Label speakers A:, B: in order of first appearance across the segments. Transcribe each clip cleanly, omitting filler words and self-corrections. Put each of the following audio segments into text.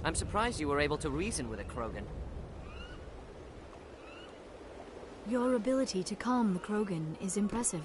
A: I'm surprised you were able to reason with a Krogan.
B: Your ability to calm the Krogan is impressive.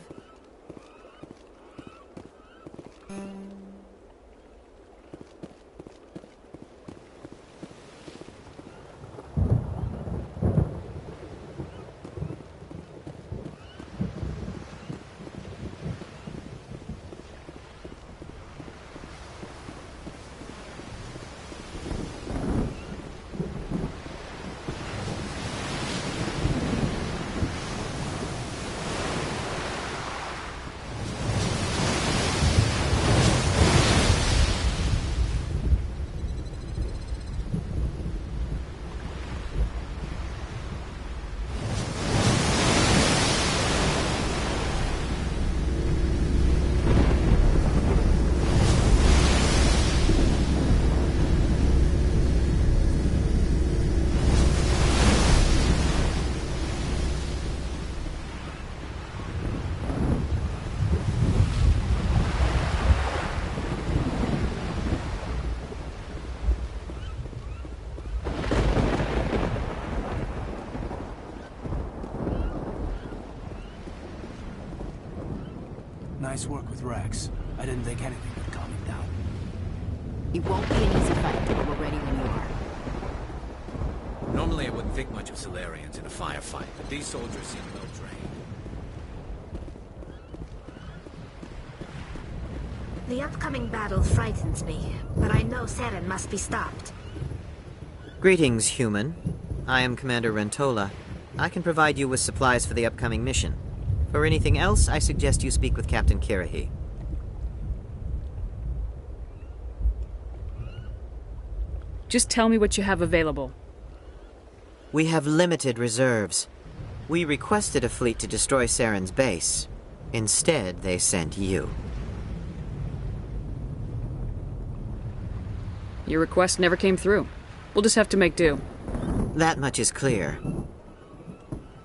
C: Nice work with Rex. I didn't think anything would calm him down.
D: It won't be an easy fight, but we're ready when you are.
E: Normally I wouldn't think much of Solarians in a firefight, but these soldiers seem well trained.
F: The upcoming battle frightens me, but I know Saren must be stopped.
G: Greetings, human. I am Commander Rentola. I can provide you with supplies for the upcoming mission. For anything else, I suggest you speak with Captain Kirahi.
H: Just tell me what you have available.
G: We have limited reserves. We requested a fleet to destroy Saren's base. Instead, they sent you.
H: Your request never came through. We'll just have to make do.
G: That much is clear.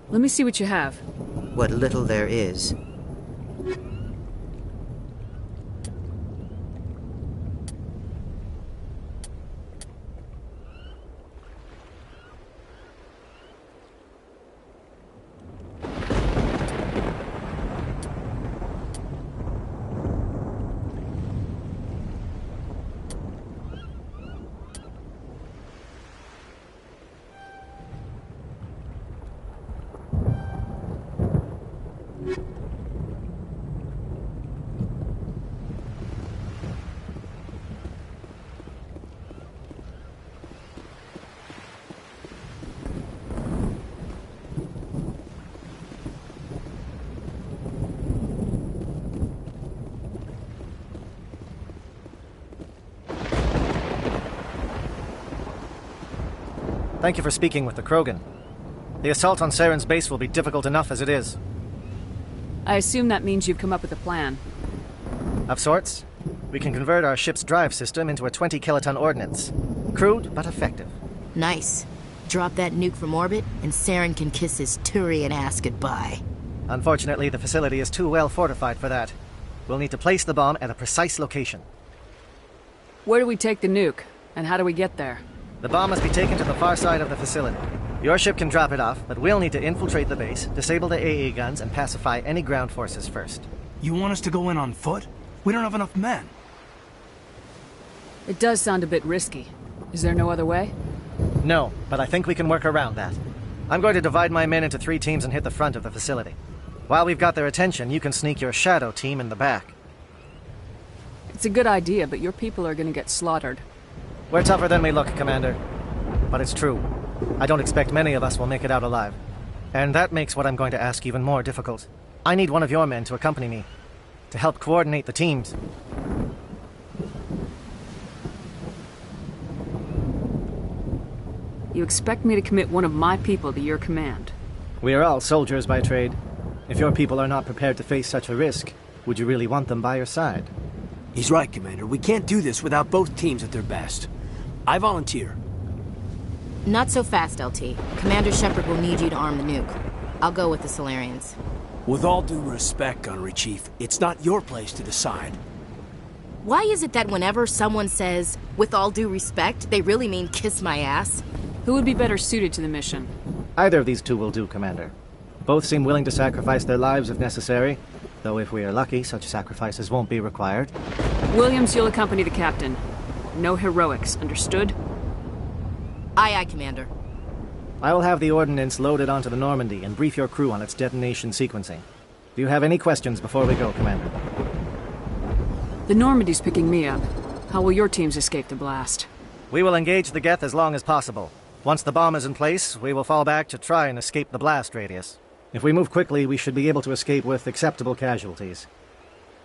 H: Let me see what you have.
G: What little there is.
I: Thank you for speaking with the Krogan. The assault on Saren's base will be difficult enough as it is.
H: I assume that means you've come up with a plan.
I: Of sorts. We can convert our ship's drive system into a 20-kiloton ordnance. Crude, but effective.
D: Nice. Drop that nuke from orbit, and Saren can kiss his Turian ass goodbye.
I: Unfortunately, the facility is too well fortified for that. We'll need to place the bomb at a precise location.
H: Where do we take the nuke? And how do we get there?
I: The bomb must be taken to the far side of the facility. Your ship can drop it off, but we'll need to infiltrate the base, disable the AA guns, and pacify any ground forces first.
C: You want us to go in on foot? We don't have enough men.
H: It does sound a bit risky. Is there no other way?
I: No, but I think we can work around that. I'm going to divide my men into 3 teams and hit the front of the facility. While we've got their attention, you can sneak your shadow team in the back.
H: It's a good idea, but your people are gonna get slaughtered.
I: We're tougher than we look, Commander. But it's true. I don't expect many of us will make it out alive. And that makes what I'm going to ask even more difficult. I need one of your men to accompany me, to help coordinate the teams.
H: You expect me to commit one of my people to your command?
I: We are all soldiers by trade. If your people are not prepared to face such a risk, would you really want them by your side?
C: He's right, Commander. We can't do this without both teams at their best. I volunteer.
D: Not so fast, LT. Commander Shepard will need you to arm the nuke. I'll go with the Solarians.
C: With all due respect, Gunnery Chief, it's not your place to decide.
D: Why is it that whenever someone says, with all due respect, they really mean kiss my ass?
H: Who would be better suited to the mission?
I: Either of these two will do, Commander. Both seem willing to sacrifice their lives if necessary, though if we are lucky, such sacrifices won't be required.
H: Williams, you'll accompany the captain. No heroics, understood?
D: Aye, aye, Commander.
I: I will have the ordnance loaded onto the Normandy and brief your crew on its detonation sequencing. Do you have any questions before we go, Commander?
H: The Normandy's picking me up. How will your teams escape the blast?
I: We will engage the Geth as long as possible. Once the bomb is in place, we will fall back to try and escape the blast radius. If we move quickly, we should be able to escape with acceptable casualties.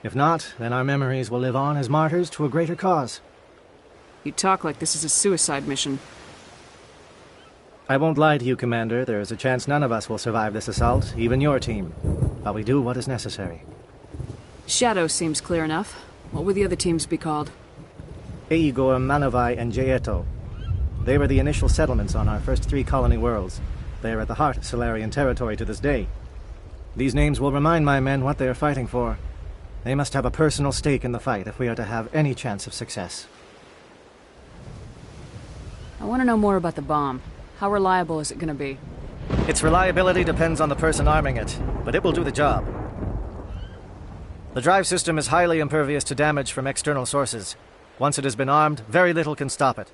I: If not, then our memories will live on as martyrs to a greater cause.
H: You talk like this is a suicide mission.
I: I won't lie to you, Commander. There is a chance none of us will survive this assault, even your team. But we do what is necessary.
H: Shadow seems clear enough. What would the other teams be called?
I: Igor, Manovai, and Jaeto. They were the initial settlements on our first 3 colony worlds. They are at the heart of Solarian territory to this day. These names will remind my men what they are fighting for. They must have a personal stake in the fight if we are to have any chance of success.
H: I want to know more about the bomb. How reliable is it going to be?
I: Its reliability depends on the person arming it, but it will do the job. The drive system is highly impervious to damage from external sources. Once it has been armed, very little can stop it.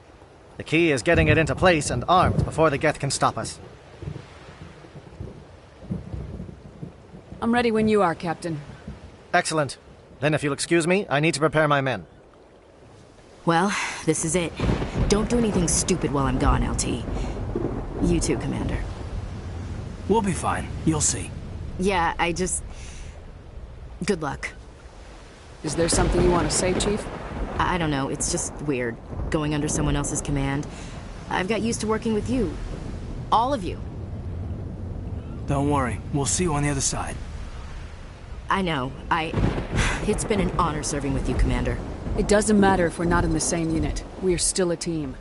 I: The key is getting it into place and armed before the Geth can stop us.
H: I'm ready when you are, Captain.
I: Excellent. Then if you'll excuse me, I need to prepare my men.
D: Well, this is it. Don't do anything stupid while I'm gone, LT. You too, Commander.
C: We'll be fine. You'll see.
D: Yeah, Good luck.
H: Is there something you want to say, Chief?
D: I don't know, it's just weird, going under someone else's command. I've got used to working with you. All of you.
C: Don't worry. We'll see you on the other side.
D: I know. It's been an honor serving with you, Commander.
H: It doesn't matter if we're not in the same unit. We are still a team.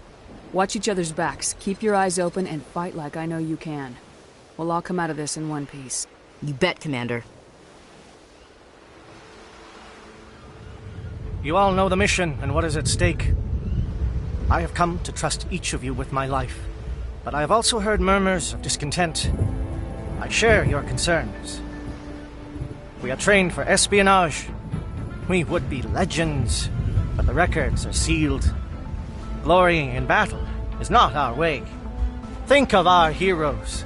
H: Watch each other's backs, keep your eyes open, and fight like I know you can. We'll all come out of this in one piece.
D: You bet, Commander.
I: You all know the mission and what is at stake. I have come to trust each of you with my life, but I have also heard murmurs of discontent. I share your concerns. We are trained for espionage. We would be legends, but the records are sealed. Glorying in battle is not our way. Think of our heroes.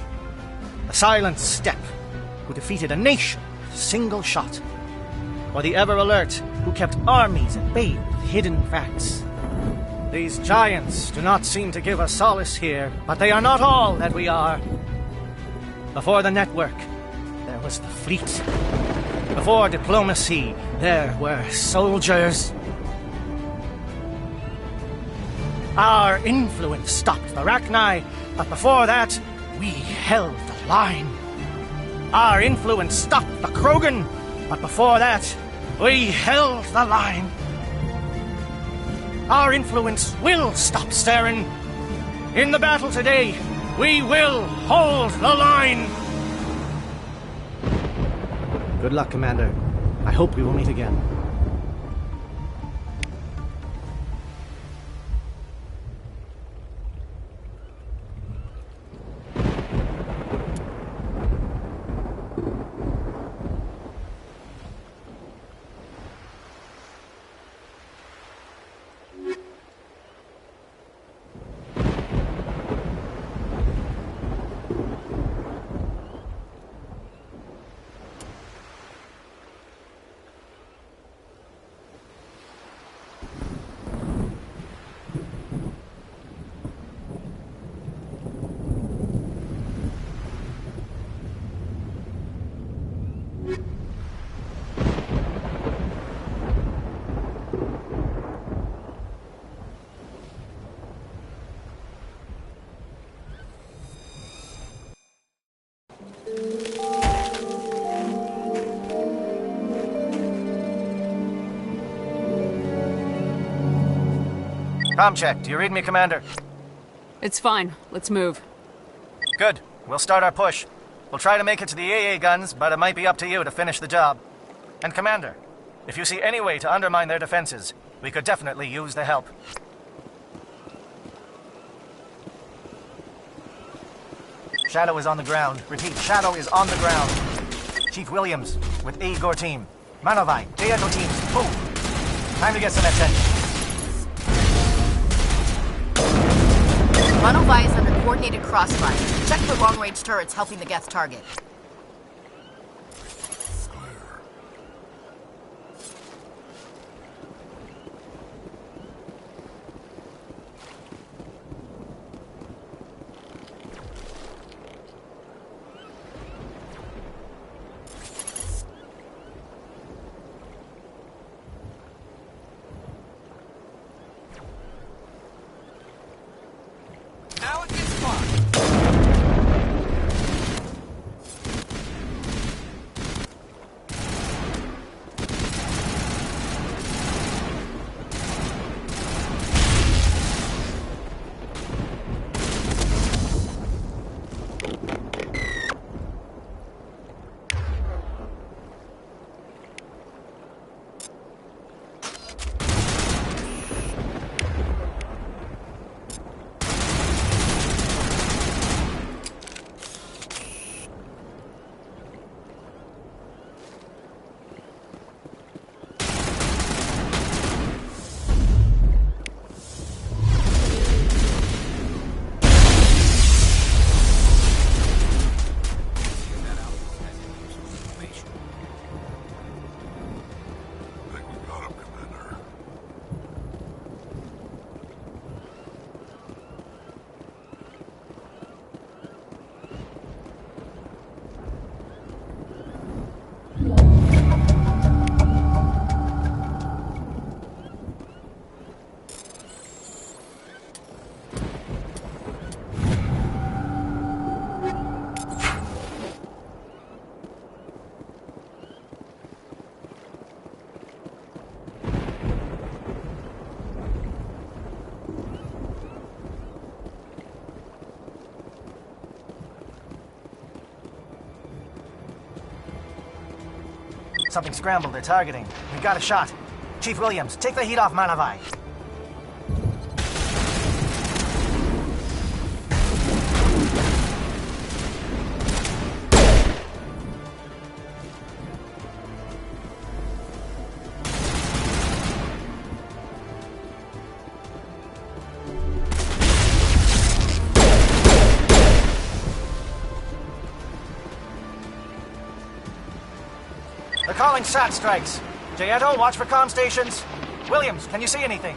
I: The Silent Step, who defeated a nation with a single shot. Or the Ever Alert, who kept armies at bay with hidden facts. These giants do not seem to give us solace here, but they are not all that we are. Before the network, there was the fleet. Before diplomacy, there were soldiers. Our influence stopped the Rachni, but before that, we held the line. Our influence stopped the Krogan, but before that, we held the line. Our influence will stop Saren. In the battle today, we will hold the line. Good luck, Commander. I hope we will meet again. Comm check. Do you read me, Commander?
H: It's fine. Let's move.
I: Good. We'll start our push. We'll try to make it to the AA guns, but it might be up to you to finish the job. And Commander, if you see any way to undermine their defenses, We could definitely use the help. Shadow is on the ground. Repeat, Shadow is on the ground. Chief Williams with Igor team. Manovai, Diego teams, move! Time to get some attention.
D: Manovai is under coordinated crossfire. Check for long-range turrets helping the Geth target.
E: Now it gets fun.
I: Something scrambled, they're targeting. We've got a shot. Chief Williams, take the heat off Manavai. They're calling SAT strikes. Jayeto, watch for comm stations. Williams, can you see anything?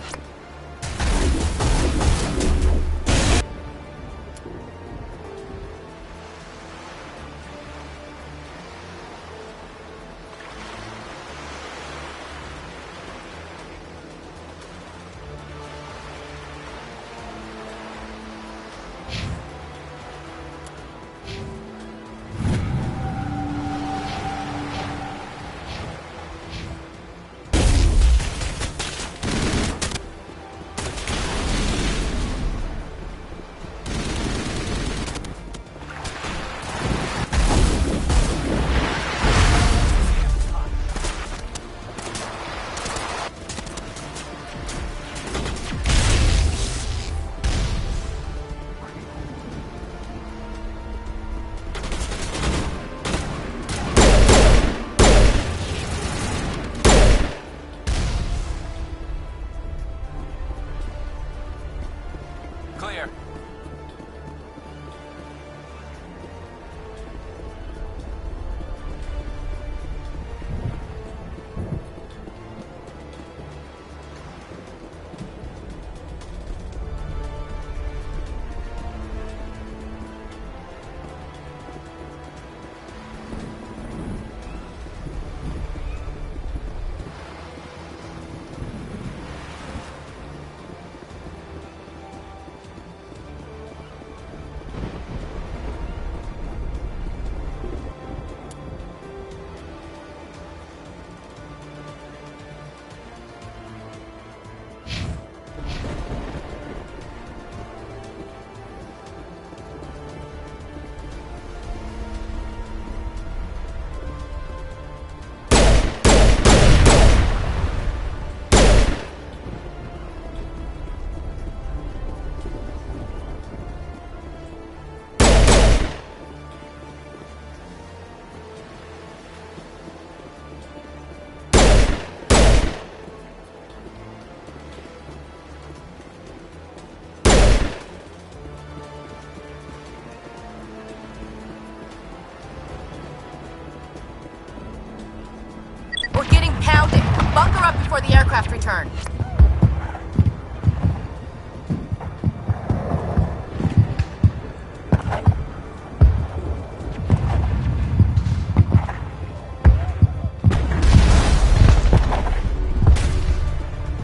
D: up before the aircraft return.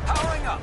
E: Powering up.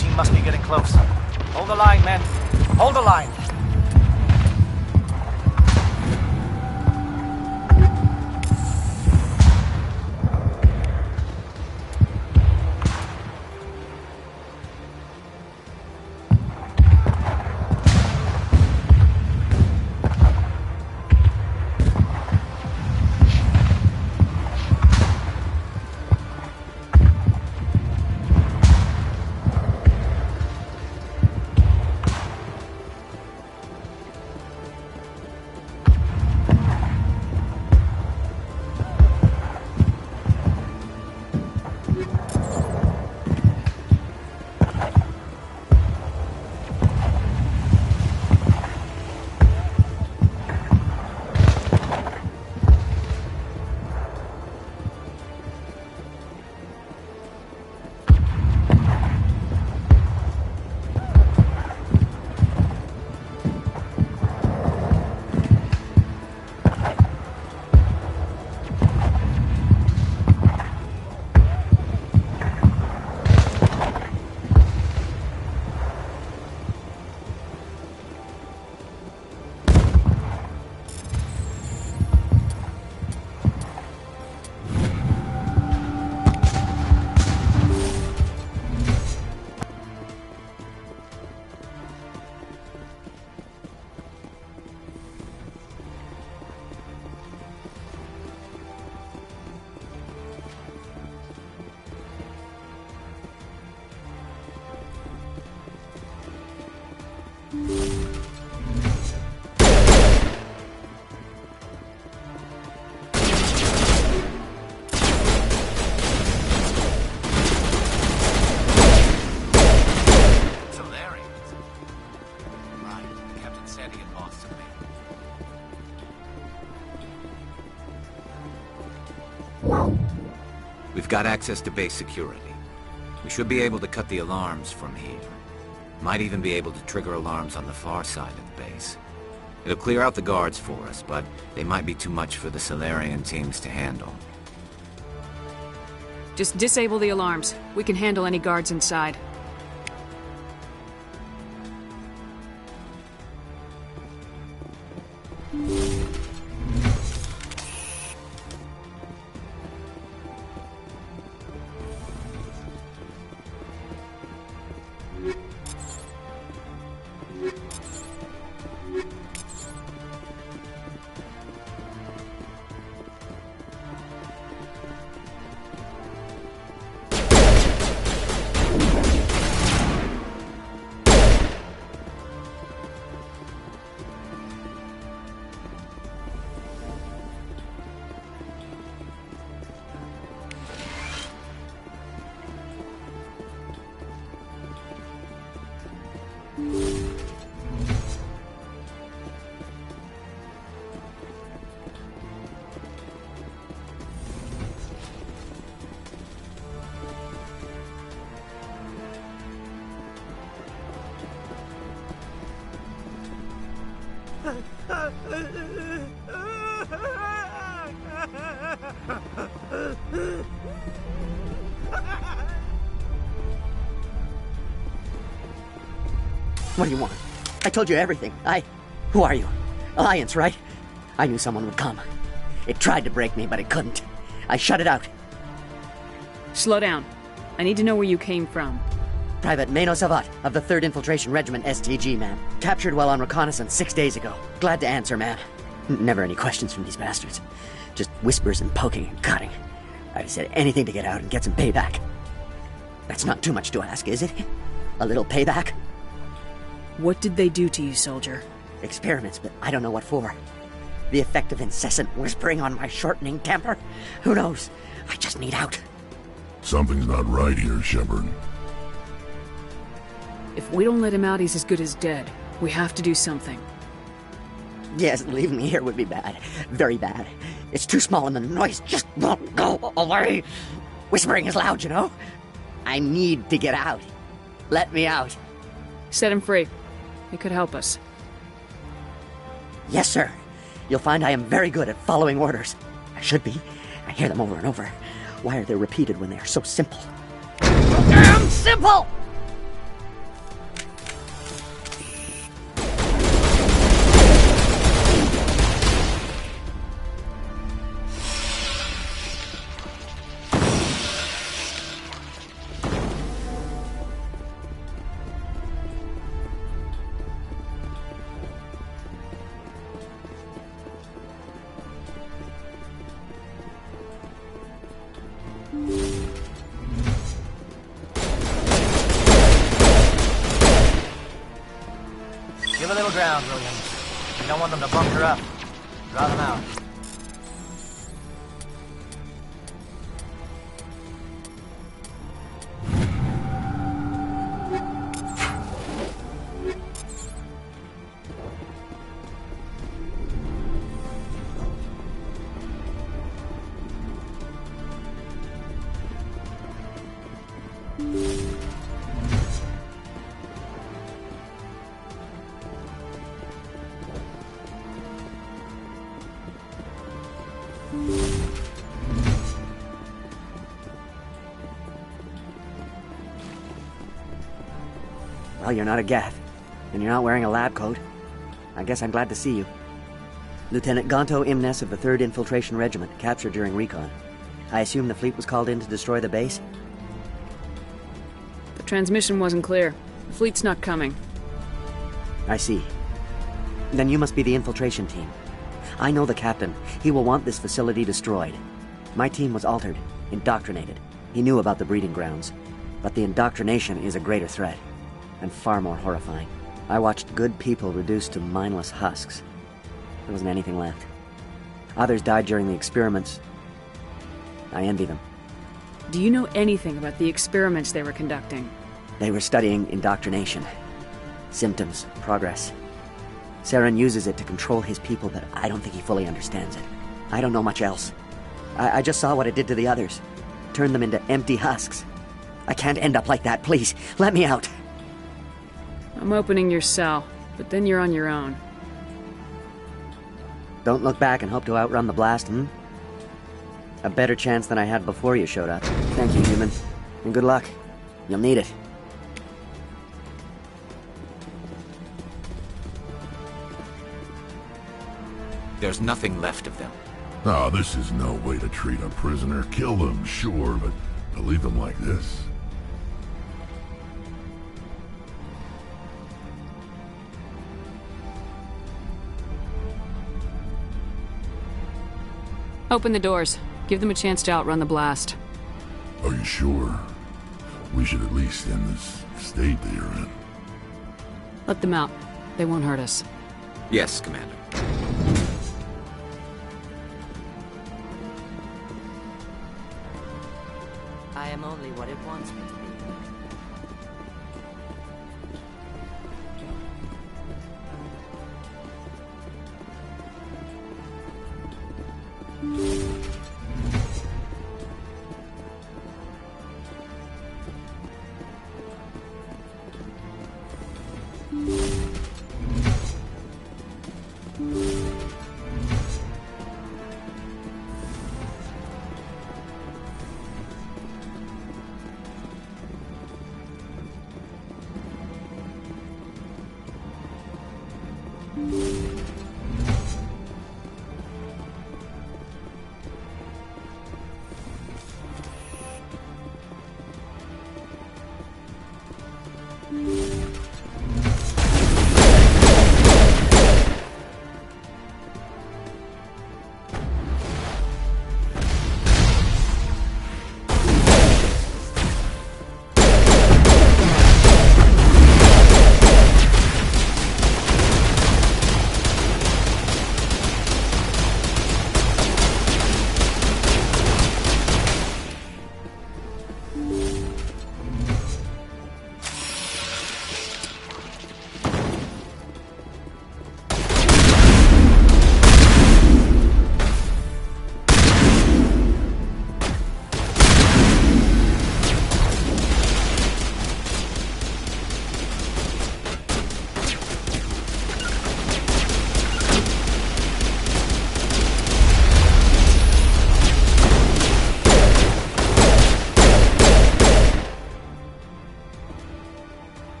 I: team must be getting close. Hold the line, men. Hold the line.
E: We've got access to base security. We should be able to cut the alarms from here. Might even be able to trigger alarms on the far side of the base. It'll clear out the guards for us, but they might be too much for the Solarian teams to handle.
H: Just disable the alarms. We can handle any guards inside.
J: What do you want? I told you everything. Who are you? Alliance, right? I knew someone would come. It tried to break me, but it couldn't. I shut it out.
H: Slow down. I need to know where you came from.
J: Private Mano Savat of the 3rd Infiltration Regiment STG, ma'am. Captured while on reconnaissance 6 days ago. Glad to answer, ma'am. Never any questions from these bastards. Just whispers and poking and cutting. I'd said anything to get out and get some payback. That's not too much to ask, is it? A little payback?
H: What did they do to you, soldier?
J: Experiments, but I don't know what for. The effect of incessant whispering on my shortening temper? Who knows? I just need out.
K: Something's not right here, Shepard.
H: If we don't let him out, he's as good as dead. We have to do something.
J: Yes, leaving me here would be bad. Very bad. It's too small and the noise just won't go away. Whispering is loud, you know? I need to get out. Let me out.
H: Set him free. He could help us.
J: Yes, sir. You'll find I am very good at following orders. I should be. I hear them over and over. Why are they repeated when they are so simple? Damn simple!
I: Give a little ground, Williams. You don't want them to bunker up. Draw them out.
J: Well, you're not a Geth, and you're not wearing a lab coat. I guess I'm glad to see you. Lieutenant Gonto Imnes of the 3rd Infiltration Regiment, captured during recon. I assume the fleet was called in to destroy the base?
H: The transmission wasn't clear. The fleet's not coming.
J: I see. Then you must be the infiltration team. I know the captain. He will want this facility destroyed. My team was altered, indoctrinated. He knew about the breeding grounds. But the indoctrination is a greater threat, and far more horrifying. I watched good people reduced to mindless husks. There wasn't anything left. Others died during the experiments. I envy them.
H: Do you know anything about the experiments they were conducting?
J: They were studying indoctrination. Symptoms, progress. Saren uses it to control his people, but I don't think he fully understands it. I don't know much else. I just saw what it did to the others. Turned them into empty husks. I can't end up like that, please. Let me out.
H: I'm opening your cell, but then you're on your own.
J: Don't look back and hope to outrun the blast, A better chance than I had before you showed up. Thank you, human. And good luck. You'll need it.
E: There's nothing left of them.
K: Oh, this is no way to treat a prisoner. Kill them, sure, but to leave them like this.
H: Open the doors. Give them a chance to outrun the blast.
K: Are you sure? We should at least end this state that you're in.
H: Let them out. They won't hurt us.
E: Yes, Commander.
A: I am only what it wants me to be.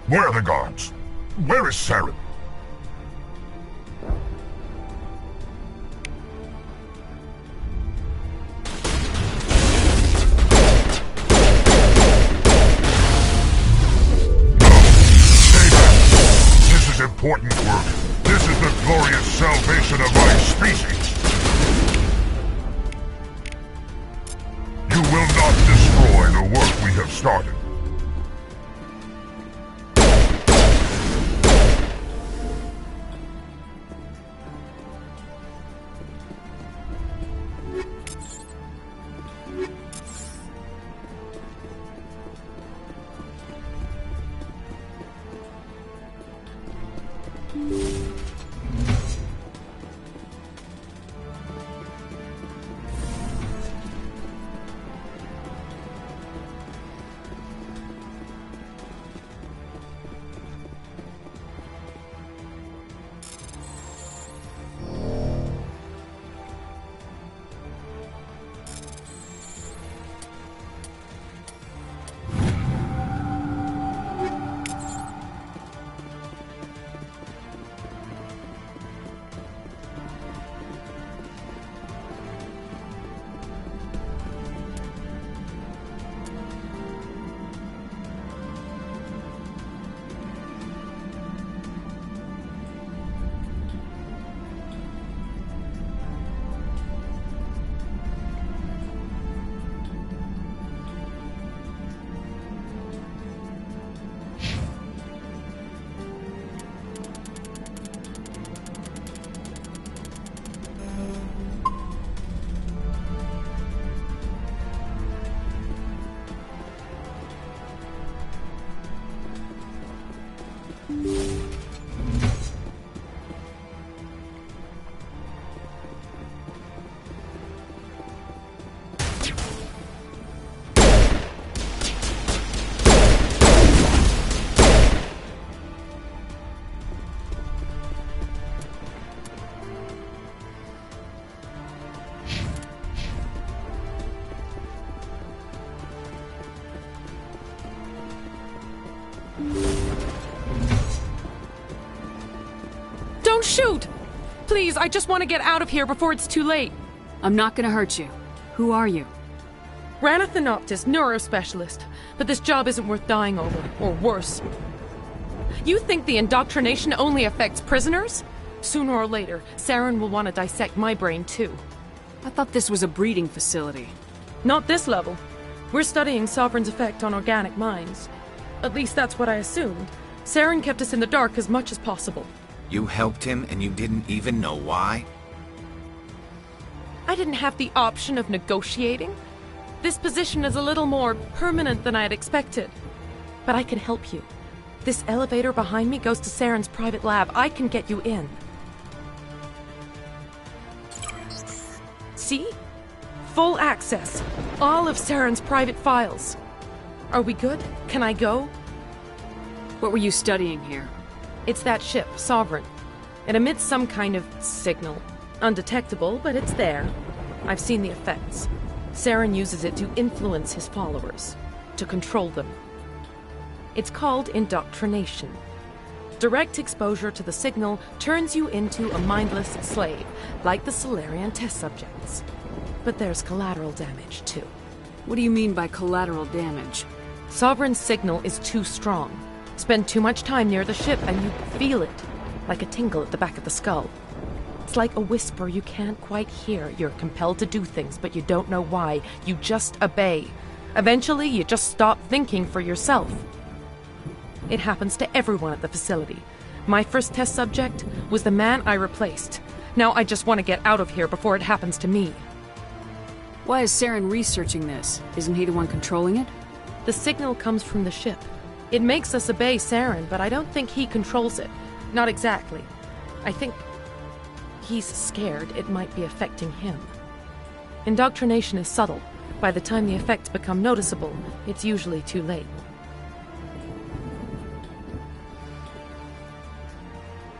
K: Where are the guards? Where is Saren? Important work. This is the glorious salvation of my species. You will not destroy the work we have started.
H: Don't shoot! Please, I just want to get out of here before it's too late. I'm not gonna hurt you. Who are you? Ranathanoptis, neurospecialist. But this job isn't worth dying over, or worse. You think the indoctrination only affects prisoners? Sooner or later, Saren will want to dissect my brain too. I thought this was a breeding facility. Not this level. We're studying Sovereign's effect on organic minds. At least that's what I assumed. Saren kept us in the dark as much as possible.
E: You helped him and you didn't even know why?
H: I didn't have the option of negotiating. This position is a little more permanent than I had expected. But I can help you. This elevator behind me goes to Saren's private lab. I can get you in. See? Full access. All of Saren's private files. Are we good? Can I go? What were you studying here? It's that ship, Sovereign. It emits some kind of signal. Undetectable, but it's there. I've seen the effects. Saren uses it to influence his followers, to control them. It's called indoctrination. Direct exposure to the signal turns you into a mindless slave, like the Solarian test subjects. But there's collateral damage, too. What do you mean by collateral damage? Sovereign's signal is too strong. Spend too much time near the ship and you feel it, like a tingle at the back of the skull. It's like a whisper you can't quite hear. You're compelled to do things, but you don't know why. You just obey. Eventually, you just stop thinking for yourself. It happens to everyone at the facility. My first test subject was the man I replaced. Now I just want to get out of here before it happens to me. Why is Saren researching this? Isn't he the one controlling it? The signal comes from the ship. It makes us obey Saren, but I don't think he controls it. Not exactly. I think he's scared it might be affecting him. Indoctrination is subtle. By the time the effects become noticeable, it's usually too late.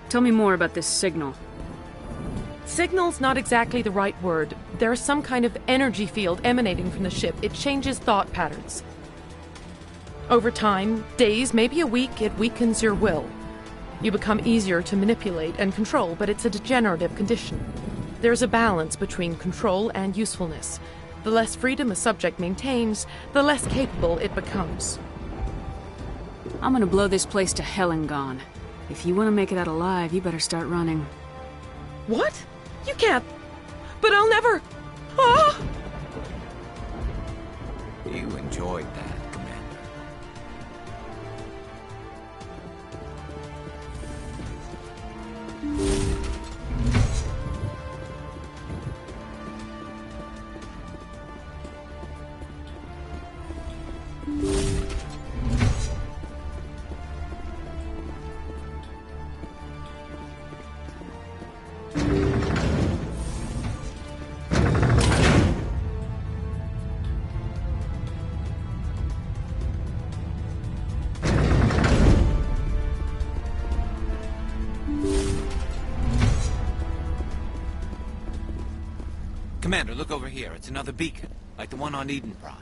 H: Tell me more about this signal. Signal's not exactly the right word. There's some kind of energy field emanating from the ship. It changes thought patterns. Over time, days, maybe a week, it weakens your will. You become easier to manipulate and control, but it's a degenerative condition. There's a balance between control and usefulness. The less freedom a subject maintains, the less capable it becomes.
L: I'm gonna blow this place to hell and gone. If you want to make it out alive, you better start running.
H: What? You can't. But I'll never. Ah!
E: You enjoyed that, Commander. Commander, look over here. It's another beacon, like the one on Eden Prime.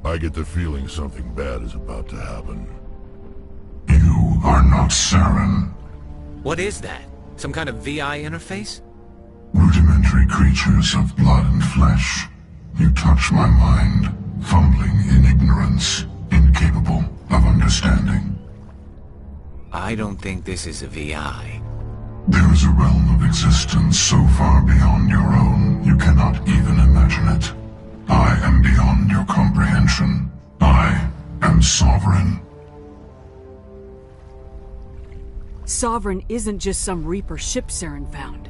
K: I get the feeling something bad is about to happen.
M: You are not Saren.
E: What is that? Some kind of VI interface?
M: Rudimentary creatures of blood and flesh. You touch my mind, fumbling in ignorance, incapable of understanding.
E: I don't think this is a VI.
M: There is a realm of existence so far beyond your own, you cannot even imagine it. I am beyond your comprehension. I am Sovereign.
L: Sovereign isn't just some Reaper ship Saren found.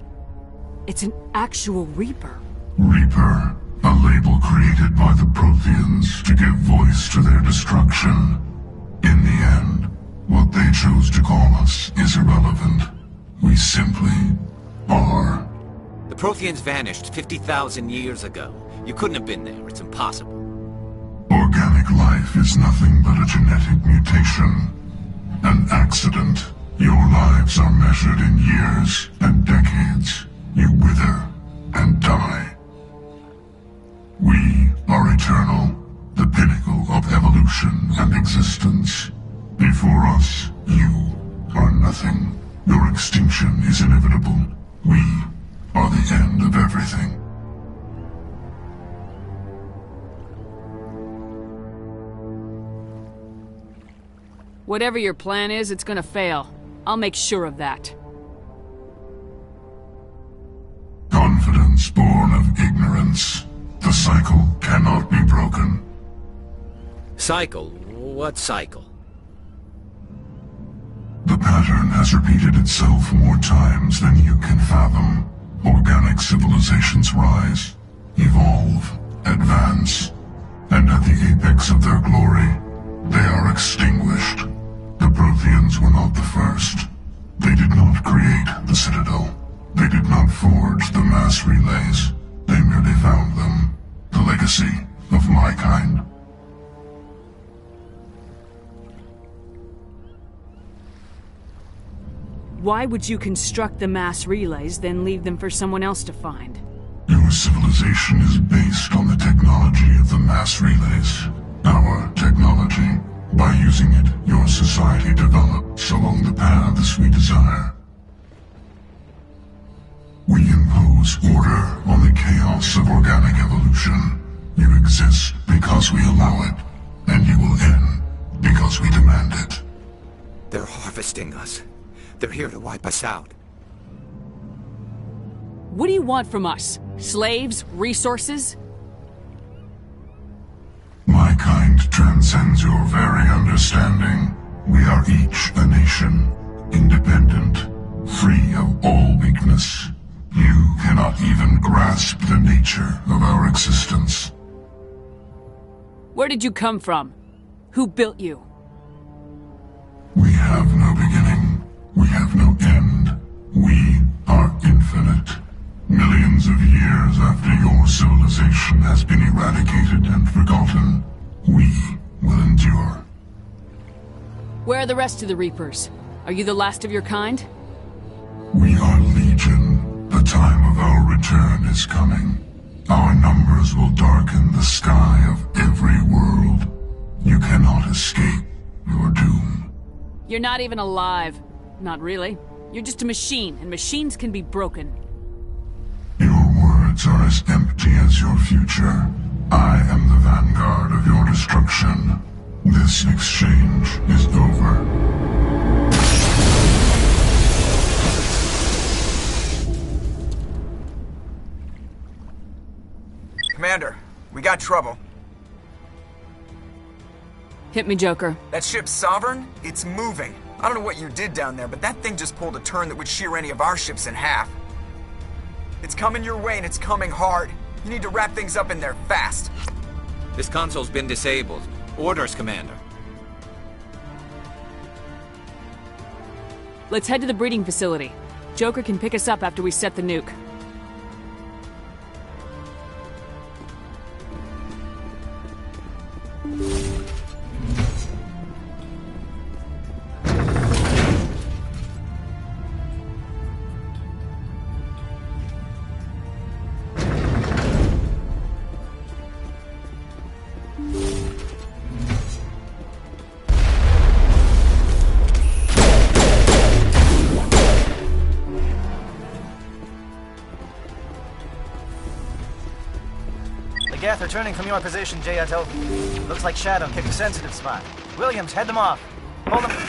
L: It's an actual Reaper.
M: Reaper, a label created by the Protheans to give voice to their destruction. In the end, what they chose to call us is irrelevant. We simply are.
E: The Protheans vanished 50,000 years ago. You couldn't have been there. It's impossible.
M: Organic life is nothing but a genetic mutation. An accident. Your lives are measured in years and decades. You wither and die. We are eternal, the pinnacle of evolution and existence. Before us, you are nothing. Your extinction is inevitable. We are the end of everything.
L: Whatever your plan is, it's gonna fail. I'll make sure of that.
M: Confidence born of ignorance. The cycle cannot be broken.
E: Cycle? What cycle?
M: The pattern has repeated itself more times than you can fathom. Organic civilizations rise, evolve, advance, and at the apex of their glory, they are extinguished. The Protheans were not the first. They did not create the Citadel. They did not forge the mass relays. They merely found them. The legacy of my kind.
L: Why would you construct the mass relays, then leave them for someone else to find?
M: Your civilization is based on the technology of the mass relays. Our technology. By using it, your society develops along the paths we desire. impose order on the chaos of organic evolution. You exist because we allow it, and you will end because we demand it.
E: They're harvesting us. They're here to wipe us out.
L: What do you want from us? Slaves? Resources?
M: My kind transcends your very understanding. We are each a nation, independent, free of all weakness. You cannot even grasp the nature of our existence.
L: Where did you come from? Who built you?
M: We have no beginning. We have no end. We are infinite. Millions of years after your civilization has been eradicated and forgotten, we will endure.
L: Where are the rest of the Reapers? Are you the last of your kind?
M: We are legion. The time of our return is coming. Our numbers will darken the sky of every world. You cannot escape your doom.
L: You're not even alive. Not really. You're just a machine, and machines can be broken.
M: Your words are as empty as your future. I am the vanguard of your destruction. This exchange is over.
N: Commander, we got trouble.
L: Hit me, Joker.
N: That ship's Sovereign? It's moving. I don't know what you did down there, but that thing just pulled a turn that would shear any of our ships in half. It's coming your way, and it's coming hard. You need to wrap things up in there fast.
E: This console's been disabled. Orders, Commander.
L: Let's head to the breeding facility. Joker can pick us up after we set the nuke.
I: They're turning from your position, Jayato. Looks like Shadow picked a sensitive spot. Williams, head them off. Hold them.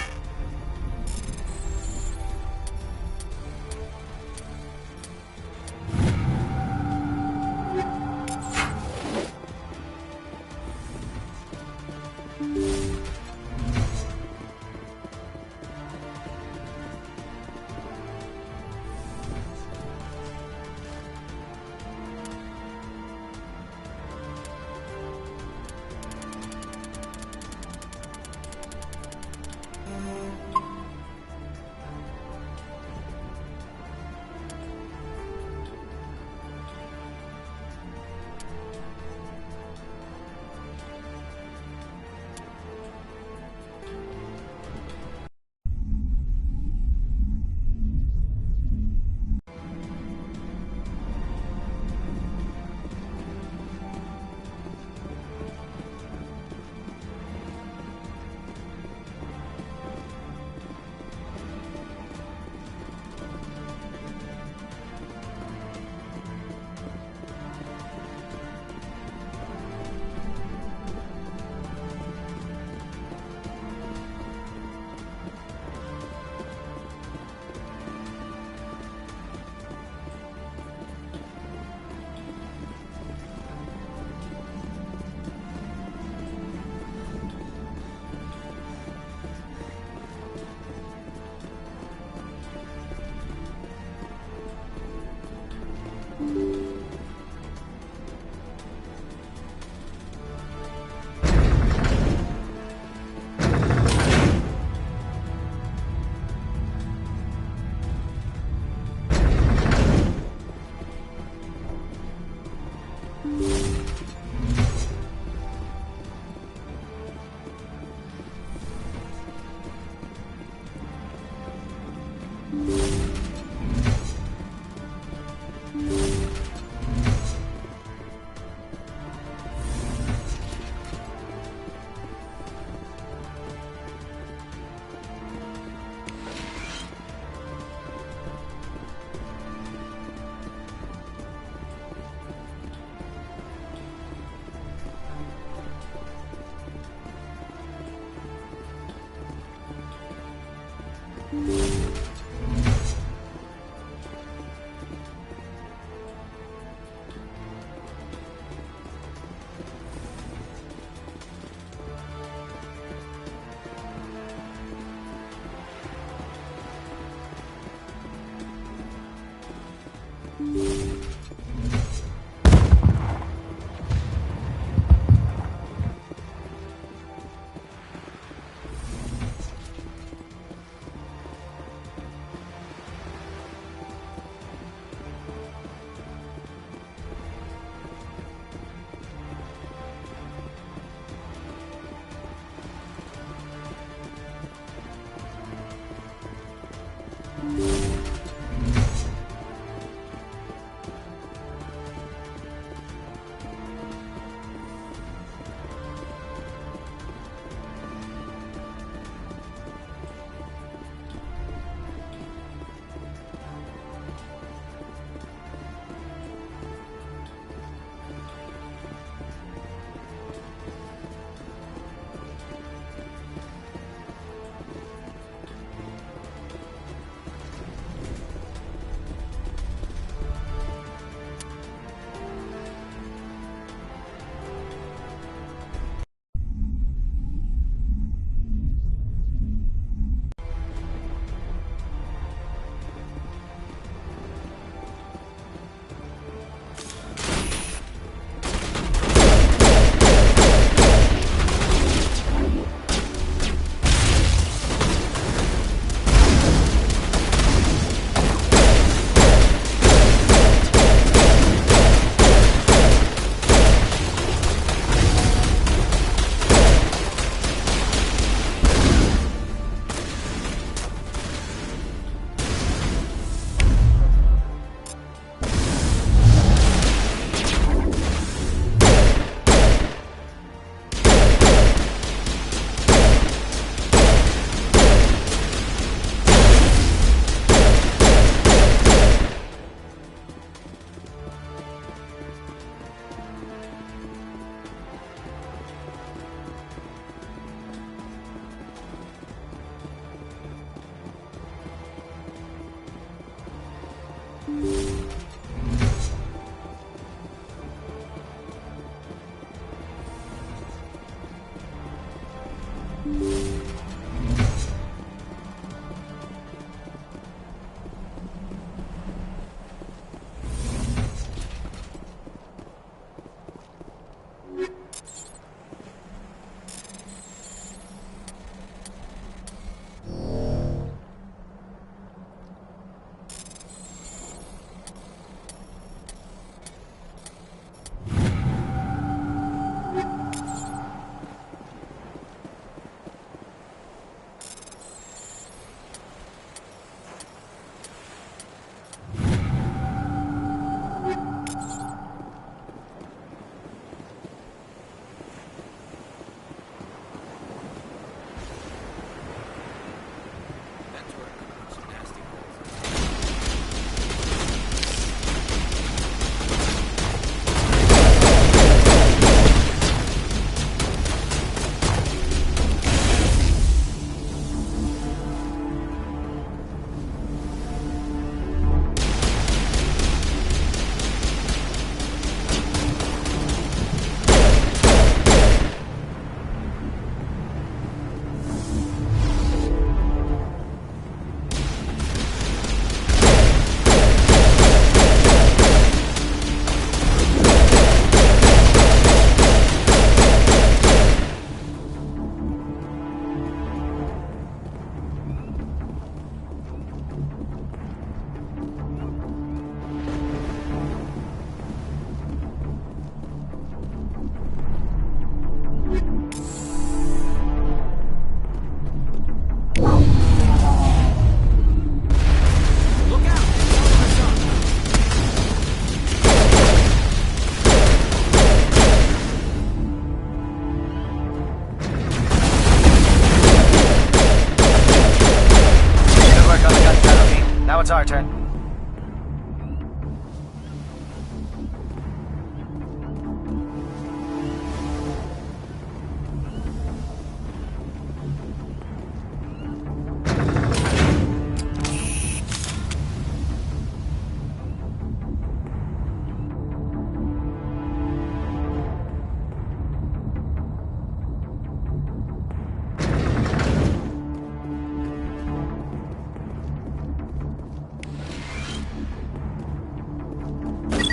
I: It's our turn.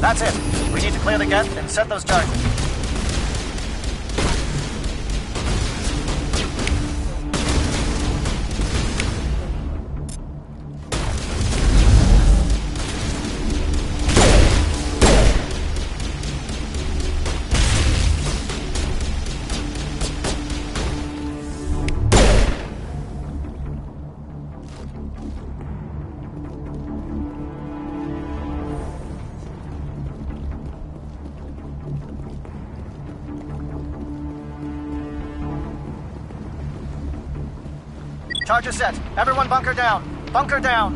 I: That's it. We need to clear the gate and set those charges. Charger set. Everyone bunker down. Bunker down.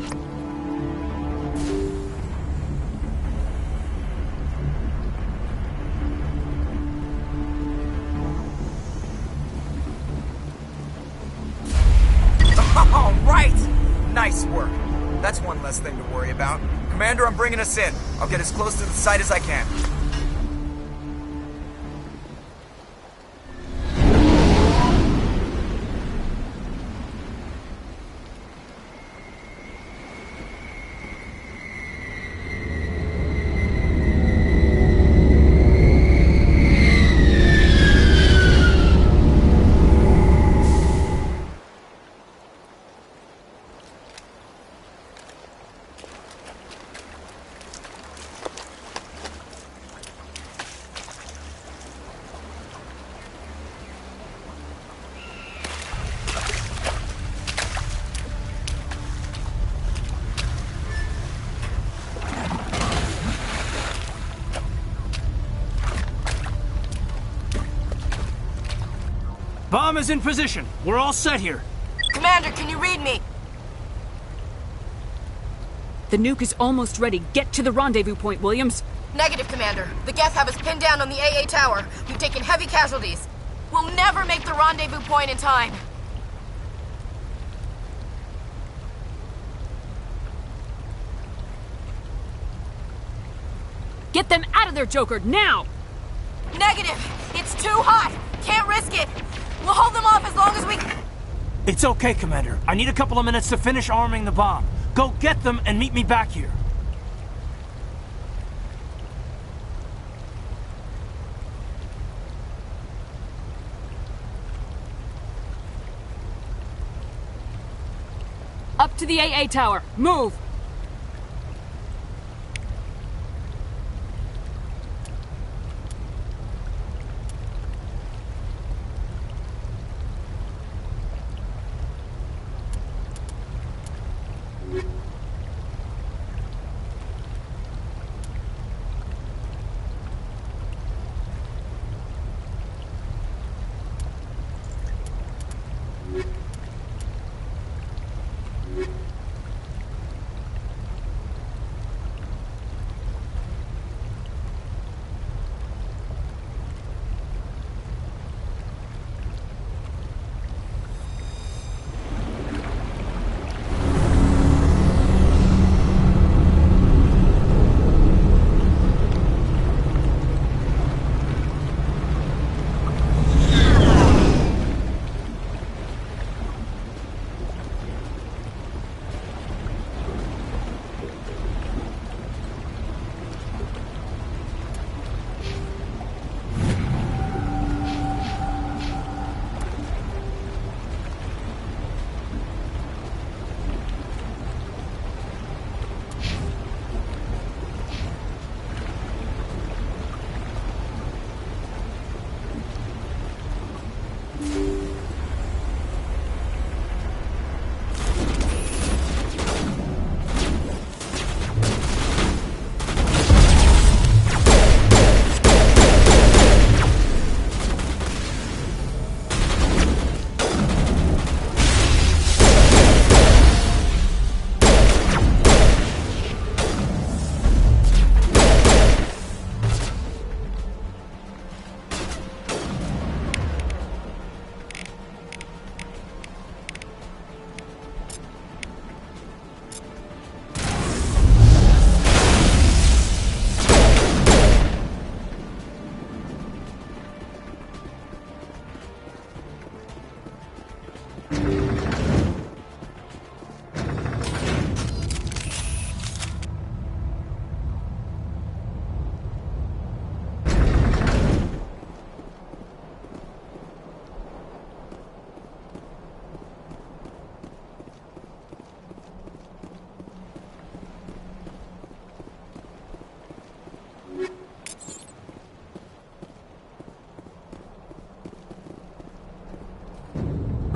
N: All right! Nice work. That's one less thing to worry about. Commander, I'm bringing us in. I'll get as close to the site as I can.
C: Bomb is in position. We're all set here.
H: Commander, can you read me?
L: The nuke is almost ready. Get to the rendezvous point, Williams.
H: Negative, Commander. The Geth have us pinned down on the AA tower. We've taken heavy casualties. We'll never make the rendezvous point in time.
L: Get them out of there, Joker, now!
H: Negative! It's too hot! Can't risk it! We'll hold them off as long as we...
C: It's okay, Commander. I need a couple of minutes to finish arming the bomb. Go get them and meet me back here.
L: Up to the AA tower. Move!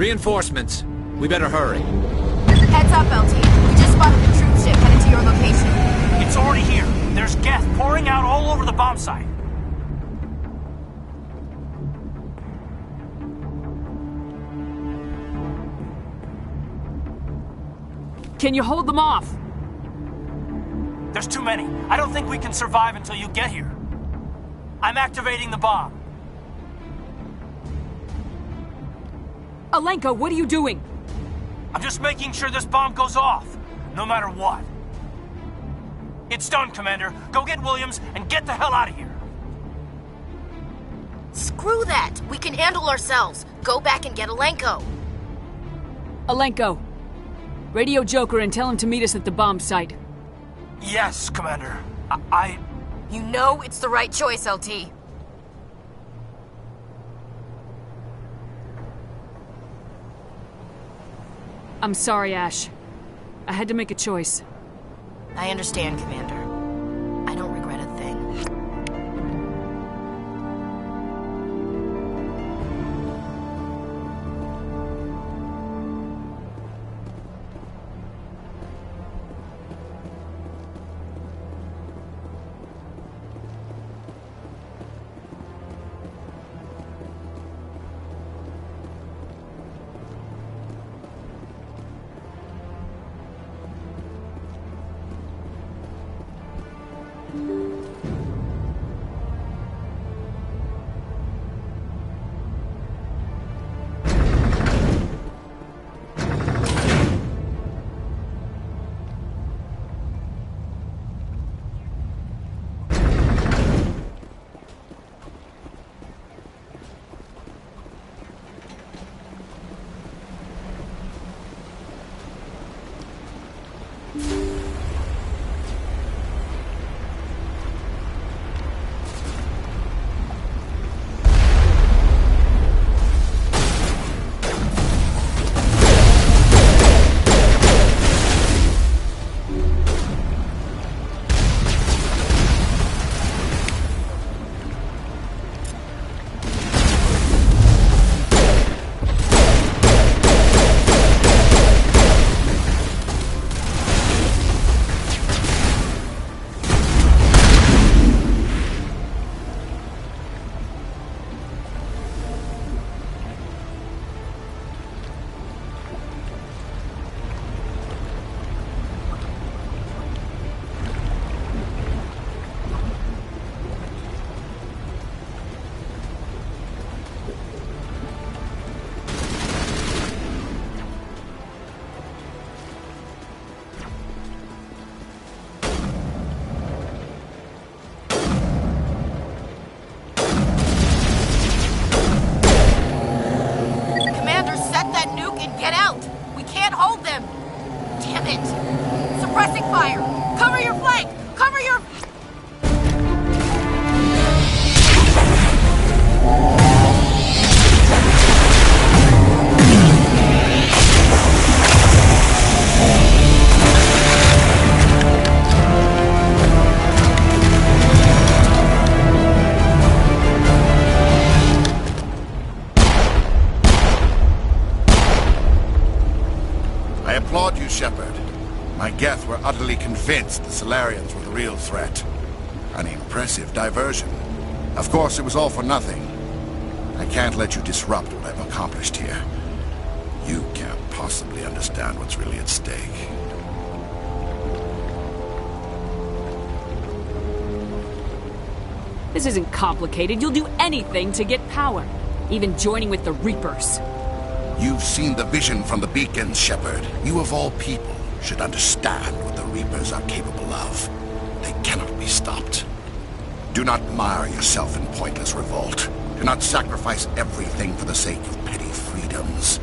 E: Reinforcements. We better hurry.
O: Heads up, LT. We just spotted the troop ship headed to your location.
C: It's already here. There's gas pouring out all over the bomb site.
L: Can you hold them off?
C: There's too many. I don't think we can survive until you get here. I'm activating the bomb.
L: Alenka, what are you doing?
C: I'm just making sure this bomb goes off, no matter what. It's done, Commander. Go get Williams and get the hell out of here.
O: Screw that! We can handle ourselves. Go back and get Alenko.
L: Alenko, radio Joker and tell him to meet us at the bomb site.
C: Yes, Commander.
O: You know it's the right choice, LT.
L: I'm sorry, Ash. I had to make a choice.
O: I understand, Commander. I don't regret a thing.
K: Utterly convinced the Solarians were the real threat. An impressive diversion. Of course, it was all for nothing. I can't let you disrupt what I've accomplished here. You can't possibly understand what's really at stake.
L: This isn't complicated. You'll do anything to get power. Even joining with the Reapers.
K: You've seen the vision from the beacons, Shepard. You of all people should understand what the Reapers are capable of. They cannot be stopped. Do not mire yourself in pointless revolt. Do not sacrifice everything for the sake of petty freedoms.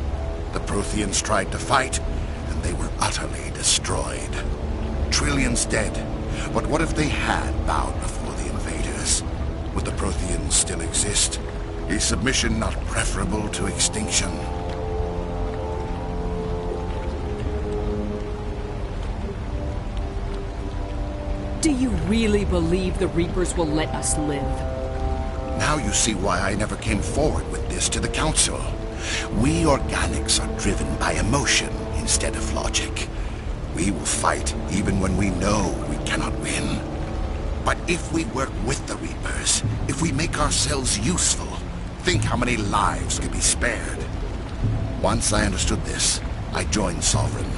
K: The Protheans tried to fight, and they were utterly destroyed. Trillions dead. But what if they had bowed before the invaders? Would the Protheans still exist? Is submission not preferable to extinction?
L: Do you really believe the Reapers will let us live?
K: Now you see why I never came forward with this to the Council. We organics are driven by emotion instead of logic. We will fight even when we know we cannot win. But if we work with the Reapers, if we make ourselves useful, think how many lives could be spared. Once I understood this, I joined Sovereign.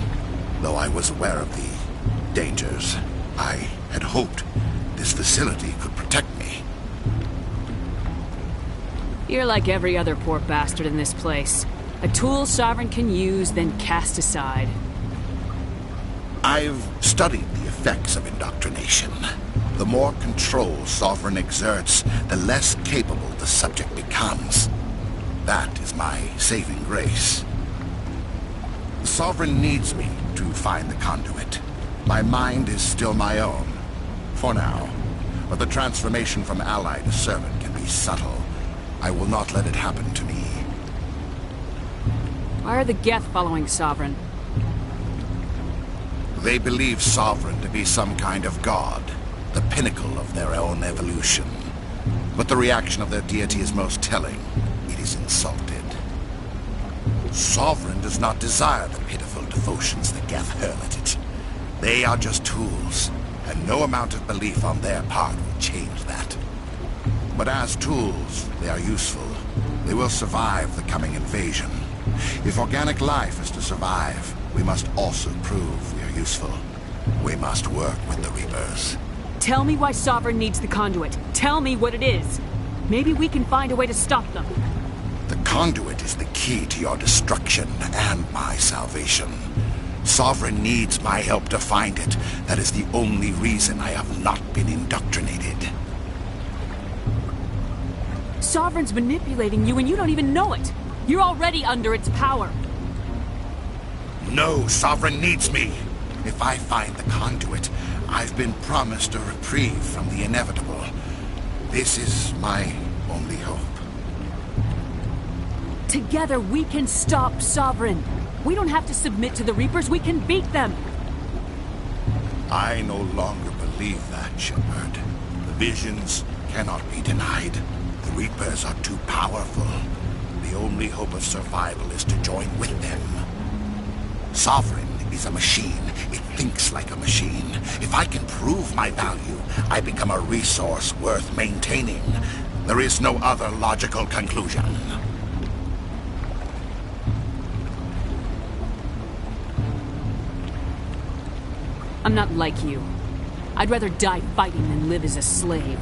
K: Though I was aware of the dangers, I had hoped this facility could protect me.
L: You're like every other poor bastard in this place. A tool Sovereign can use, then cast aside.
K: I've studied the effects of indoctrination. The more control Sovereign exerts, the less capable the subject becomes. That is my saving grace. Sovereign needs me to find the conduit. My mind is still my own, for now. But the transformation from ally to servant can be subtle. I will not let it happen to me.
L: Why are the Geth following Sovereign?
K: They believe Sovereign to be some kind of god, the pinnacle of their own evolution. But the reaction of their deity is most telling. It is insulted. Sovereign does not desire the pitiful devotions the Geth hurl at it. They are just tools, and no amount of belief on their part will change that. But as tools, they are useful. They will survive the coming invasion. If organic life is to survive, we must also prove we are useful. We must work with the Reapers.
L: Tell me why Sovereign needs the conduit. Tell me what it is. Maybe we can find a way to stop them.
K: The conduit is the key to your destruction and my salvation. Sovereign needs my help to find it. That is the only reason I have not been indoctrinated.
L: Sovereign's manipulating you and you don't even know it. You're already under its power.
K: No, Sovereign needs me. If I find the conduit, I've been promised a reprieve from the inevitable. This is my only hope.
L: Together we can stop Sovereign. We don't have to submit to the Reapers, we can beat them.
K: I no longer believe that, Shepard. The visions cannot be denied. The Reapers are too powerful. The only hope of survival is to join with them. Sovereign is a machine. It thinks like a machine. If I can prove my value, I become a resource worth maintaining. There is no other logical conclusion.
L: I'm not like you. I'd rather die fighting than live as a slave.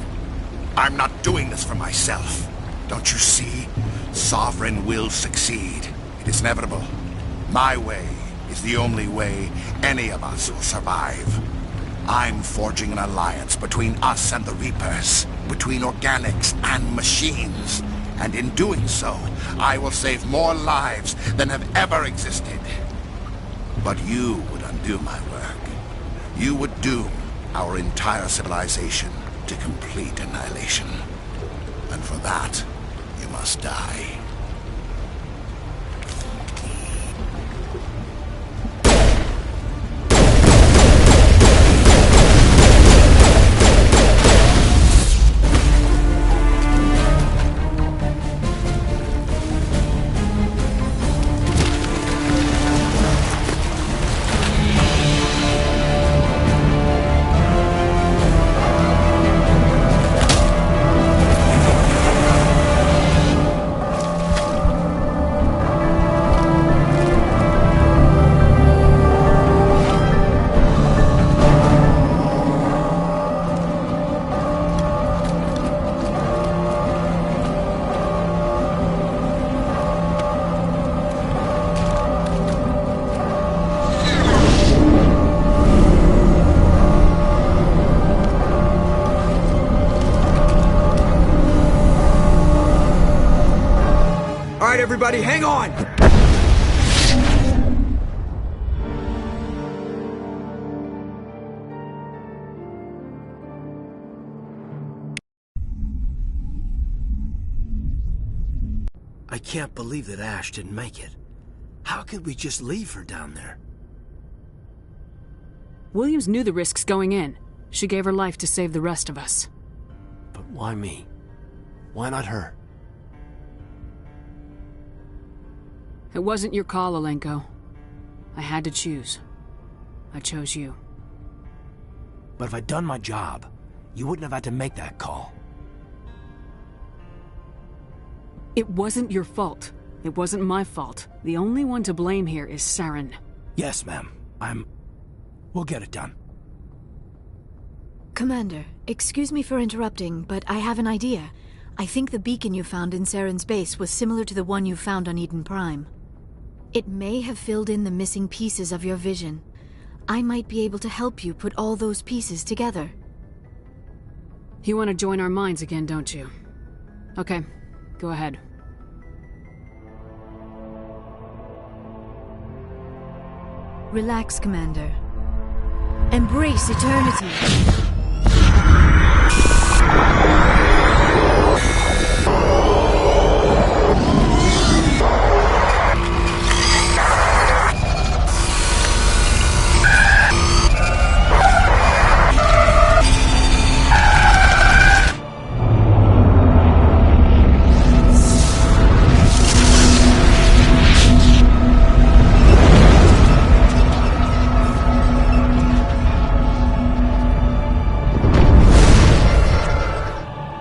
K: I'm not doing this for myself. Don't you see? Sovereign will succeed. It is inevitable. My way is the only way any of us will survive. I'm forging an alliance between us and the Reapers, between organics and machines. And in doing so, I will save more lives than have ever existed. But you would undo my work. You would doom our entire civilization to complete annihilation. And for that, you must die.
N: Everybody, hang on!
C: I can't believe that Ash didn't make it. How could we just leave her down there?
L: Williams knew the risks going in. She gave her life to save the rest of us.
C: But why me? Why not her?
L: It wasn't your call, Alenko. I had to choose. I chose you.
C: But if I'd done my job, you wouldn't have had to make that call.
L: It wasn't your fault. It wasn't my fault. The only one to blame here is Saren.
C: Yes, ma'am. We'll get it done.
B: Commander, excuse me for interrupting, but I have an idea. I think the beacon you found in Saren's base was similar to the one you found on Eden Prime. It may have filled in the missing pieces of your vision. I might be able to help you put all those pieces together.
L: You want to join our minds again, don't you? Okay, go ahead.
B: Relax, Commander. Embrace eternity.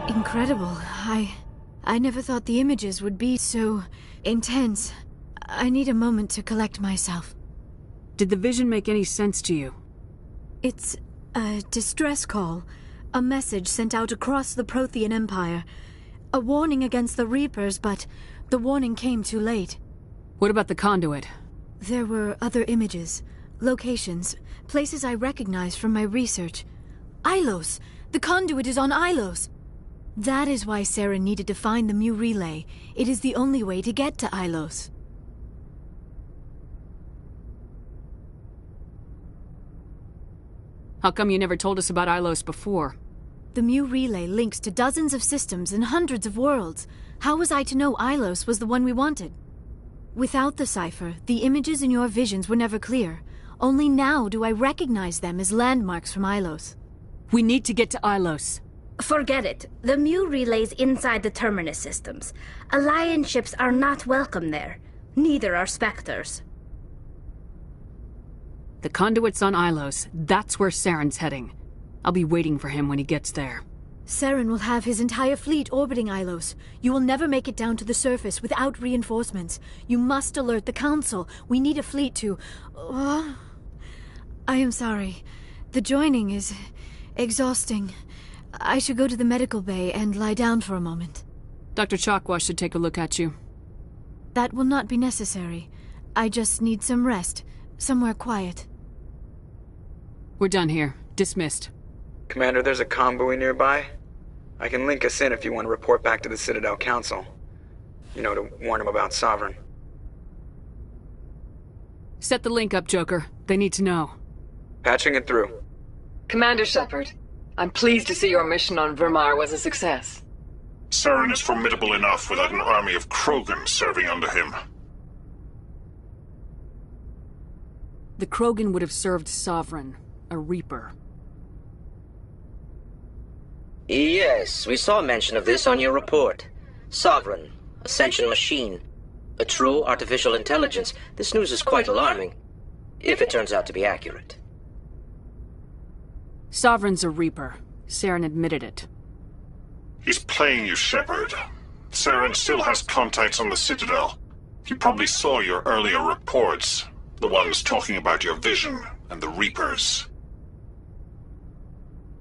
B: Incredible. I never thought the images would be so intense. I need a moment to collect myself.
L: Did the vision make any sense to you?
B: It's a distress call. A message sent out across the Prothean Empire. A warning against the Reapers, but the warning came too late.
L: What about the conduit?
B: There were other images, locations, places I recognized from my research. Ilos! The conduit is on Ilos! That is why Saren needed to find the Mu relay. It is the only way to get to Ilos.
L: How come you never told us about Ilos before?
B: The Mu relay links to dozens of systems and hundreds of worlds. How was I to know Ilos was the one we wanted? Without the cipher, the images in your visions were never clear. Only now do I recognize them as landmarks from Ilos.
L: We need to get to Ilos.
F: Forget it. The Mu relay's inside the Terminus systems. Alliance ships are not welcome there. Neither are Spectres.
L: The conduit's on Ilos. That's where Saren's heading. I'll be waiting for him when he gets there.
B: Saren will have his entire fleet orbiting Ilos. You will never make it down to the surface without reinforcements. You must alert the Council. We need a fleet to... I am sorry. The joining is exhausting. I should go to the medical bay and lie down for a moment.
L: Dr. Chakwa should take a look at you.
B: That will not be necessary. I just need some rest. Somewhere quiet.
L: We're done here. Dismissed.
N: Commander, there's a convoy nearby. I can link us in if you want to report back to the Citadel Council. You know, to warn them about Sovereign.
L: Set the link up, Joker. They need to know.
N: Patching it through.
H: Commander Shepard, I'm pleased to see your mission on Vermar was a success.
M: Saren is formidable enough without an army of Krogan serving under him.
L: The Krogan would have served Sovereign, a Reaper.
A: Yes, we saw mention of this on your report. Sovereign, Ascension machine, a true artificial intelligence. This news is quite alarming, if it turns out to be accurate.
L: Sovereign's a Reaper. Saren admitted it.
M: He's playing you, Shepard. Saren still has contacts on the Citadel. He probably saw your earlier reports, the ones talking about your vision and the Reapers.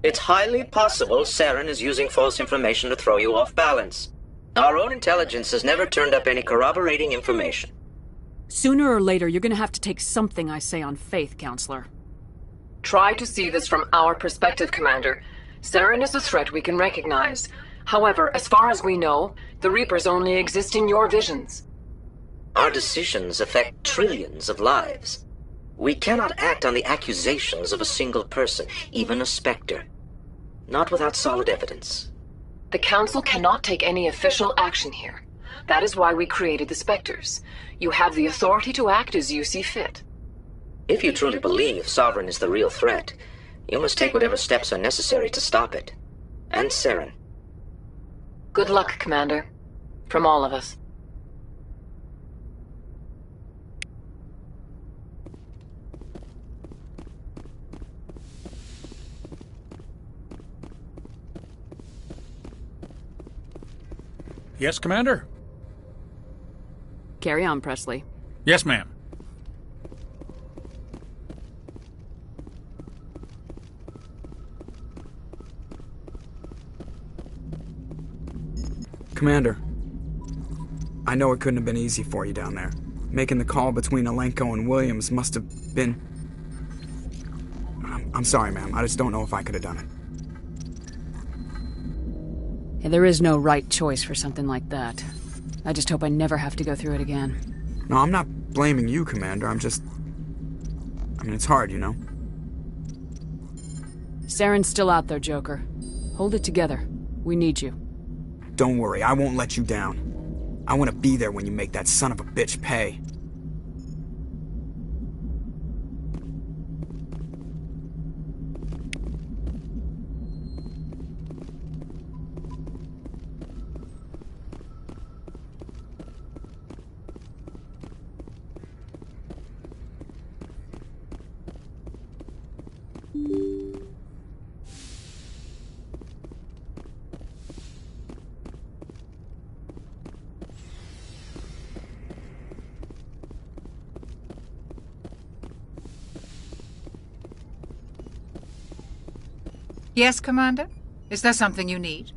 A: It's highly possible Saren is using false information to throw you off balance. Our own intelligence has never turned up any corroborating information.
L: Sooner or later, you're gonna have to take something I say on faith, Counselor.
H: Try to see this from our perspective, Commander. Saren is a threat we can recognize. However, as far as we know, the Reapers only exist in your visions.
A: Our decisions affect trillions of lives. We cannot act on the accusations of a single person, even a Spectre. Not without solid evidence.
H: The Council cannot take any official action here. That is why we created the Spectres. You have the authority to act as you see fit.
A: If you truly believe Sovereign is the real threat, you must take whatever steps are necessary to stop it. And Saren.
H: Good luck, Commander. From all of us.
P: Yes, Commander?
L: Carry on, Presley.
P: Yes, ma'am.
N: Commander, I know it couldn't have been easy for you down there. Making the call between Alenko and Williams must have been... I'm sorry, ma'am. I just don't know if I could have done it.
L: Yeah, there is no right choice for something like that. I just hope I never have to go through it again.
N: No, I'm not blaming you, Commander. I mean, it's hard, you know?
L: Saren's still out there, Joker. Hold it together. We need you.
N: Don't worry, I won't let you down. I want to be there when you make that son of a bitch pay.
Q: Yes, Commander? Is there something you need?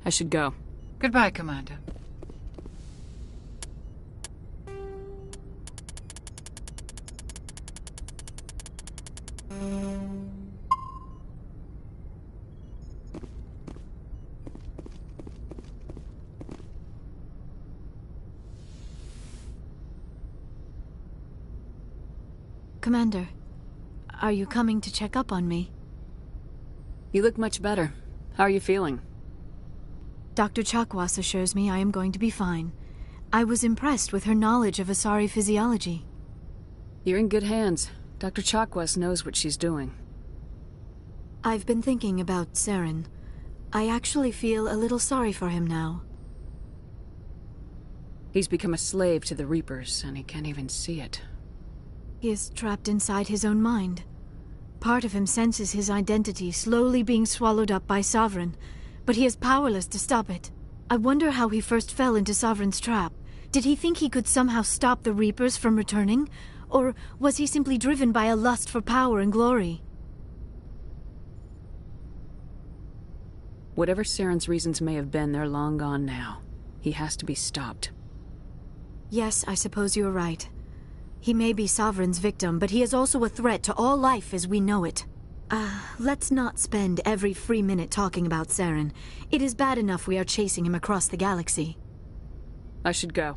L: I should go.
Q: Goodbye, Commander.
B: Commander, are you coming to check up on me?
L: You look much better. How are you feeling?
B: Dr. Chakwas assures me I am going to be fine. I was impressed with her knowledge of Asari physiology.
L: You're in good hands. Dr. Chakwas knows what she's doing.
B: I've been thinking about Saren. I actually feel a little sorry for him now.
L: He's become a slave to the Reapers, and he can't even see it.
B: He is trapped inside his own mind. Part of him senses his identity slowly being swallowed up by Sovereign, but he is powerless to stop it. I wonder how he first fell into Sovereign's trap. Did he think he could somehow stop the Reapers from returning? Or was he simply driven by a lust for power and glory?
L: Whatever Saren's reasons may have been, they're long gone now. He has to be stopped.
B: Yes, I suppose you're right. He may be Sovereign's victim, but he is also a threat to all life as we know it. Let's not spend every free minute talking about Saren. It is bad enough we are chasing him across the galaxy.
L: I should go.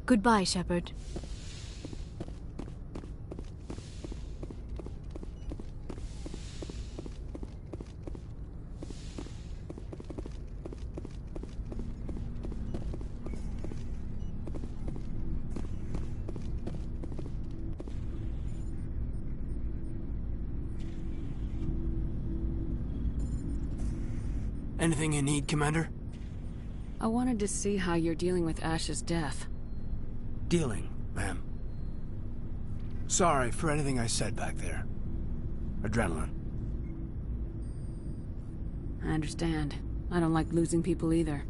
B: Goodbye, Shepard.
C: Anything you need, Commander?
L: I wanted to see how you're dealing with Ash's death.
C: Dealing, ma'am. Sorry for anything I said back there. Adrenaline.
L: I understand. I don't like losing people either.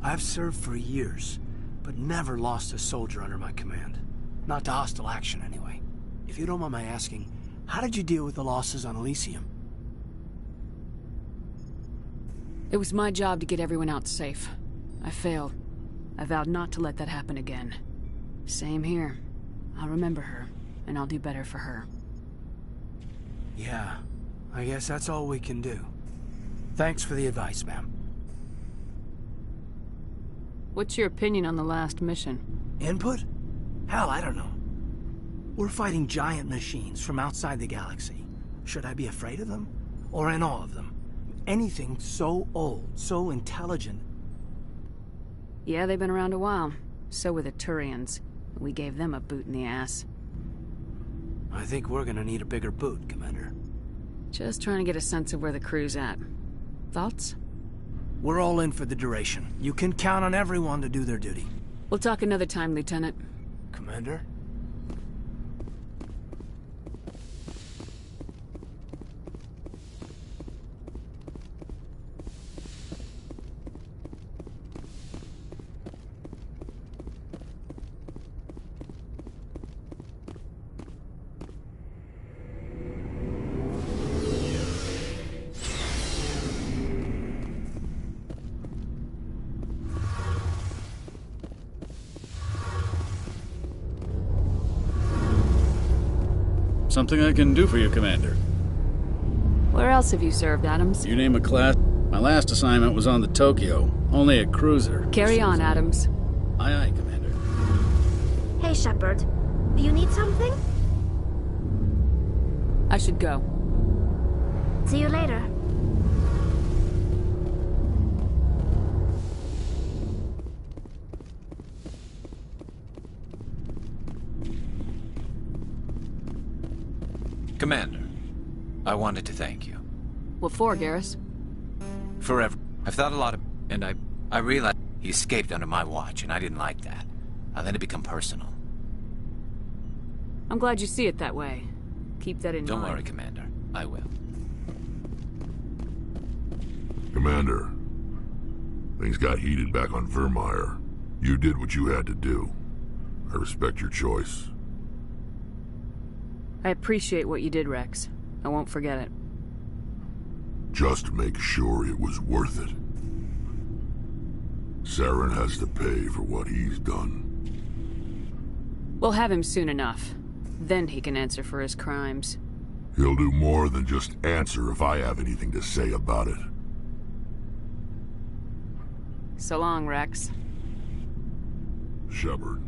C: I've served for years, but never lost a soldier under my command. Not to hostile action, anyway. If you don't mind my asking, how did you deal with the losses on Elysium?
L: It was my job to get everyone out safe. I failed. I vowed not to let that happen again. Same here. I'll remember her, and I'll do better for her.
C: Yeah, I guess that's all we can do. Thanks for the advice, ma'am.
L: What's your opinion on the last mission?
C: Input? Hell, I don't know. We're fighting giant machines from outside the galaxy. Should I be afraid of them? Or in awe of them? Anything so old, so intelligent.
L: Yeah, they've been around a while. So were the Turians. We gave them a boot in the ass.
C: I think we're gonna need a bigger boot, Commander.
L: Just trying to get a sense of where the crew's at. Thoughts?
C: We're all in for the duration. You can count on everyone to do their duty.
L: We'll talk another time, Lieutenant.
C: Commander?
P: Something I can do for you, Commander.
L: Where else have you served, Adams?
P: You name a class. My last assignment was on the Tokyo, only a cruiser.
L: Carry on, Adams.
P: Aye, aye, Commander.
F: Hey, Shepard. Do you need something?
L: I should go.
F: See you later.
E: Commander, I wanted to thank you.
L: What for, Garrus?
E: Forever. I've thought a lot of... And I realized he escaped under my watch, and I didn't like that. Then it became personal.
L: I'm glad you see it that way. Keep that in mind.
E: Don't worry, Commander. I will.
M: Commander, things got heated back on Vermeer. You did what you had to do. I respect your choice.
L: I appreciate what you did, Rex. I won't forget it.
M: Just make sure it was worth it. Saren has to pay for what he's done.
L: We'll have him soon enough. Then he can answer for his crimes.
M: He'll do more than just answer if I have anything to say about it.
L: So long, Rex.
M: Shepard.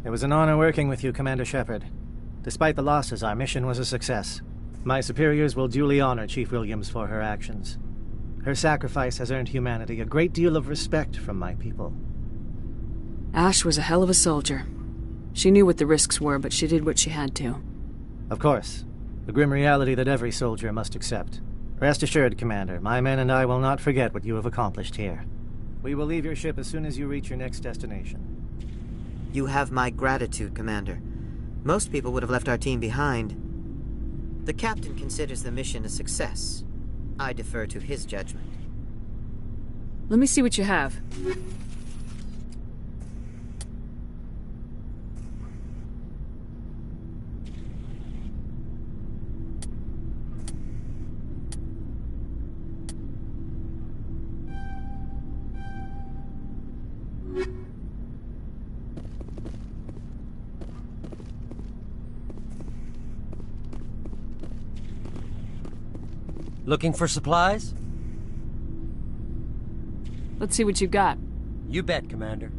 I: It was an honor working with you, Commander Shepard. Despite the losses, our mission was a success. My superiors will duly honor Chief Williams for her actions. Her sacrifice has earned humanity a great deal of respect from my people.
L: Ash was a hell of a soldier. She knew what the risks were, but she did what she had to.
I: Of course. The grim reality that every soldier must accept. Rest assured, Commander, my men and I will not forget what you have accomplished here. We will leave your ship as soon as you reach your next destination.
G: You have my gratitude, Commander. Most people would have left our team behind. The captain considers the mission a success. I defer to his judgment.
L: Let me see what you have.
R: Looking for supplies?
L: Let's see what you got.
R: You bet, Commander.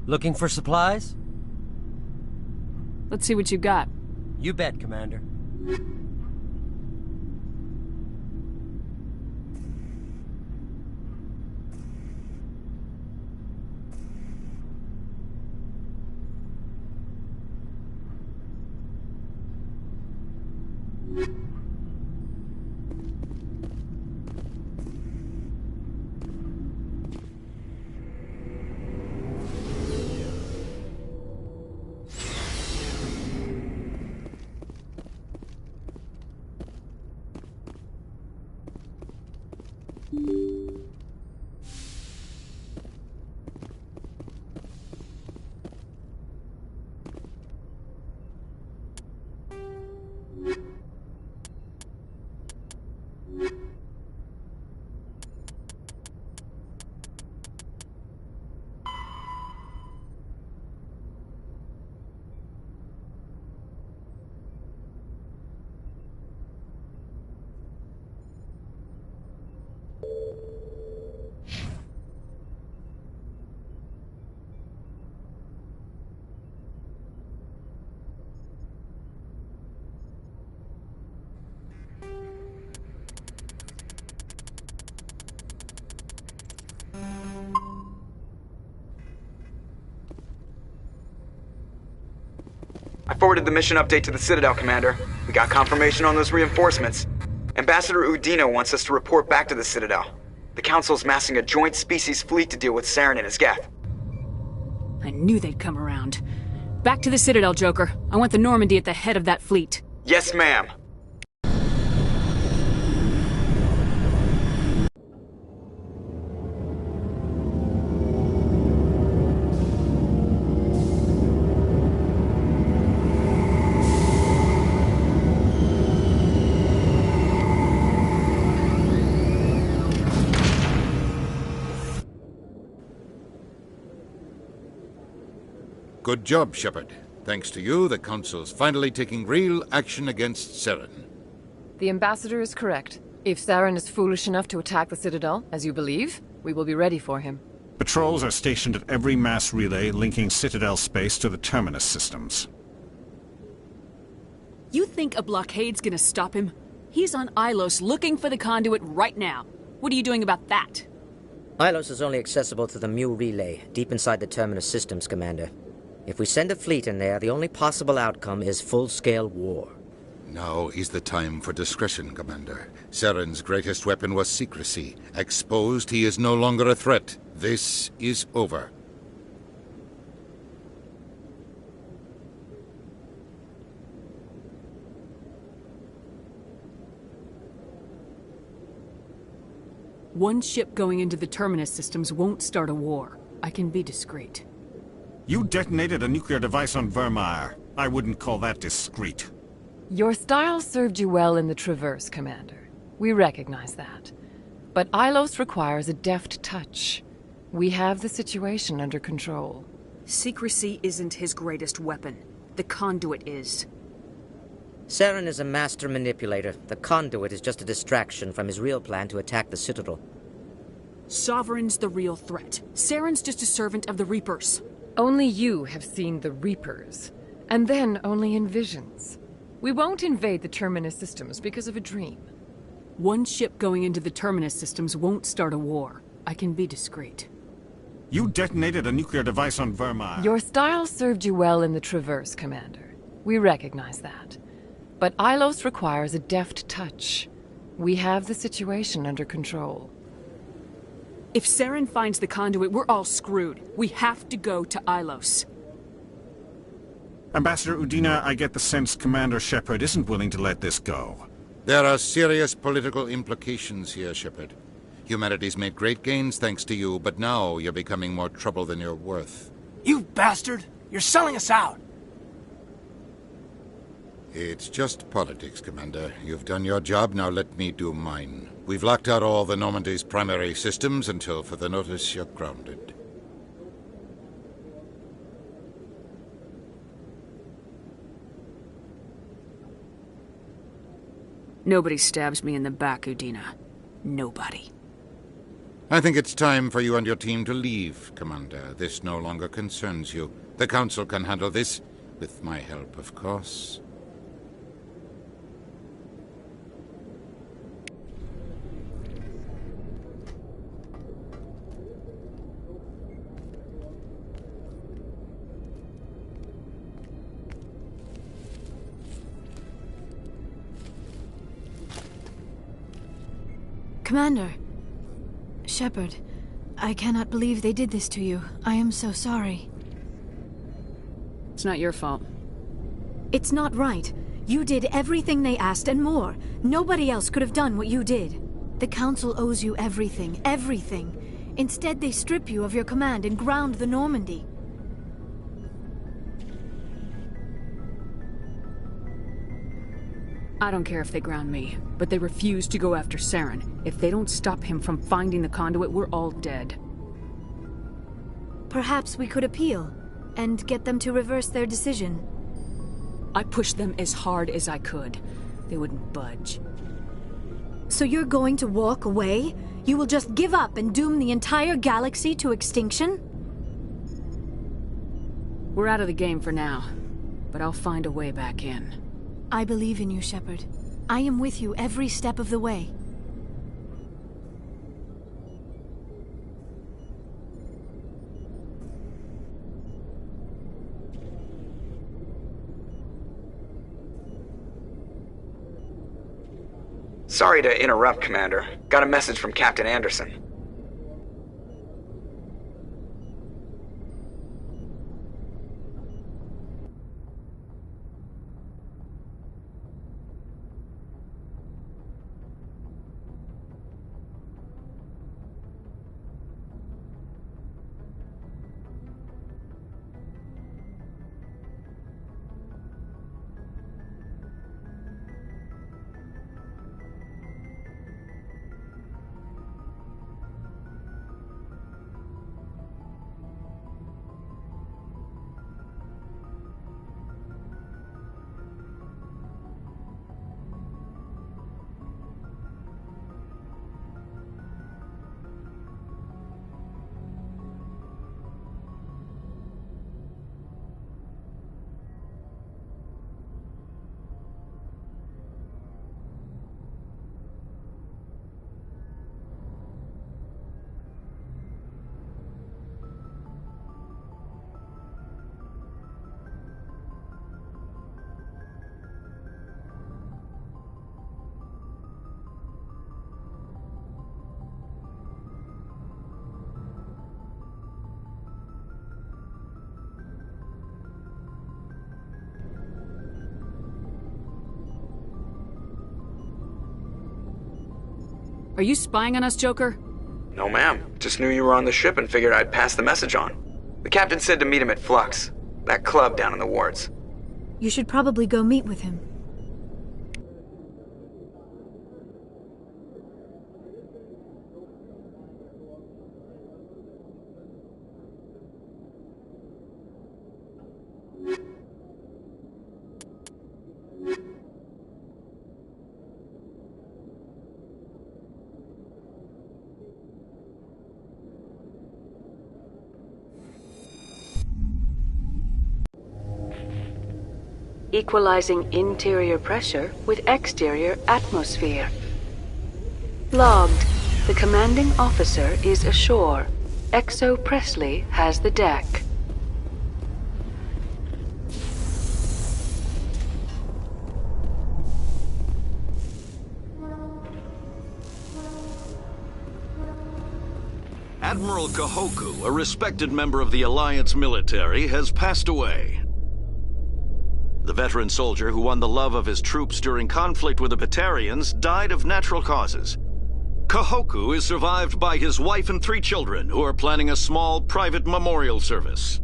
R: Looking for supplies?
L: Let's see what you got.
R: You bet, Commander.
N: I forwarded the mission update to the Citadel, Commander. We got confirmation on those reinforcements. Ambassador Udina wants us to report back to the Citadel. The Council's massing a joint species fleet to deal with Saren and his Geth.
L: I knew they'd come around. Back to the Citadel, Joker. I want the Normandy at the head of that fleet.
N: Yes, ma'am.
S: Good job, Shepard. Thanks to you, the Council's finally taking real action against Saren.
H: The Ambassador is correct. If Saren is foolish enough to attack the Citadel, as you believe, we will be ready for him.
T: Patrols are stationed at every mass relay linking Citadel space to the Terminus systems.
L: You think a blockade's gonna stop him? He's on Ilos looking for the conduit right now. What are you doing about that?
A: Ilos is only accessible to the Mu relay, deep inside the Terminus systems, Commander. If we send a fleet in there, the only possible outcome is full-scale war.
S: Now is the time for discretion, Commander. Saren's greatest weapon was secrecy. Exposed, he is no longer a threat. This is over.
L: One ship going into the Terminus systems won't start a war. I can be discreet.
T: You detonated a nuclear device on Vermeer. I wouldn't call that discreet.
H: Your style served you well in the Traverse, Commander. We recognize that. But Ilos requires a deft touch. We have the situation under control.
L: Secrecy isn't his greatest weapon. The conduit is.
A: Saren is a master manipulator. The conduit is just a distraction from his real plan to attack the Citadel.
L: Sovereign's the real threat. Saren's just a servant of the Reapers.
H: Only you have seen the Reapers, and then only in visions. We won't invade the Terminus systems because of a dream.
L: One ship going into the Terminus systems won't start a war. I can be discreet.
T: You detonated a nuclear device on Vermeer.
H: Your style served you well in the Traverse, Commander. We recognize that. But Ilos requires a deft touch. We have the situation under control.
L: If Saren finds the conduit, we're all screwed. We have to go to Ilos.
T: Ambassador Udina, I get the sense Commander Shepard isn't willing to let this go.
S: There are serious political implications here, Shepard. Humanity's made great gains thanks to you, but now you're becoming more trouble than you're worth.
C: You bastard! You're selling us out!
S: It's just politics, Commander. You've done your job, now let me do mine. We've locked out all the Normandy's primary systems until further notice you're grounded.
L: Nobody stabs me in the back, Udina. Nobody.
S: I think it's time for you and your team to leave, Commander. This no longer concerns you. The Council can handle this, with my help, of course.
B: Commander. Shepard, I cannot believe they did this to you. I am so sorry.
L: It's not your fault.
B: It's not right. You did everything they asked and more. Nobody else could have done what you did. The Council owes you everything, everything. Instead, they strip you of your command and ground the Normandy.
L: I don't care if they ground me, but they refuse to go after Saren. If they don't stop him from finding the conduit, we're all dead.
B: Perhaps we could appeal, and get them to reverse their decision.
L: I pushed them as hard as I could. They wouldn't budge.
B: So you're going to walk away? You will just give up and doom the entire galaxy to extinction?
L: We're out of the game for now, but I'll find a way back in.
B: I believe in you, Shepard. I am with you every step of the way.
N: Sorry to interrupt, Commander. Got a message from Captain Anderson.
L: Are you spying on us, Joker?
N: No, ma'am. Just knew you were on the ship and figured I'd pass the message on. The captain said to meet him at Flux, that club down in the wards.
B: You should probably go meet with him.
U: Equalizing interior pressure with exterior atmosphere. Logged. The commanding officer is ashore. Exo Presley has the deck.
V: Admiral Kahoku, a respected member of the Alliance military, has passed away. The veteran soldier who won the love of his troops during conflict with the Batarians died of natural causes. Kahoku is survived by his wife and 3 children, who are planning a small private memorial service.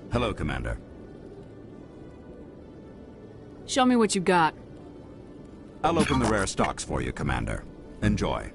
W: Hello, Commander.
L: Show me what you got.
W: I'll open the rare stocks for you, Commander. Enjoy.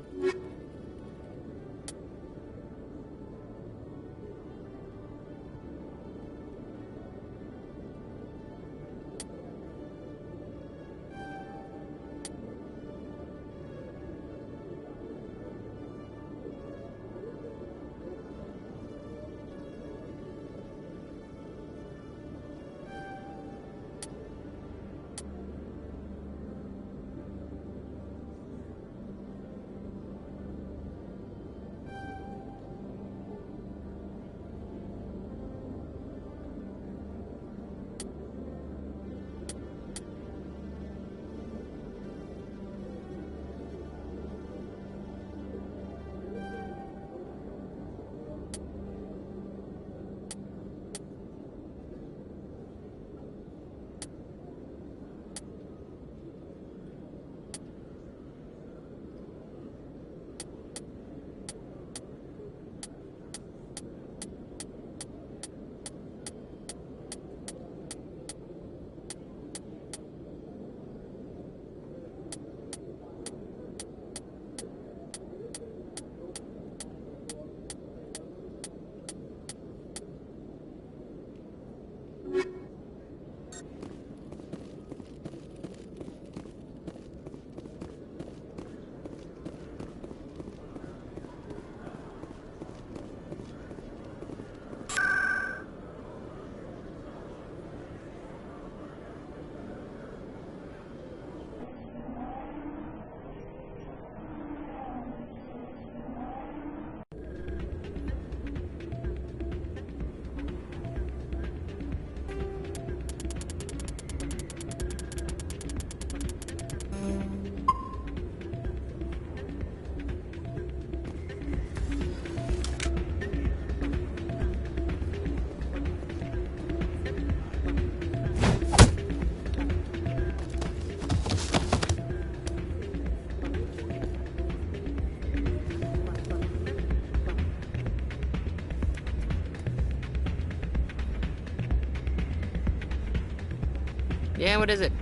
D: Yeah, what is it?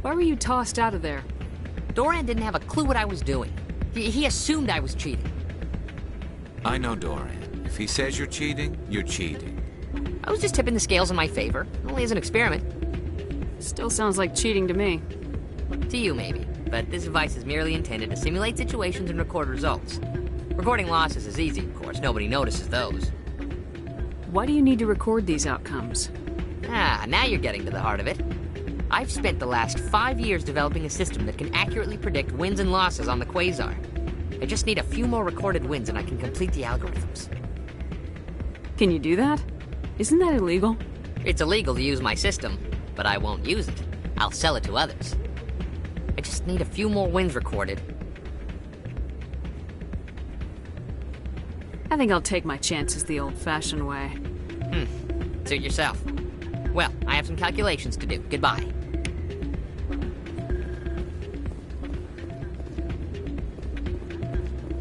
L: Why were you tossed out of there?
D: Doran didn't have a clue what I was doing. He assumed I was cheating.
E: I know Doran. If he says you're cheating, you're cheating.
D: I was just tipping the scales in my favor, only as an experiment.
L: Still sounds like cheating to me.
D: To you, maybe. But this device is merely intended to simulate situations and record results. Recording losses is easy, of course. Nobody notices those.
L: Why do you need to record these outcomes?
D: Ah, now you're getting to the heart of it. I've spent the last 5 years developing a system that can accurately predict wins and losses on the Quasar. I just need a few more recorded wins and I can complete the algorithms.
L: Can you do that? Isn't that illegal?
D: It's illegal to use my system, but I won't use it. I'll sell it to others. I just need a few more wins recorded.
L: I think I'll take my chances the old-fashioned way.
D: Suit yourself. Well, I have some calculations to do. Goodbye.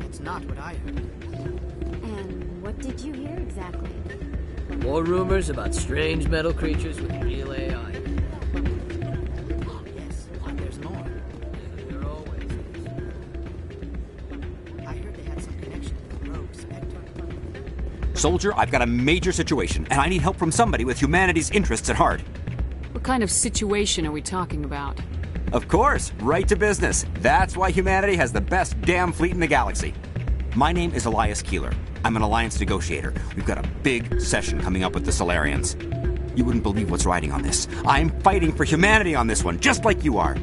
G: It's not what I heard.
B: And what did you hear exactly?
J: More rumors about strange metal creatures with real AI.
G: Yes, there's more.
J: There always is.
G: I heard they had some connection with the rogue Spectre.
O: Soldier, I've got a major situation, and I need help from somebody with humanity's interests at heart.
L: What kind of situation are we talking about?
O: Of course, right to business. That's why humanity has the best damn fleet in the galaxy. My name is Elias Keeler. I'm an alliance negotiator. We've got a big session coming up with the Solarians. You wouldn't believe what's riding on this. I'm fighting for humanity on this one, just like you are.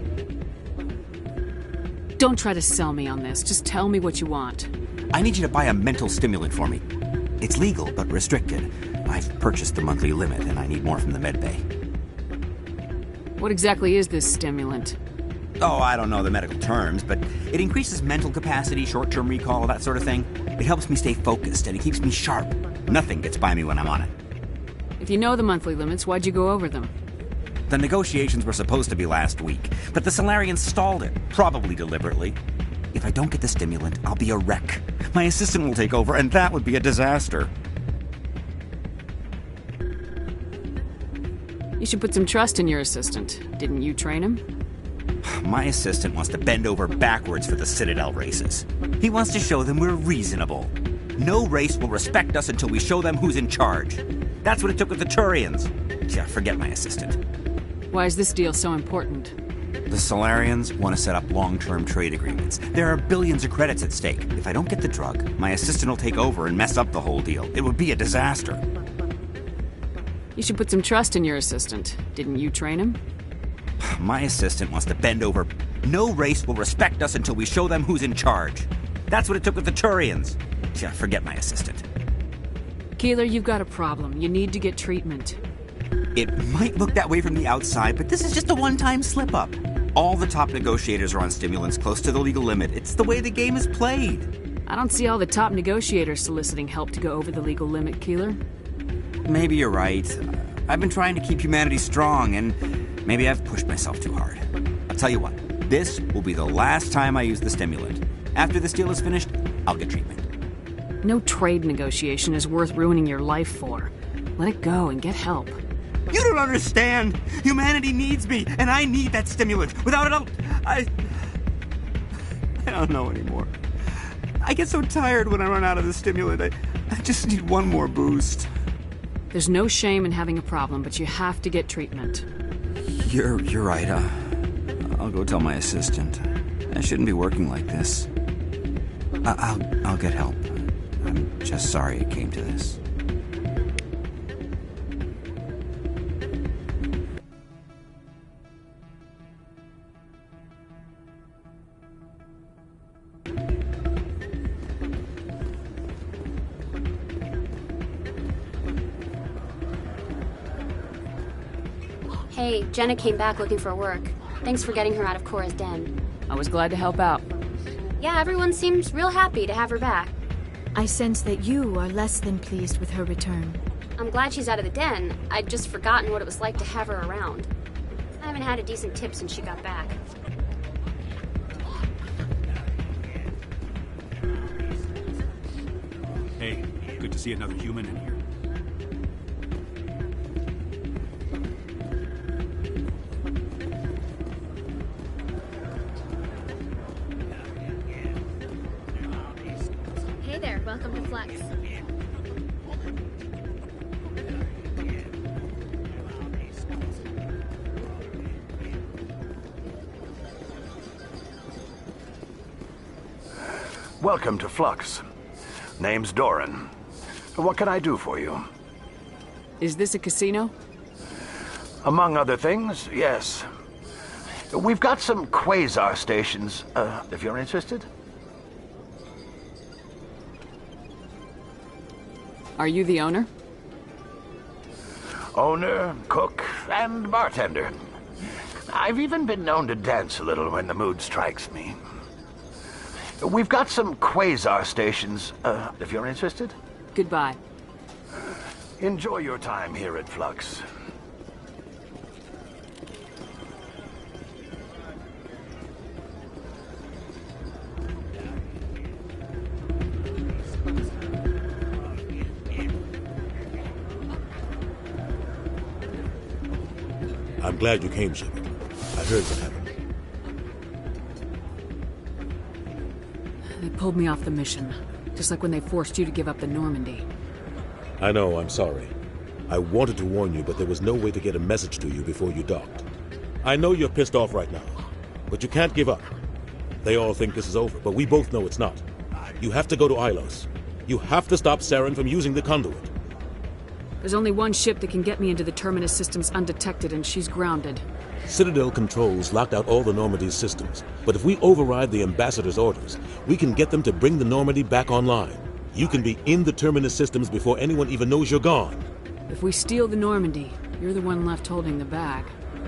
L: Don't try to sell me on this. Just tell me what you want.
O: I need you to buy a mental stimulant for me. It's legal, but restricted. I've purchased the monthly limit, and I need more from the medbay.
L: What exactly is this stimulant?
O: Oh, I don't know the medical terms, but it increases mental capacity, short-term recall, that sort of thing. It helps me stay focused, and it keeps me sharp. Nothing gets by me when I'm on it.
L: If you know the monthly limits, why'd you go over them?
O: The negotiations were supposed to be last week, but the Solarians stalled it, probably deliberately. If I don't get the stimulant, I'll be a wreck. My assistant will take over, and that would be a disaster.
L: You should put some trust in your assistant. Didn't you train him?
O: My assistant wants to bend over backwards for the Citadel races. He wants to show them we're reasonable. No race will respect us until we show them who's in charge. That's what it took with the Turians. Yeah, forget my assistant.
L: Why is this deal so important?
O: The Solarians want to set up long-term trade agreements. There are billions of credits at stake. If I don't get the drug, my assistant will take over and mess up the whole deal. It would be a disaster.
L: You should put some trust in your assistant. Didn't you train him?
O: My assistant wants to bend over. No race will respect us until we show them who's in charge. That's what it took with the Turians. Yeah, forget my assistant.
L: Keeler, you've got a problem. You need to get treatment.
O: It might look that way from the outside, but this is just a one-time slip-up. All the top negotiators are on stimulants close to the legal limit. It's the way the game is played.
L: I don't see all the top negotiators soliciting help to go over the legal limit, Keeler.
O: Maybe you're right. I've been trying to keep humanity strong, and maybe I've pushed myself too hard. I'll tell you what, this will be the last time I use the stimulant. After this deal is finished, I'll get treatment.
L: No trade negotiation is worth ruining your life for. Let it go and get help.
O: You don't understand! Humanity needs me, and I need that stimulant. Without it, I don't know anymore. I get so tired when I run out of the stimulant. I just need one more boost.
L: There's no shame in having a problem, but you have to get treatment.
O: You're right. I'll go tell my assistant. I shouldn't be working like this. I'll get help. I'm just sorry it came to this.
X: Hey, Jenna came back looking for work.
K: Thanks for getting her out of Cora's den.
L: I was glad to help out.
K: Yeah, everyone seems real happy to have her back.
B: I sense that you are less than pleased with her return.
K: I'm glad she's out of the den. I'd just forgotten what it was like to have her around. I haven't had a decent tip since she got back.
P: Hey, good to see another human in here.
K: Hey there, welcome to Flex.
Q: Welcome to Flux. Name's Doran. What can I do for you?
L: Is this a casino?
Q: Among other things, yes. We've got some quasar stations, if you're interested.
L: Are you the owner?
Q: Owner, cook, and bartender. I've even been known to dance a little when the mood strikes me. We've got some quasar stations, if you're interested.
L: Goodbye.
Q: Enjoy your time here at Flux.
X: I'm glad you came, Shepard. I heard what happened.
L: They pulled me off the mission, just like when they forced you to give up the Normandy.
X: I know, I'm sorry. I wanted to warn you, but there was no way to get a message to you before you docked. I know you're pissed off right now, but you can't give up. They all think this is over, but we both know it's not. You have to go to Ilos. You have to stop Saren from using the conduit.
L: There's only one ship that can get me into the Terminus systems undetected, and she's grounded.
X: Citadel controls locked out all the Normandy's systems, but if we override the Ambassador's orders, we can get them to bring the Normandy back online. You can be in the Terminus systems before anyone even knows you're gone.
L: If we steal the Normandy, you're the one left holding the bag.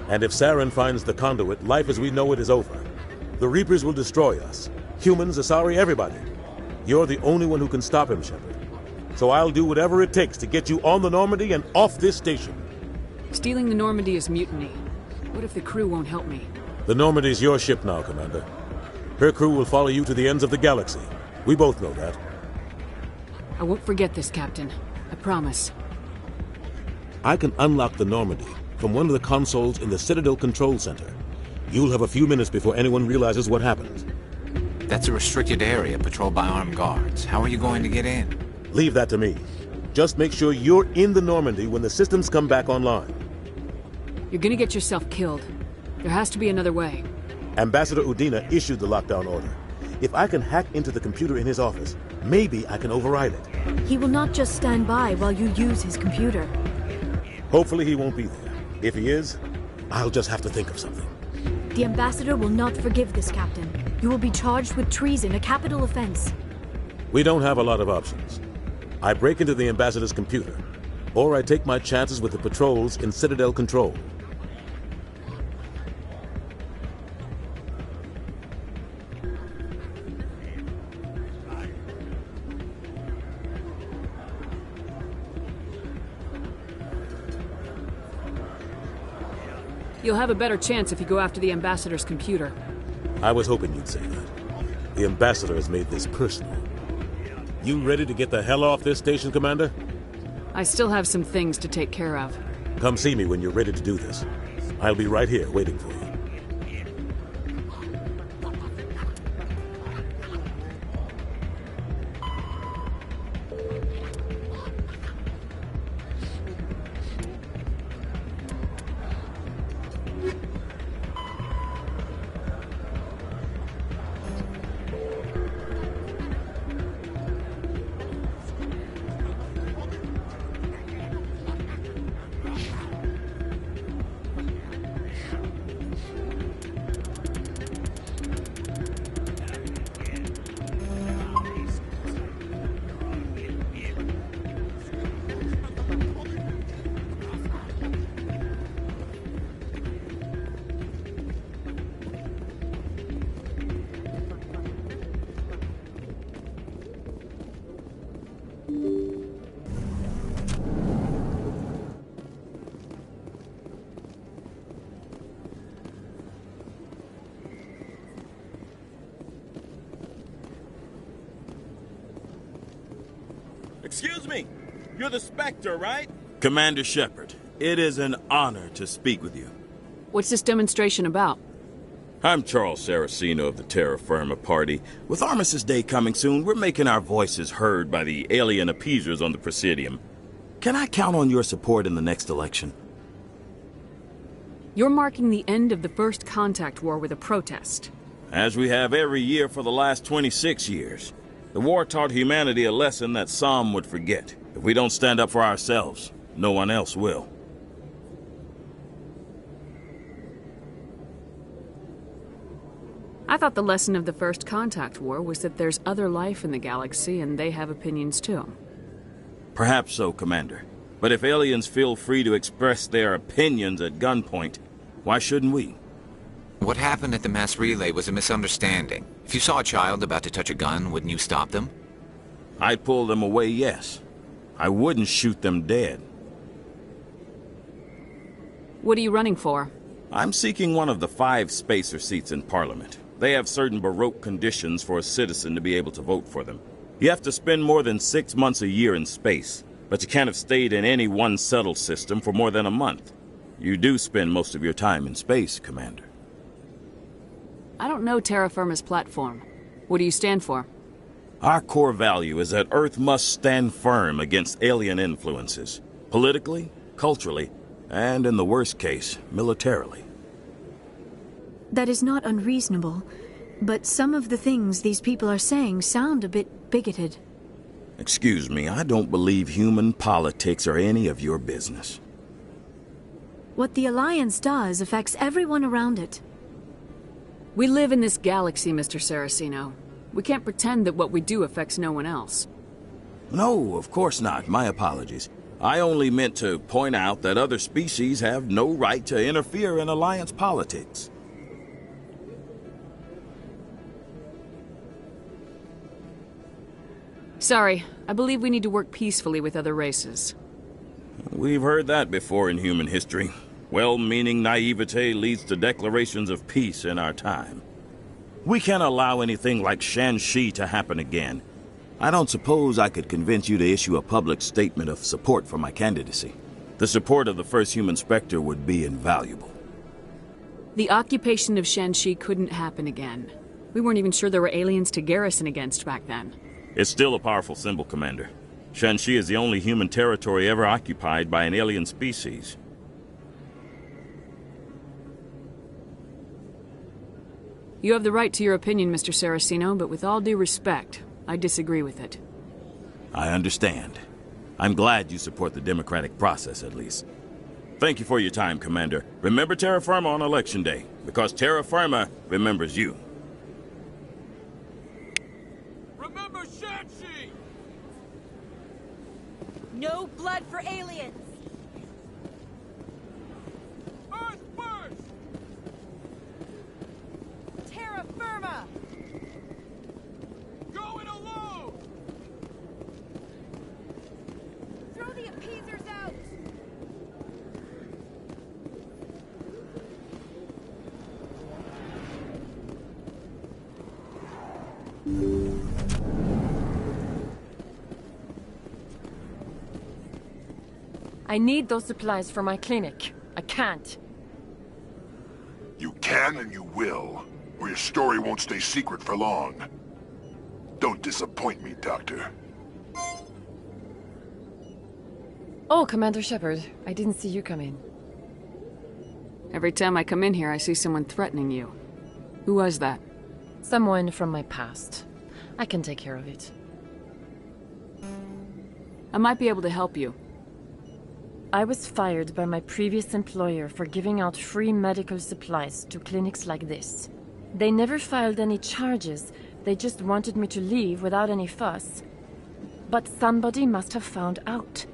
X: And if Saren finds the conduit, life as we know it is over. The Reapers will destroy us. Humans, Asari, everybody. You're the only one who can stop him, Shepard. So I'll do whatever it takes to get you on the Normandy and off this station.
L: Stealing the Normandy is mutiny. What if the crew won't help me?
X: The Normandy's your ship now, Commander. Her crew will follow you to the ends of the galaxy. We both know that.
L: I won't forget this, Captain. I promise.
X: I can unlock the Normandy from one of the consoles in the Citadel Control Center. You'll have a few minutes before anyone realizes what happened.
E: That's a restricted area patrolled by armed guards. How are you going to get in?
X: Leave that to me. Just make sure you're in the Normandy when the systems come back online.
L: You're gonna get yourself killed. There has to be another way.
X: Ambassador Udina issued the lockdown order. If I can hack into the computer in his office, maybe I can override it.
B: He will not just stand by while you use his computer.
X: Hopefully he won't be there. If he is, I'll just have to think of something.
B: The Ambassador will not forgive this, Captain. You will be charged with treason, a capital offense.
X: We don't have a lot of options. I break into the Ambassador's computer, or I take my chances with the patrols in Citadel Control.
L: You'll have a better chance if you go after the Ambassador's computer.
X: I was hoping you'd say that. The Ambassador has made this personal. You ready to get the hell off this station, Commander?
L: I still have some things to take care of.
X: Come see me when you're ready to do this. I'll be right here waiting for you.
F: Excuse me. You're the Spectre, right? Commander Shepard, it is an honor to speak with you.
L: What's this demonstration about?
F: I'm Charles Saraceno of the Terra Firma Party. With Armistice Day coming soon, we're making our voices heard by the alien appeasers on the Presidium. Can I count on your support in the next election?
L: You're marking the end of the First Contact War with a protest.
F: As we have every year for the last 26 years. The war taught humanity a lesson that some would forget. If we don't stand up for ourselves, no one else will.
L: I thought the lesson of the First Contact War was that there's other life in the galaxy and they have opinions too.
F: Perhaps so, Commander. But if aliens feel free to express their opinions at gunpoint, why shouldn't we?
E: What happened at the mass relay was a misunderstanding. If you saw a child about to touch a gun, wouldn't you stop them?
F: I'd pull them away, yes. I wouldn't shoot them dead.
L: What are you running for?
F: I'm seeking one of the 5 spacer seats in Parliament. They have certain Baroque conditions for a citizen to be able to vote for them. You have to spend more than 6 months a year in space, but you can't have stayed in any one settled system for more than a month. You do spend most of your time in space, Commander.
L: I don't know Terra Firma's platform. What do you stand for?
F: Our core value is that Earth must stand firm against alien influences, politically, culturally, and in the worst case, militarily.
B: That is not unreasonable, but some of the things these people are saying sound a bit bigoted.
F: Excuse me, I don't believe human politics are any of your business.
B: What the Alliance does affects everyone around it.
L: We live in this galaxy, Mr. Saraceno. We can't pretend that what we do affects no one else.
F: No, of course not. My apologies. I only meant to point out that other species have no right to interfere in Alliance politics.
L: Sorry, I believe we need to work peacefully with other races.
F: We've heard that before in human history. Well-meaning naivete leads to declarations of peace in our time. We can't allow anything like Shanxi to happen again. I don't suppose I could convince you to issue a public statement of support for my candidacy. The support of the first human Spectre would be invaluable.
L: The occupation of Shanxi couldn't happen again. We weren't even sure there were aliens to garrison against back then.
F: It's still a powerful symbol, Commander. Shanxi is the only human territory ever occupied by an alien species.
L: You have the right to your opinion, Mr. Saraceno, but with all due respect, I disagree with it.
F: I understand. I'm glad you support the democratic process, at least. Thank you for your time, Commander. Remember Terra Firma on Election Day, because Terra Firma remembers you.
I: Remember Shanxi!
M: No blood for aliens!
I: Earth first!
M: Terra Firma!
I: Going alone!
M: Throw the appeasers out!
H: I need those supplies for my clinic. I can't.
R: You can and you will, or your story won't stay secret for long. Don't disappoint me, Doctor.
H: Oh, Commander Shepard, I didn't see you come in.
L: Every time I come in here, I see someone threatening you. Who was that?
H: Someone from my past. I can take care of it.
L: I might be able to help you.
H: I was fired by my previous employer for giving out free medical supplies to clinics like this. They never filed any charges, they just wanted me to leave without any fuss. But somebody must have found out.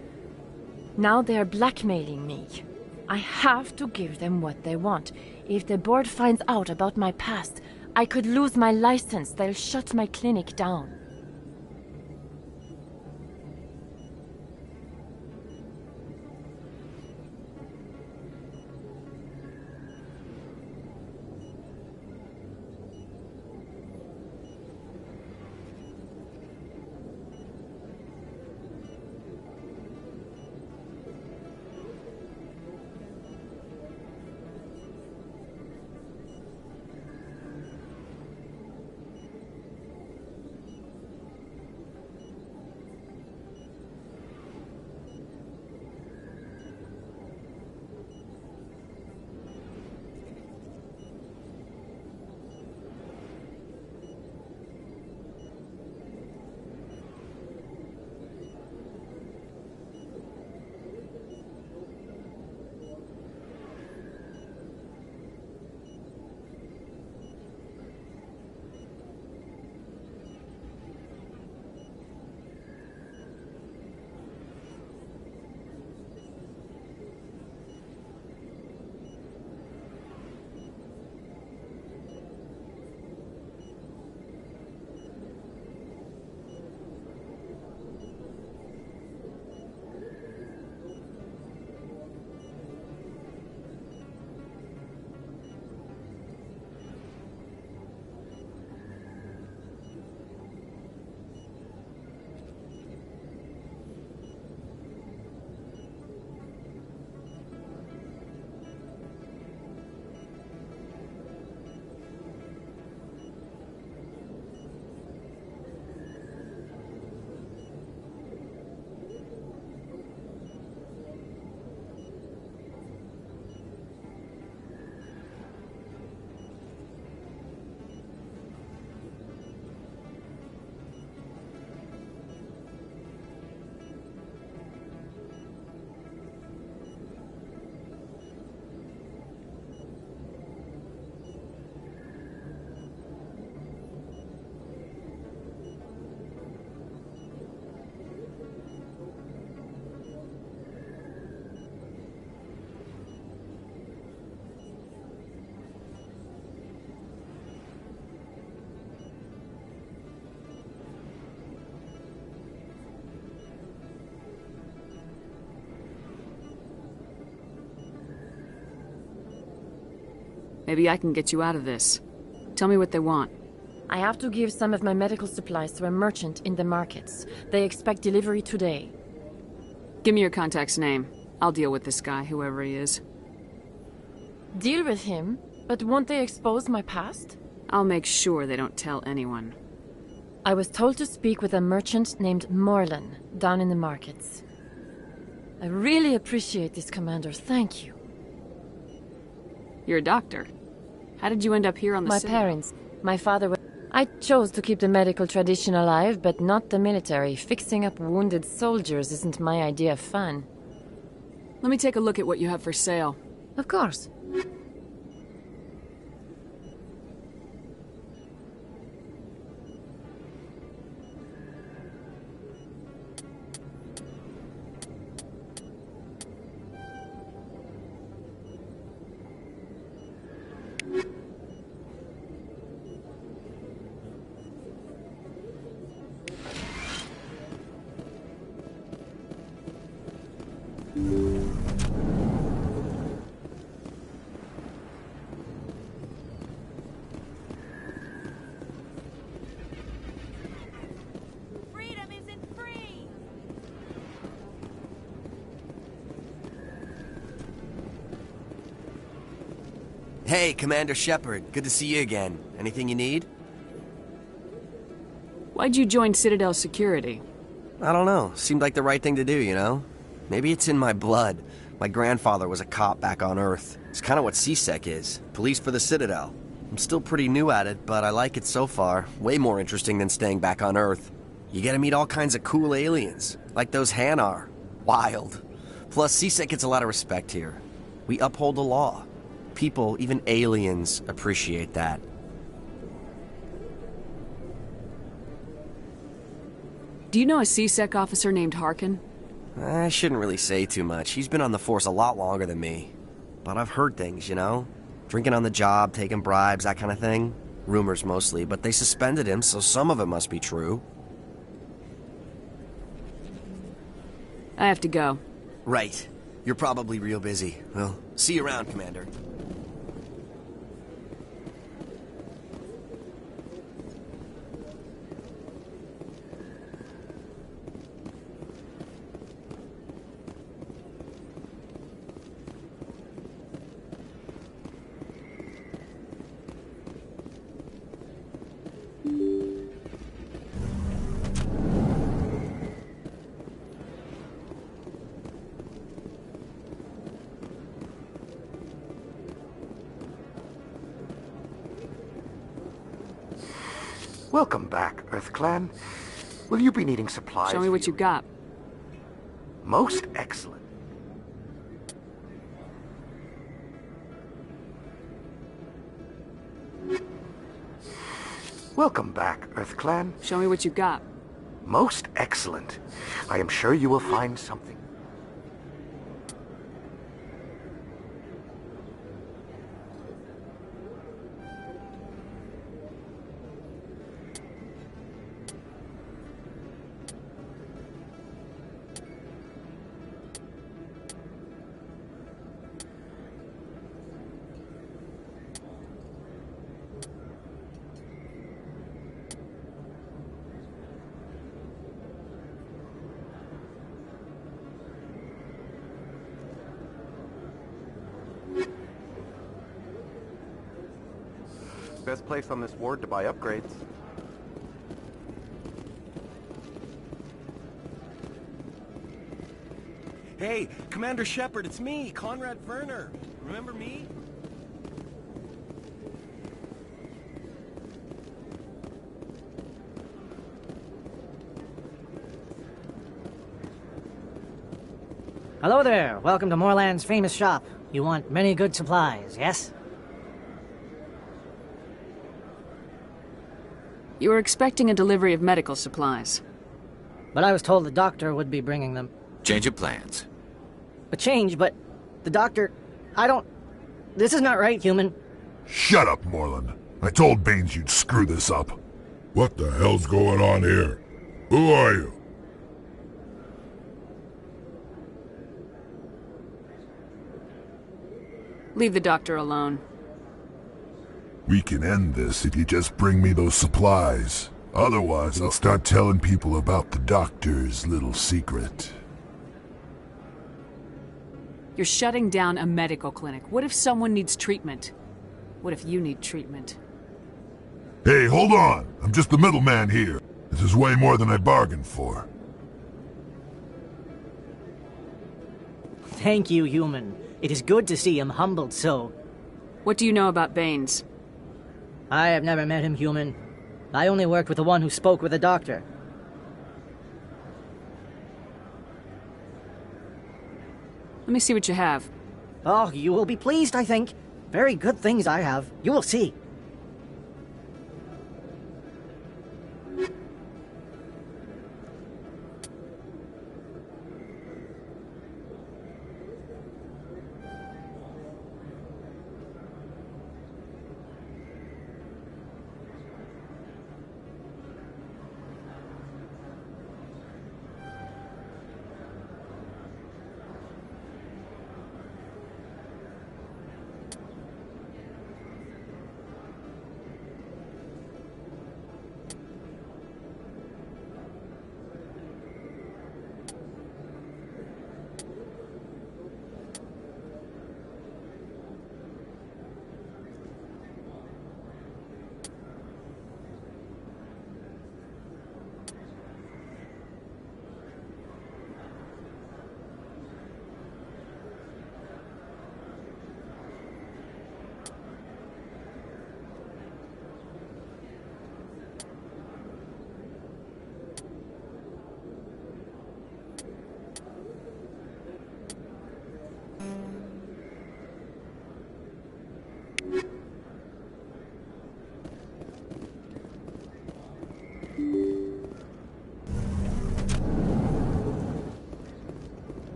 H: Now they are blackmailing me. I have to give them what they want. If the board finds out about my past, I could lose my license. They'll shut my clinic down.
L: Maybe I can get you out of this. Tell me what they want.
H: I have to give some of my medical supplies to a merchant in the markets. They expect delivery today.
L: Give me your contact's name. I'll deal with this guy, whoever he is.
H: Deal with him? But won't they expose my past?
L: I'll make sure they don't tell anyone.
H: I was told to speak with a merchant named Morlan, down in the markets. I really appreciate this, Commander. Thank you.
L: You're a doctor. How did you end up here on the
H: My
L: Citadel?
H: parents. My father was... I chose to keep the medical tradition alive, but not the military. Fixing up wounded soldiers isn't my idea of fun.
L: Let me take a look at what you have for sale.
H: Of course.
M: Freedom isn't free!
A: Hey, Commander Shepard. Good to see you again. Anything you need?
L: Why'd you join Citadel Security?
A: I don't know. Seemed like the right thing to do, you know? Maybe it's in my blood. My grandfather was a cop back on Earth. It's kind of what CSEC is. Police for the Citadel. I'm still pretty new at it, but I like it so far. Way more interesting than staying back on Earth. You get to meet all kinds of cool aliens, like those Hanar. Wild. Plus, CSEC gets a lot of respect here. We uphold the law. People, even aliens, appreciate that.
L: Do you know a CSEC officer named Harkin?
A: I shouldn't really say too much. He's been on the force a lot longer than me. But I've heard things, you know? Drinking on the job, taking bribes, that kind of thing. Rumors mostly, but they suspended him, so some of it must be true.
L: I have to go.
A: Right. You're probably real busy. Well, see you around, Commander.
Q: Welcome back, EarthClan. Will you be needing supplies?
L: Show me what you got.
Q: Most excellent. Welcome back, EarthClan.
L: Show me what you got.
Q: Most excellent. I am sure you will find something.
C: Best place on this ward to buy upgrades.
A: Hey, Commander Shepard, it's me, Conrad Werner. Remember me?
S: Hello there. Welcome to Moorland's famous shop. You want many good supplies, yes?
L: You were expecting a delivery of medical supplies.
S: But I was told the doctor would be bringing them.
E: Change of plans.
S: A change, but the doctor... I don't... This is not right, human.
R: Shut up, Moreland. I told Baines you'd screw this up. What the hell's going on here? Who are you?
L: Leave the doctor alone.
R: We can end this if you just bring me those supplies. Otherwise, I'll start telling people about the doctor's little secret.
L: You're shutting down a medical clinic. What if someone needs treatment? What if you need treatment?
R: Hey, hold on! I'm just the middleman here. This is way more than I bargained for.
S: Thank you, human. It is good to see him humbled so.
L: What do you know about Baines?
S: I have never met him, human. I only worked with the one who spoke with the doctor.
L: Let me see what you have.
S: Oh, you will be pleased, I think. Very good things I have. You will see.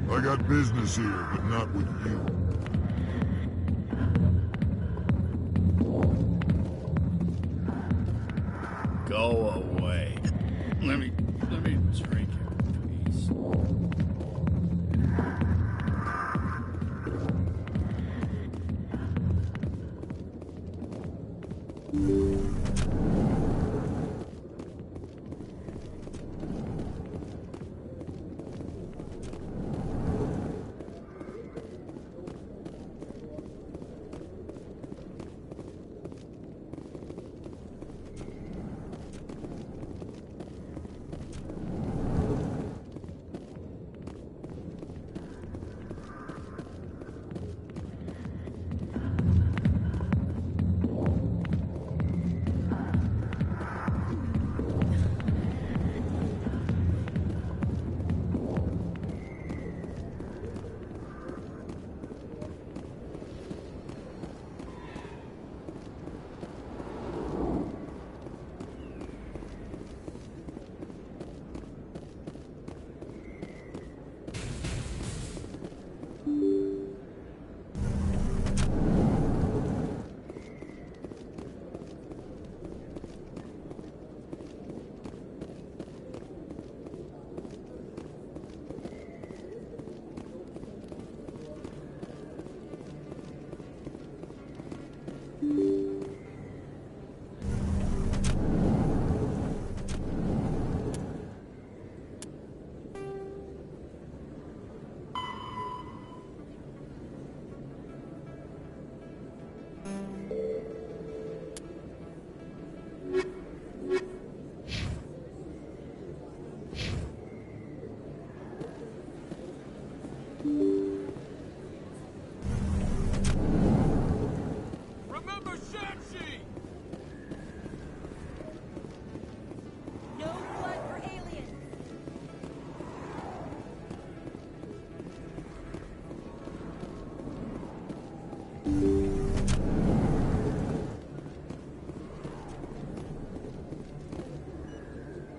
R: I got business here, but not with you.
N: Go away. Let me drink in peace.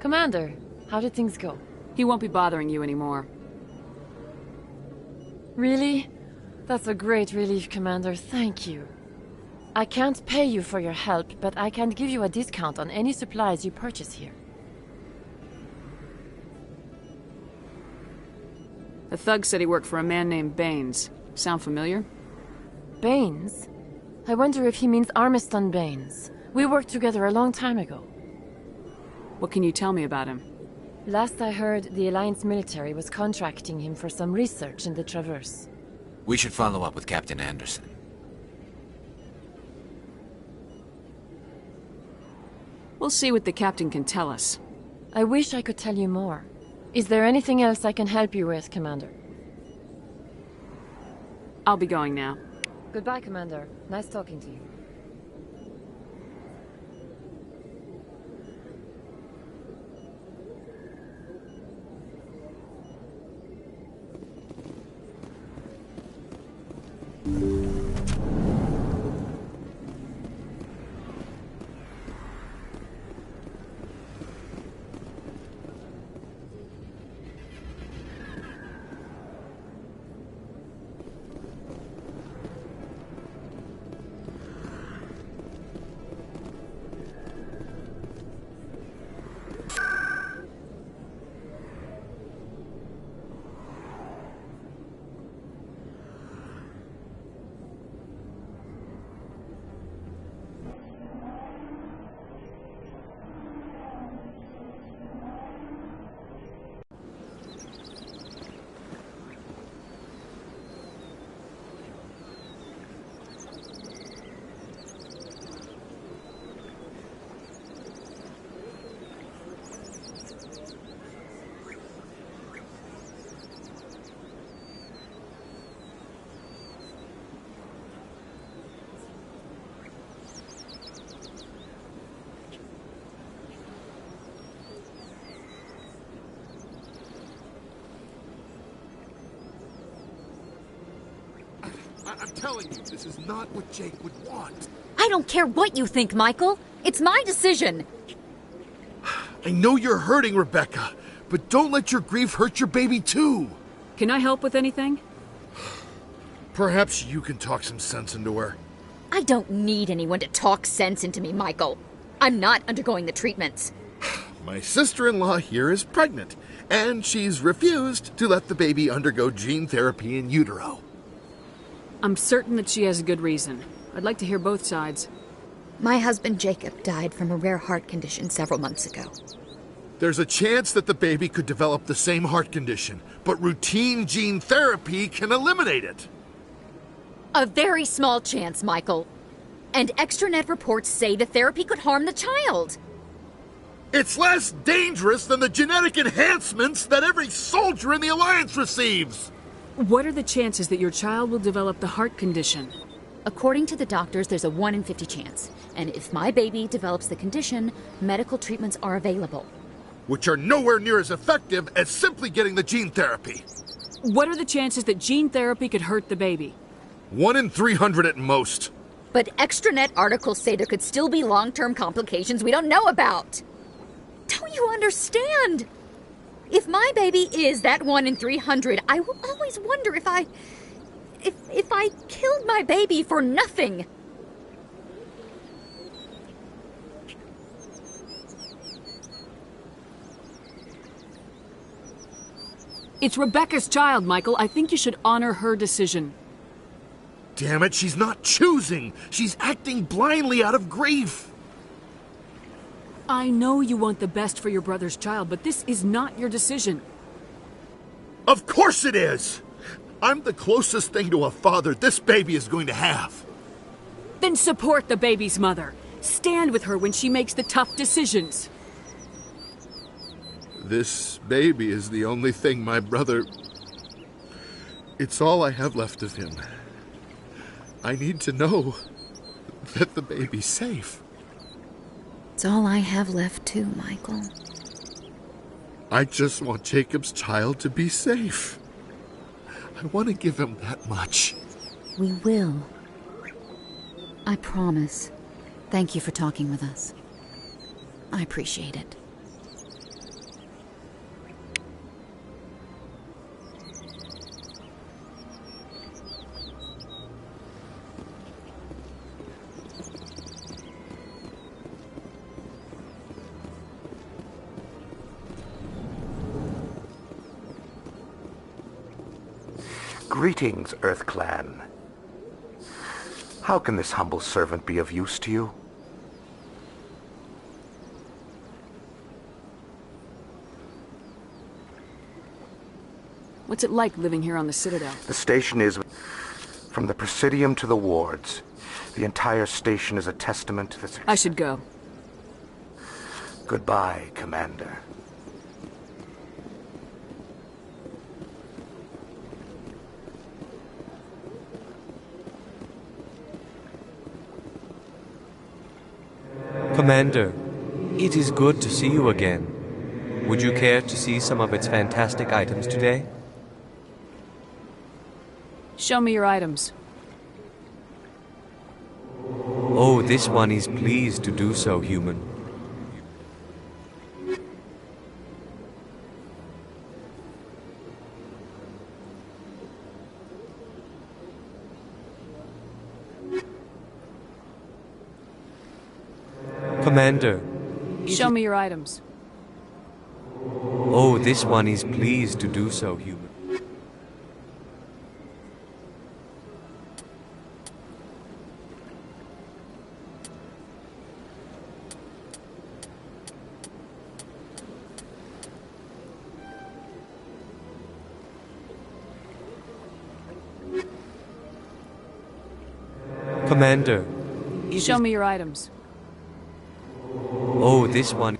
H: Commander, how did things go?
L: He won't be bothering you anymore.
H: Really? That's a great relief, Commander. Thank you. I can't pay you for your help, but I can give you a discount on any supplies you purchase here.
L: The thug said he worked for a man named Baines. Sound familiar?
H: Baines? I wonder if he means Armiston Baines. We worked together a long time ago.
L: What can you tell me about him?
H: Last I heard, the Alliance military was contracting him for some research in the Traverse.
E: We should follow up with Captain Anderson.
L: We'll see what the captain can tell us.
H: I wish I could tell you more. Is there anything else I can help you with, Commander?
L: I'll be going now.
H: Goodbye, Commander. Nice talking to you.
T: I'm telling you, this is not what Jake would want.
U: I don't care what you think, Michael. It's my decision.
T: I know you're hurting, Rebecca, but don't let your grief hurt your baby too.
L: Can I help with anything?
T: Perhaps you can talk some sense into her.
U: I don't need anyone to talk sense into me, Michael. I'm not undergoing the treatments.
T: My sister-in-law here is pregnant, and she's refused to let the baby undergo gene therapy in utero.
L: I'm certain that she has a good reason. I'd like to hear both sides.
U: My husband Jacob died from a rare heart condition several months ago.
T: There's a chance that the baby could develop the same heart condition, but routine gene therapy can eliminate it.
U: A very small chance, Michael. And extranet reports say the therapy could harm the child.
T: It's less dangerous than the genetic enhancements that every soldier in the Alliance receives.
L: What are the chances that your child will develop the heart condition?
U: According to the doctors, there's a 1 in 50 chance. And if my baby develops the condition, medical treatments are available.
T: Which are nowhere near as effective as simply getting the gene therapy.
L: What are the chances that gene therapy could hurt the baby?
T: 1 in 300 at most.
U: But extranet articles say there could still be long-term complications we don't know about. Don't you understand? If my baby is that 1 in 300, I will always wonder if I killed my baby for nothing.
L: It's Rebecca's child, Michael. I think you should honor her decision.
T: Damn it, she's not choosing. She's acting blindly out of grief.
L: I know you want the best for your brother's child, but this is not your decision.
T: Of course it is! I'm the closest thing to a father this baby is going to have.
L: Then support the baby's mother. Stand with her when she makes the tough decisions.
T: This baby is the only thing my brother... It's all I have left of him. I need to know that the baby's safe.
U: It's all I have left too, Michael.
T: I just want Jacob's child to be safe. I want to give him that much.
U: We will. I promise. Thank you for talking with us. I appreciate it.
Q: Greetings, Earth Clan. How can this humble servant be of use to you?
L: What's it like living here on the Citadel?
Q: The station is... From the Presidium to the wards. The entire station is a testament to the success.
L: I should go.
Q: Goodbye, Commander.
D: Commander, it is good to see you again. Would you care to see some of its fantastic items today?
L: Show me your items.
D: Oh, this one is pleased to do so, human. Commander.
L: Show me your items.
D: Oh, this one is pleased to do so, human. Commander.
L: Show me your items.
D: Oh, this one.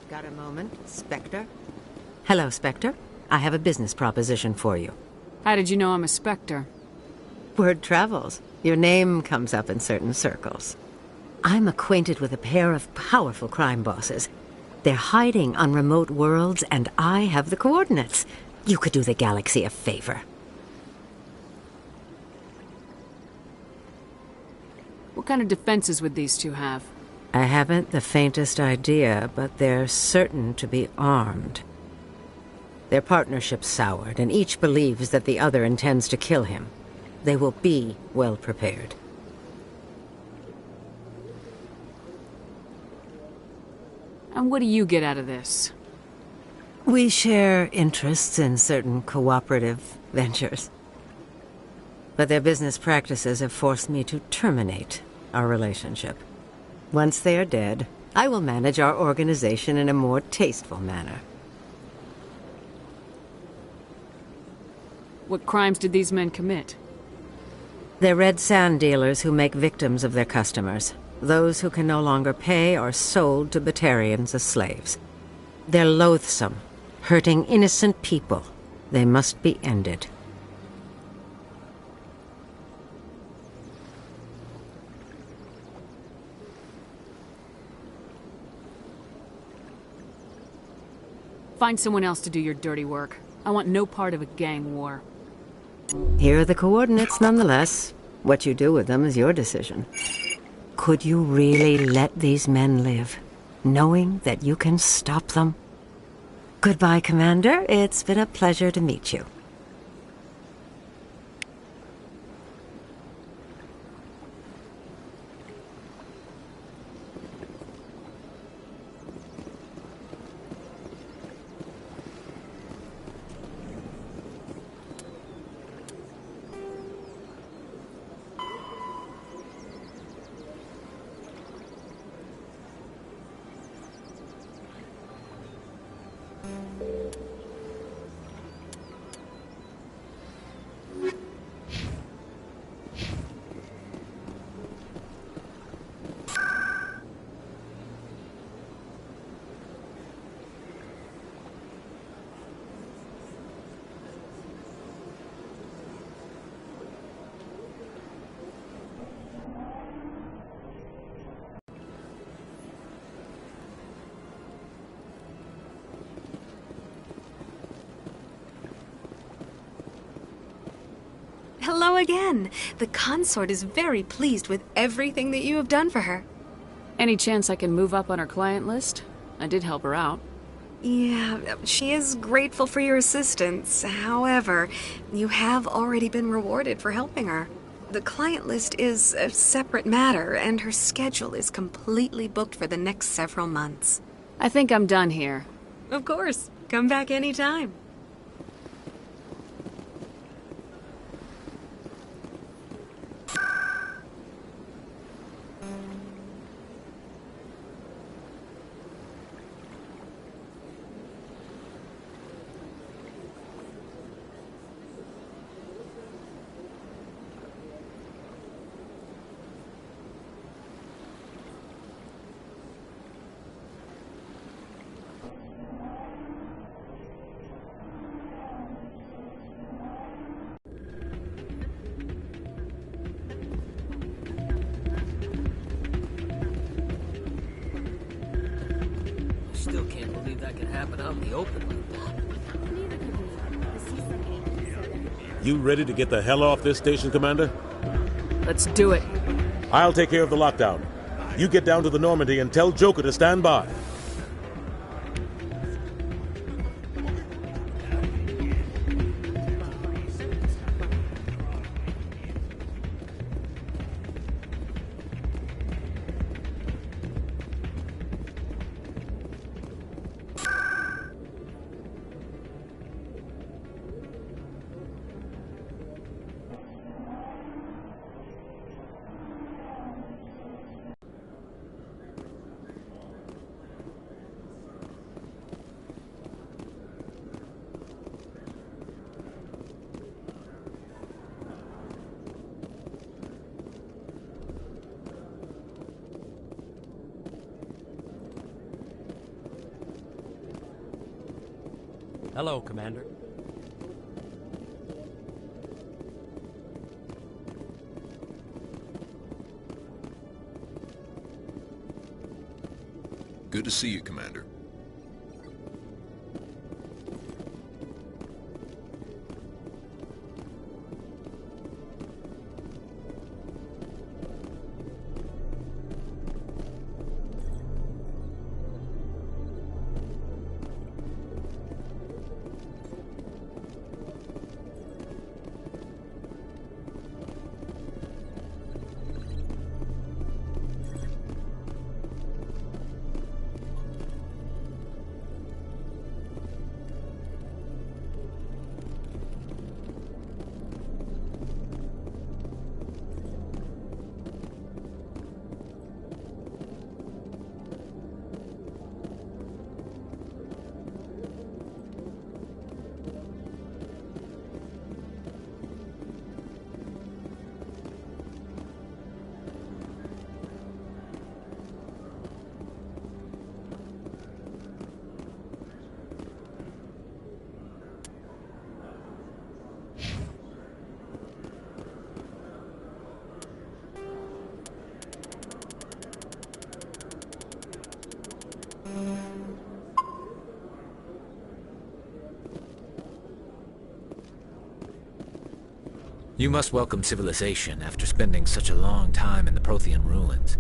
J: Got a moment, Spectre? Hello, Spectre. I have a business proposition for you.
L: How did you know I'm a Spectre?
J: Word travels. Your name comes up in certain circles. I'm acquainted with a pair of powerful crime bosses. They're hiding on remote worlds, and I have the coordinates. You could do the galaxy a favor.
L: What kind of defenses would these two have?
J: I haven't the faintest idea, but they're certain to be armed. Their partnership's soured, and each believes that the other intends to kill him. They will be well prepared.
L: And what do you get out of this?
J: We share interests in certain cooperative ventures. But their business practices have forced me to terminate our relationship. Once they are dead, I will manage our organization in a more tasteful manner.
L: What crimes did these men commit?
J: They're red sand dealers who make victims of their customers. Those who can no longer pay are sold to Batarians as slaves. They're loathsome, hurting innocent people. They must be ended.
L: Find someone else to do your dirty work. I want no part of a gang war.
J: Here are the coordinates, nonetheless. What you do with them is your decision. Could you really let these men live, knowing that you can stop them? Goodbye, Commander. It's been a pleasure to meet you.
G: Hello again. The consort is very pleased with everything that you have done for her.
L: Any chance I can move up on her client list? I did help her out.
G: Yeah, she is grateful for your assistance. However, you have already been rewarded for helping her. The client list is a separate matter, and her schedule is completely booked for the next several months.
L: I think I'm done here.
G: Of course. Come back anytime.
A: Still can't believe that could happen out in the open like that.
X: You ready to get the hell off this station, Commander?
L: Let's do it.
X: I'll take care of the lockdown. You get down to the Normandy and tell Joker to stand by.
D: Hello, Commander.
O: Good to see you, Commander.
E: You must welcome civilization after spending such a long time in the Prothean ruins.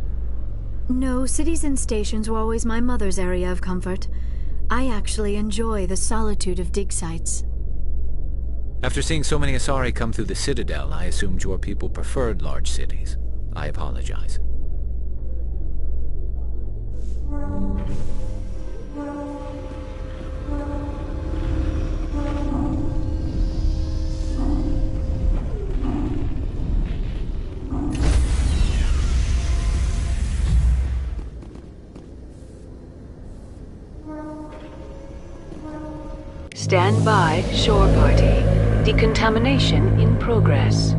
B: No, cities and stations were always my mother's area of comfort. I actually enjoy the solitude of dig sites.
E: After seeing so many Asari come through the Citadel, I assumed your people preferred large cities. I apologize.
V: Stand by, shore party. Decontamination in progress.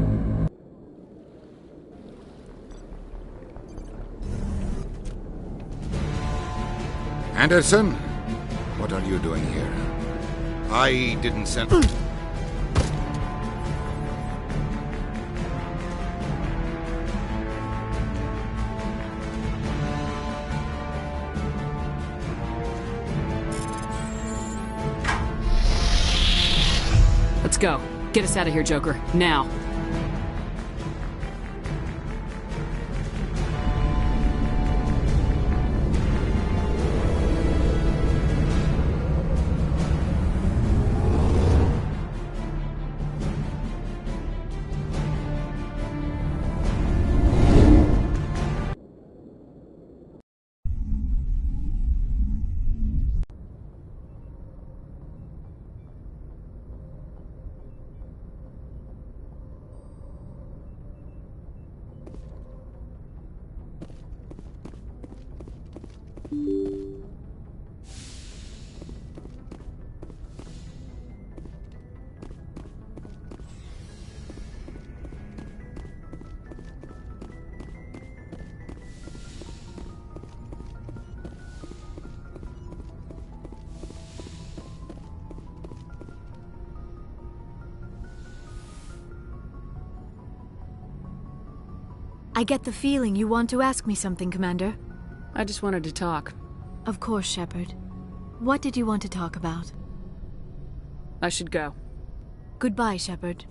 W: Anderson? What are you doing here? I didn't send...
L: Let's go. Get us out of here, Joker. Now.
B: I get the feeling you want to ask me something, Commander.
L: I just wanted to talk.
B: Of course, Shepard. What did you want to talk about?
L: I should go.
B: Goodbye, Shepard.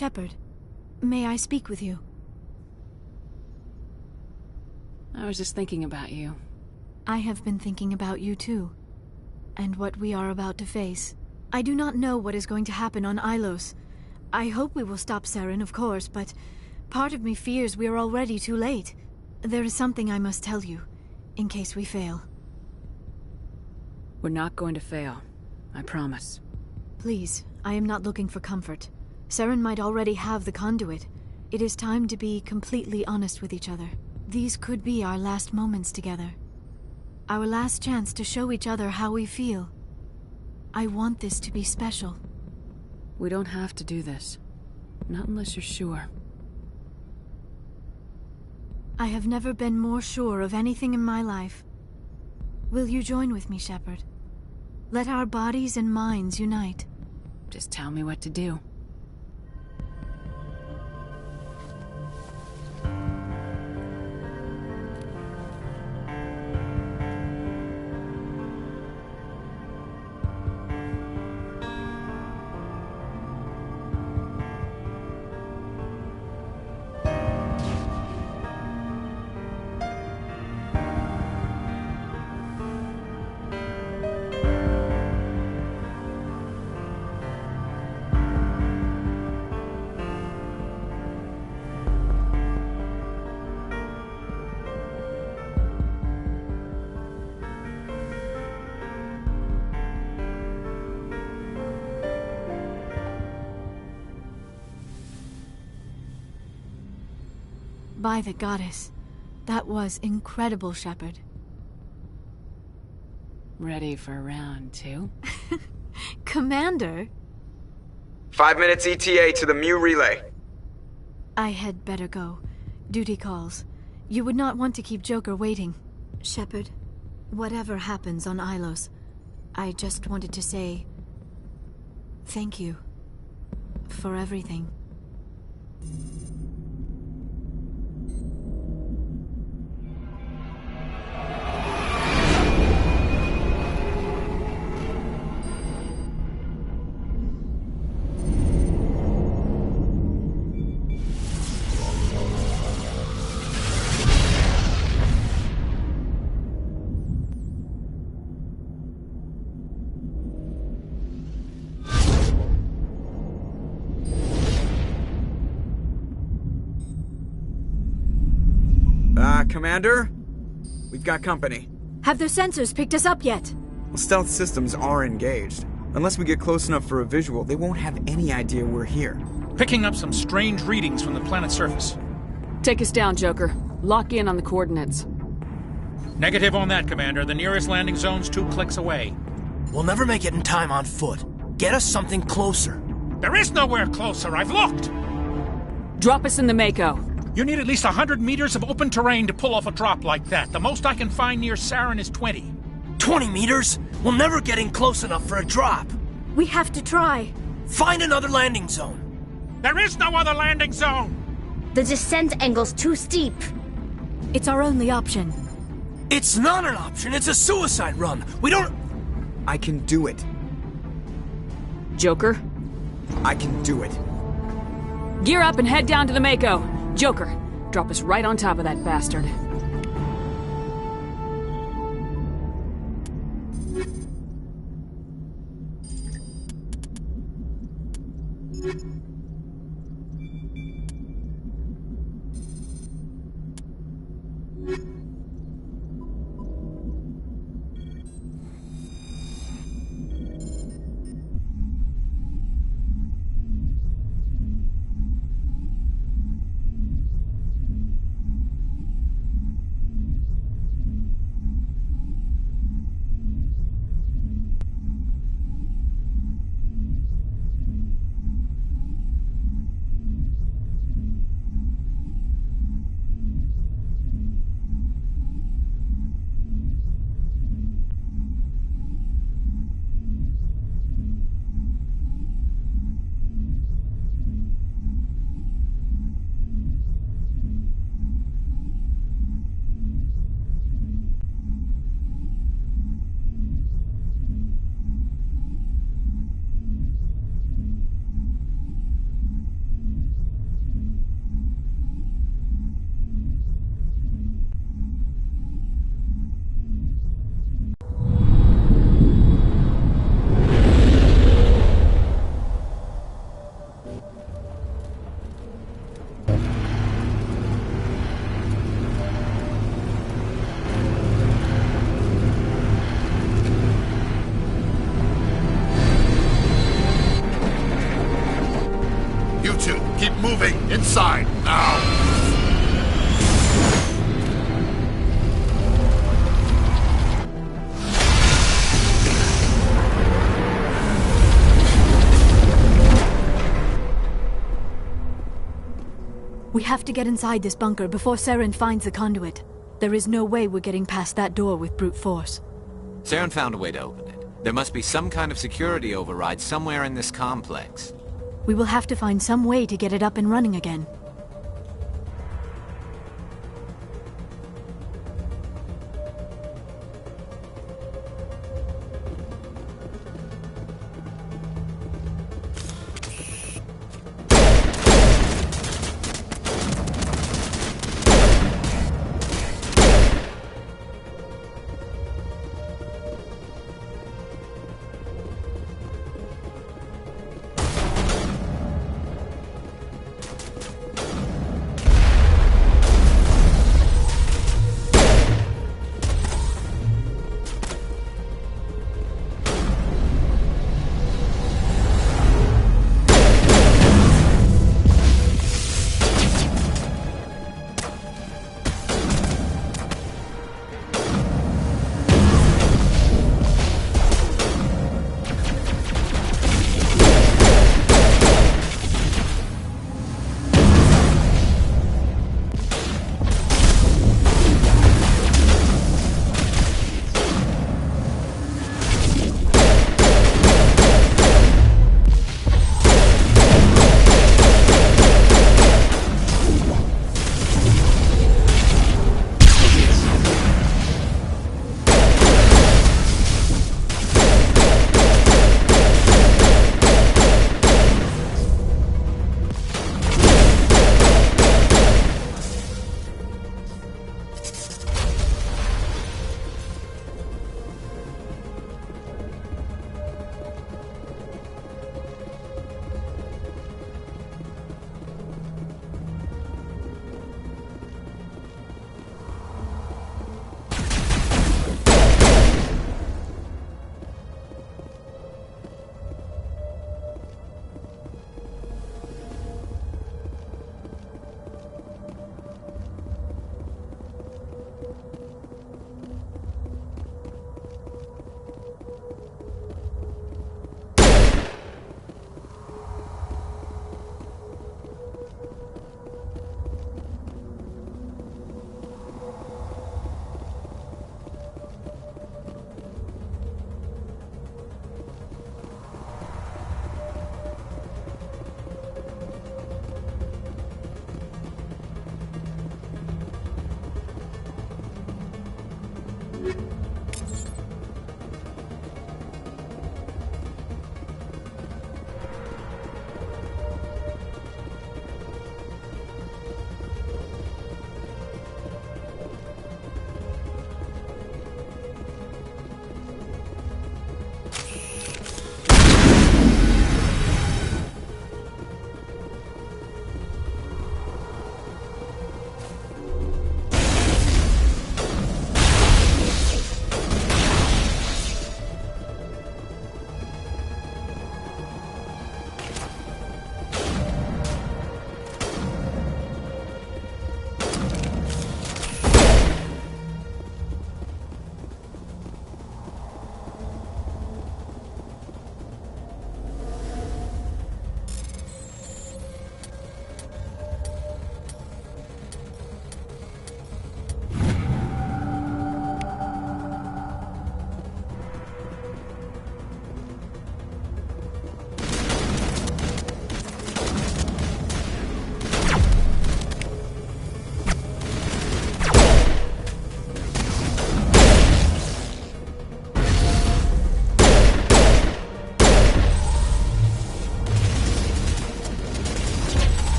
B: Shepard, may I speak with you?
L: I was just thinking about you.
B: I have been thinking about you too, and what we are about to face. I do not know what is going to happen on Ilos. I hope we will stop Saren, of course, but part of me fears we are already too late. There is something I must tell you, in case we fail.
L: We're not going to fail. I promise.
B: Please, I am not looking for comfort. Saren might already have the conduit. It is time to be completely honest with each other. These could be our last moments together. Our last chance to show each other how we feel. I want this to be special.
L: We don't have to do this. Not unless you're sure.
B: I have never been more sure of anything in my life. Will you join with me, Shepard? Let our bodies and minds unite.
L: Just tell me what to do.
B: By the goddess, that was incredible, Shepard.
L: Ready for round 2?
B: Commander?
F: 5 minutes ETA to the Mu relay.
B: I had better go. Duty calls. You would not want to keep Joker waiting.
G: Shepard,
B: Whatever happens on Ilos, I just wanted to say thank you for everything.
F: Commander? We've got company.
B: Have their sensors picked us up yet?
F: Well, stealth systems are engaged. Unless we get close enough for a visual, they won't have any idea we're here.
I: Picking up some strange readings from the planet's surface.
L: Take us down, Joker. Lock in on the coordinates.
I: Negative on that, Commander. The nearest landing zone's 2 clicks away.
K: We'll never make it in time on foot. Get us something closer.
I: There is nowhere closer. I've looked.
L: Drop us in the Mako.
I: You need at least 100 meters of open terrain to pull off a drop like that. The most I can find near Saren is 20.
K: 20 meters? We'll never get in close enough for a drop.
B: We have to try.
K: Find another landing zone.
I: There is no other landing zone!
O: The descent angle's too steep.
B: It's our only option.
K: It's not an option. It's a suicide run. We don't...
F: I can do it.
L: Joker?
F: I can do it.
L: Gear up and head down to the Mako. Joker, drop us right on top of that bastard.
R: Keep moving! Inside! Now!
B: We have to get inside this bunker before Saren finds the conduit. There is no way we're getting past that door with brute force.
E: Saren found a way to open it. There must be some kind of security override somewhere in this complex.
B: We will have to find some way to get it up and running again.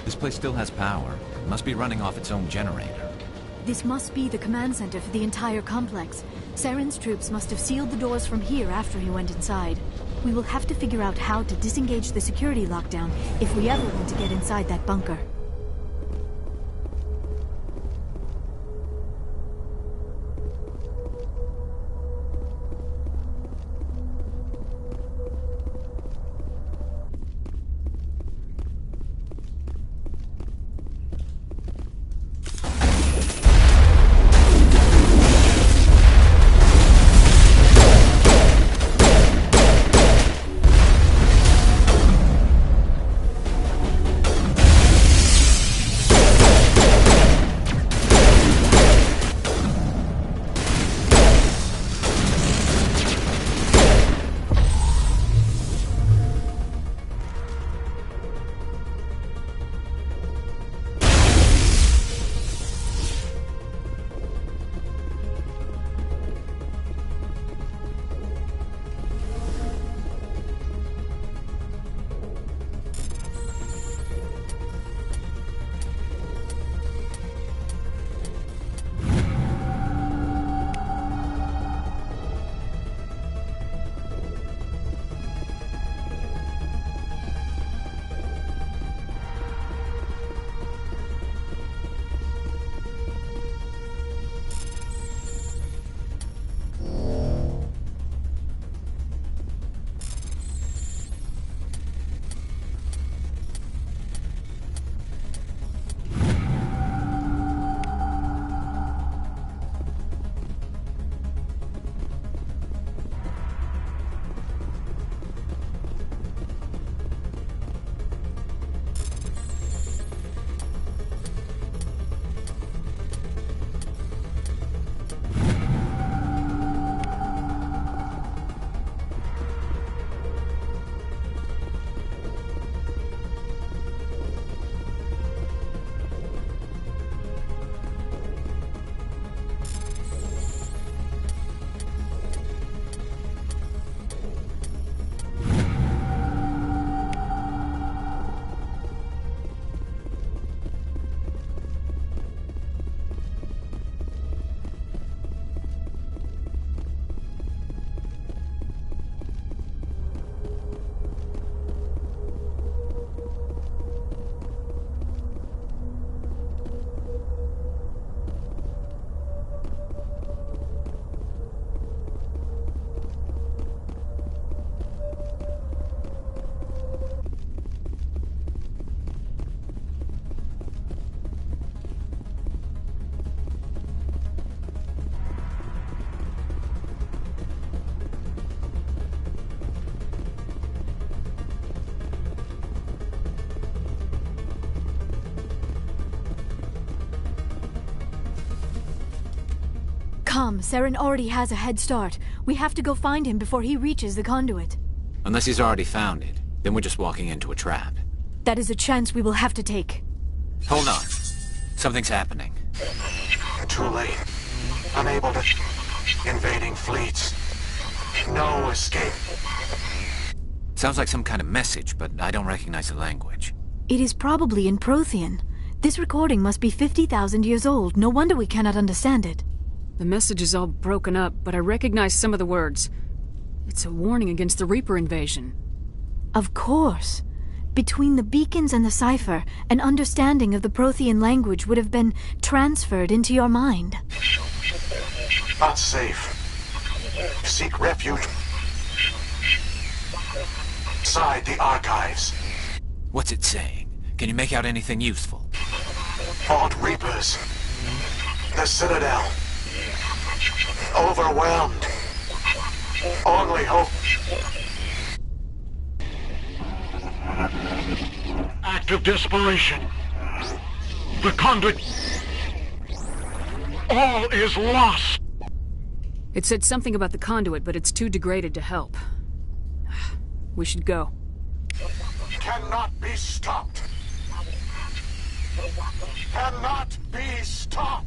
E: This place still has power. It must be running off its own generator.
B: This must be the command center for the entire complex. Saren's troops must have sealed the doors from here after he went inside. We will have to figure out how to disengage the security lockdown if we ever want to get inside that bunker. Come, Saren already has a head start. We have to go find him before he reaches the conduit.
E: Unless he's already found it, then we're just walking into a trap.
B: That is a chance we will have to take.
E: Hold on. Something's happening.
C: Too late. Unable to... Invading fleets. No escape.
E: Sounds like some kind of message, but I don't recognize the language.
B: It is probably in Prothean. This recording must be 50,000 years old. No wonder we cannot understand it.
L: The message is all broken up, but I recognize some of the words. It's a warning against the Reaper invasion.
B: Of course. Between the beacons and the cipher, an understanding of the Prothean language would have been transferred into your mind.
C: Not safe. Seek refuge inside the archives.
E: What's it saying? Can you make out anything useful?
C: Fought Reapers. The Citadel. Overwhelmed. Only hope. Act of desperation. The conduit. All is lost.
L: It said something about the conduit, but it's too degraded to help. We should go.
C: Cannot be stopped. Cannot be stopped.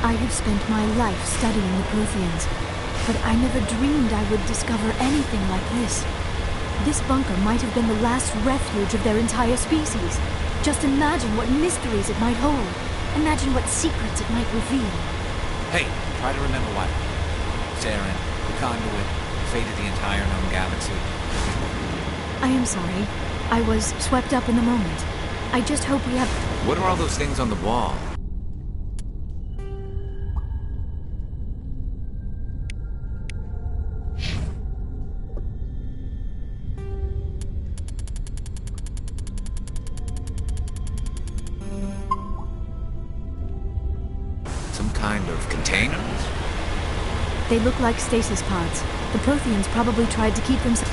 B: I have spent my life studying the Protheans, but I never dreamed I would discover anything like this. This bunker might have been the last refuge of their entire species. Just imagine what mysteries it might hold. Imagine what secrets it might reveal.
E: Hey, try to remember what? Saren, the conduit, the fate of the entire known galaxy.
B: I am sorry. I was swept up in the moment. I just hope we have...
E: What are all those things on the wall? Some kind of containers?
B: They look like stasis pods. The Protheans probably tried to keep themselves...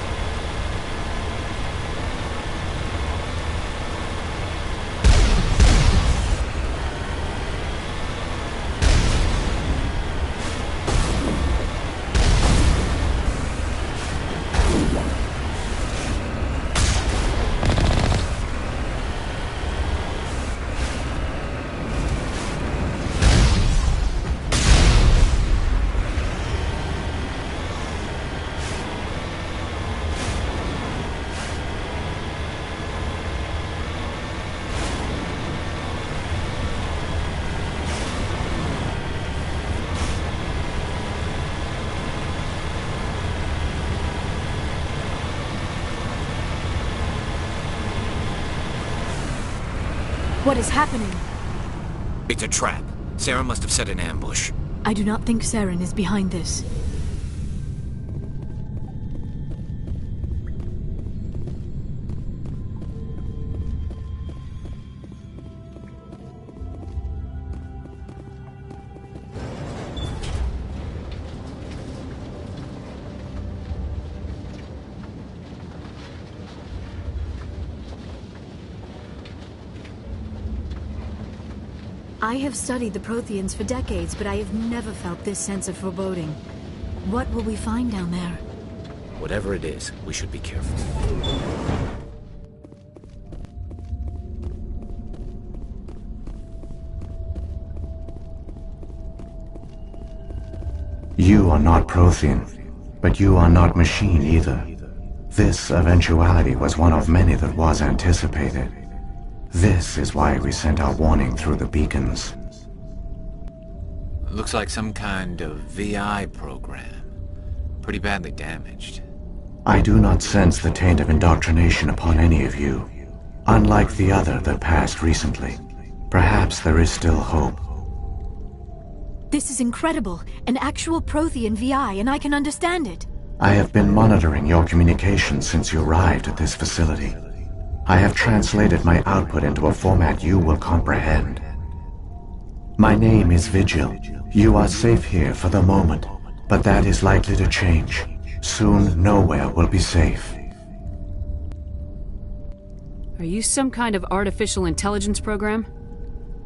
B: What is happening?
E: It's a trap. Sarah must have set an ambush.
B: I do not think Saren is behind this. I have studied the Protheans for decades, but I have never felt this sense of foreboding. What will we find down there?
E: Whatever it is, we should be careful.
M: You are not Prothean, but you are not machine either. This eventuality was one of many that was anticipated. This is why we sent our warning through the beacons.
E: Looks like some kind of VI program. Pretty badly damaged.
M: I do not sense the taint of indoctrination upon any of you. Unlike the other that passed recently. Perhaps there is still hope.
B: This is incredible. An actual Prothean VI, and I can understand it.
M: I have been monitoring your communications since you arrived at this facility. I have translated my output into a format you will comprehend. My name is Vigil. You are safe here for the moment, but that is likely to change. Soon, nowhere will be safe.
L: Are you some kind of artificial intelligence program?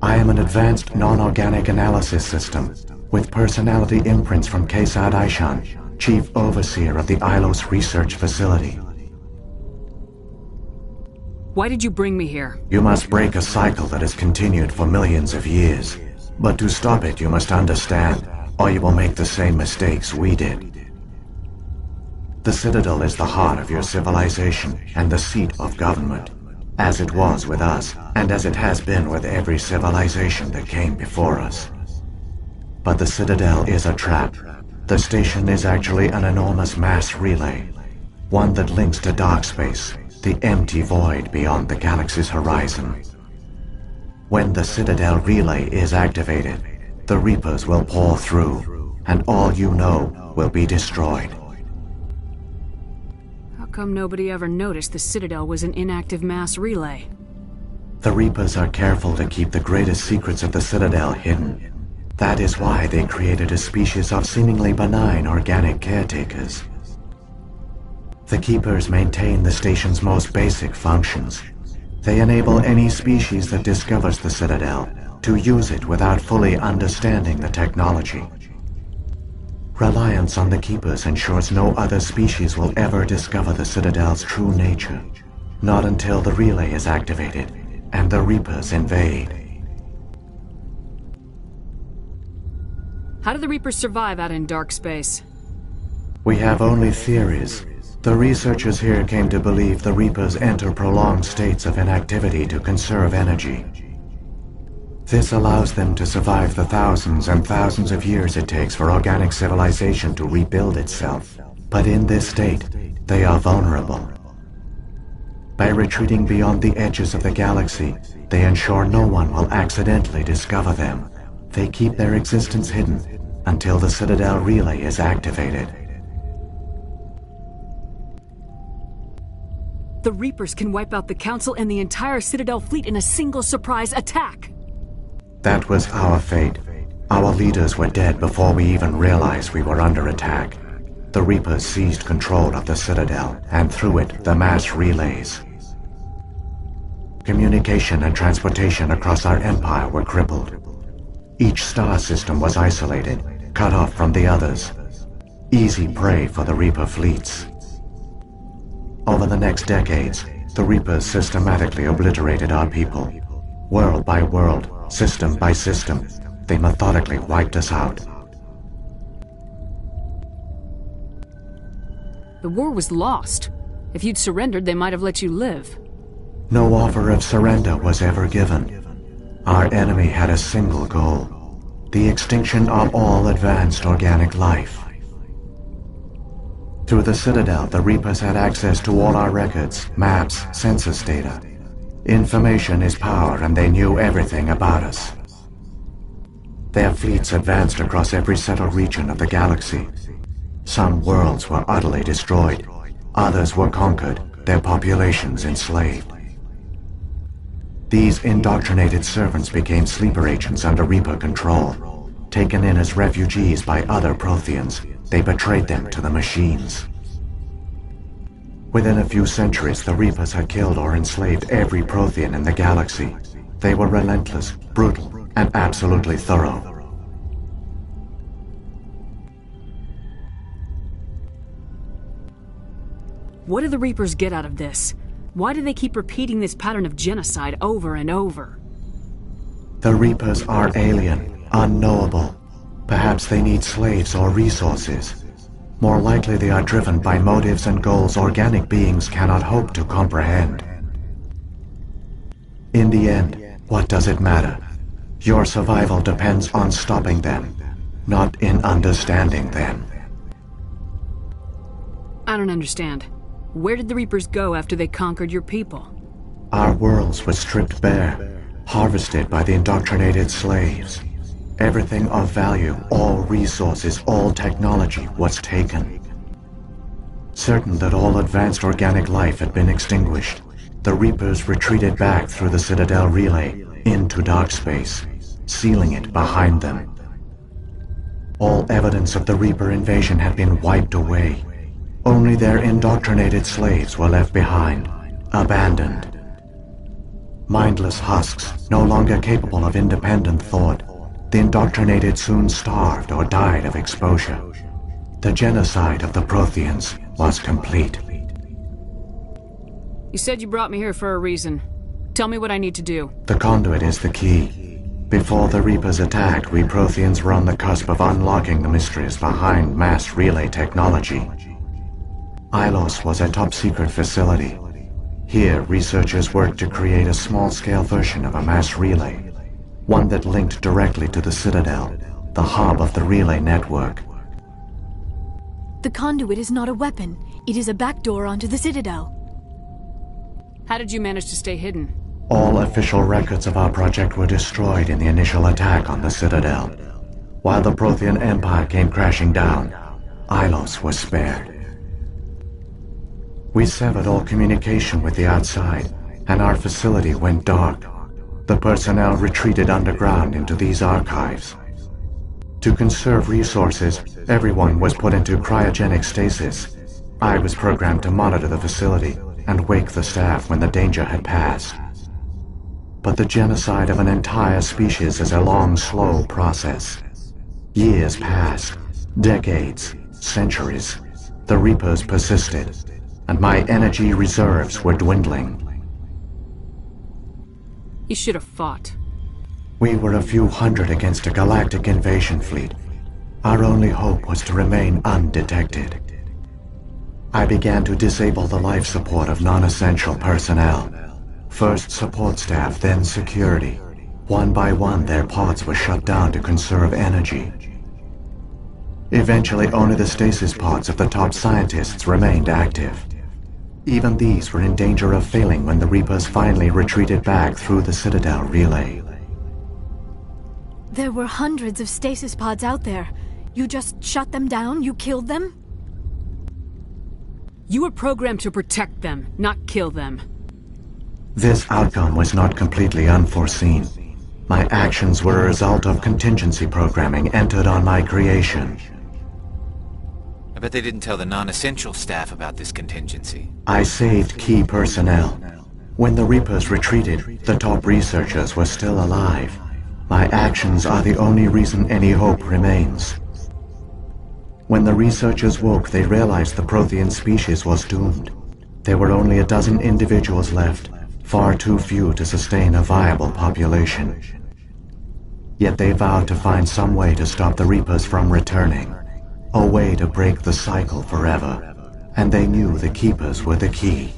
M: I am an advanced non-organic analysis system, with personality imprints from Kesad Aishan, Chief Overseer of the Ilos Research Facility.
L: Why did you bring me here?
M: You must break a cycle that has continued for millions of years. But to stop it, you must understand, or you will make the same mistakes we did. The Citadel is the heart of your civilization and the seat of government, as it was with us, and as it has been with every civilization that came before us. But the Citadel is a trap. The station is actually an enormous mass relay, one that links to dark space, the empty void beyond the galaxy's horizon. When the Citadel relay is activated, the Reapers will pour through, and all you know will be destroyed.
L: How come nobody ever noticed the Citadel was an inactive mass relay?
M: The Reapers are careful to keep the greatest secrets of the Citadel hidden. That is why they created a species of seemingly benign organic caretakers. The Keepers maintain the station's most basic functions. They enable any species that discovers the Citadel to use it without fully understanding the technology. Reliance on the Keepers ensures no other species will ever discover the Citadel's true nature. Not until the relay is activated and the Reapers invade.
L: How do the Reapers survive out in dark space?
M: We have only theories. The researchers here came to believe the Reapers enter prolonged states of inactivity to conserve energy. This allows them to survive the thousands and thousands of years it takes for organic civilization to rebuild itself. But in this state, they are vulnerable. By retreating beyond the edges of the galaxy, they ensure no one will accidentally discover them. They keep their existence hidden until the Citadel relay is activated.
L: The Reapers can wipe out the Council and the entire Citadel fleet in a single surprise attack.
M: That was our fate. Our leaders were dead before we even realized we were under attack. The Reapers seized control of the Citadel, and through it, the mass relays. Communication and transportation across our empire were crippled. Each star system was isolated, cut off from the others. Easy prey for the Reaper fleets. Over the next decades, the Reapers systematically obliterated our people. World by world, system by system, they methodically wiped us out.
L: The war was lost. If you'd surrendered, they might have let you live.
M: No offer of surrender was ever given. Our enemy had a single goal: the extinction of all advanced organic life. Through the Citadel, the Reapers had access to all our records, maps, census data. Information is power, and they knew everything about us. Their fleets advanced across every settled region of the galaxy. Some worlds were utterly destroyed. Others were conquered, their populations enslaved. These indoctrinated servants became sleeper agents under Reaper control. Taken in as refugees by other Protheans, they betrayed them to the machines. Within a few centuries, the Reapers had killed or enslaved every Prothean in the galaxy. They were relentless, brutal, and absolutely thorough.
L: What do the Reapers get out of this? Why do they keep repeating this pattern of genocide over and over?
M: The Reapers are alien, unknowable. Perhaps they need slaves or resources. More likely they are driven by motives and goals organic beings cannot hope to comprehend. In the end, what does it matter? Your survival depends on stopping them, not in understanding them.
L: I don't understand. Where did the Reapers go after they conquered your people?
M: Our worlds were stripped bare, harvested by the indoctrinated slaves. Everything of value, all resources, all technology was taken. Certain that all advanced organic life had been extinguished, the Reapers retreated back through the Citadel relay into dark space, sealing it behind them. All evidence of the Reaper invasion had been wiped away. Only their indoctrinated slaves were left behind, abandoned. Mindless husks, no longer capable of independent thought, the indoctrinated soon starved or died of exposure. The genocide of the Protheans was complete.
L: You said you brought me here for a reason. Tell me what I need to do.
M: The conduit is the key. Before the Reapers attacked, we Protheans were on the cusp of unlocking the mysteries behind mass relay technology. Ilos was a top-secret facility. Here, researchers worked to create a small-scale version of a mass relay, one that linked directly to the Citadel, the hub of the relay network.
B: The conduit is not a weapon. It is a backdoor onto the Citadel.
L: How did you manage to stay hidden?
M: All official records of our project were destroyed in the initial attack on the Citadel. While the Prothean Empire came crashing down, Ilos was spared. We severed all communication with the outside, and our facility went dark. The personnel retreated underground into these archives. To conserve resources, everyone was put into cryogenic stasis. I was programmed to monitor the facility and wake the staff when the danger had passed. But the genocide of an entire species is a long, slow process. Years passed, decades, centuries. The Reapers persisted, and my energy reserves were dwindling.
L: You should have fought.
M: We were a few hundred against a galactic invasion fleet. Our only hope was to remain undetected. I began to disable the life support of non-essential personnel. First support staff, then security. One by one, their pods were shut down to conserve energy. Eventually, only the stasis pods of the top scientists remained active. Even these were in danger of failing when the Reapers finally retreated back through the Citadel relay.
B: There were hundreds of stasis pods out there. You just shut them down? You killed them?
L: You were programmed to protect them, not kill them.
M: This outcome was not completely unforeseen. My actions were a result of contingency programming entered on my creation.
E: I bet they didn't tell the non-essential staff about this contingency.
M: I saved key personnel. When the Reapers retreated, the top researchers were still alive. My actions are the only reason any hope remains. When the researchers woke, they realized the Prothean species was doomed. There were only a dozen individuals left, far too few to sustain a viable population. Yet they vowed to find some way to stop the Reapers from returning. A way to break the cycle forever. And they knew the Keepers were the key.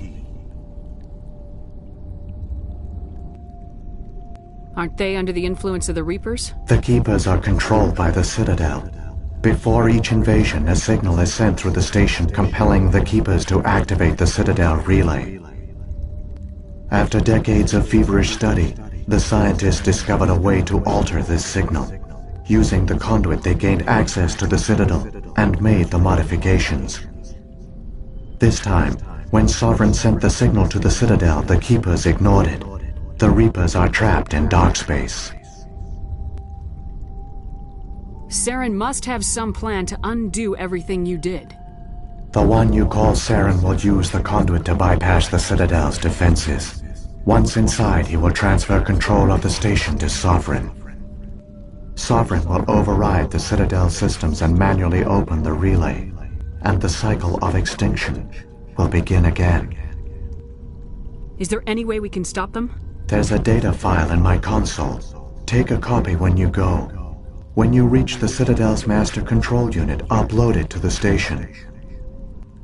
L: Aren't they under the influence of the Reapers?
M: The Keepers are controlled by the Citadel. Before each invasion, a signal is sent through the station compelling the Keepers to activate the Citadel relay. After decades of feverish study, the scientists discovered a way to alter this signal. Using the conduit, they gained access to the Citadel and made the modifications. This time, when Sovereign sent the signal to the Citadel, the Keepers ignored it. The Reapers are trapped in dark space.
L: Saren must have some plan to undo everything you did.
M: The one you call Saren will use the conduit to bypass the Citadel's defenses. Once inside, he will transfer control of the station to Sovereign. Sovereign will override the Citadel systems and manually open the relay, and the cycle of extinction will begin again.
L: Is there any way we can stop them?
M: There's a data file in my console. Take a copy when you go. When you reach the Citadel's master control unit, upload it to the station.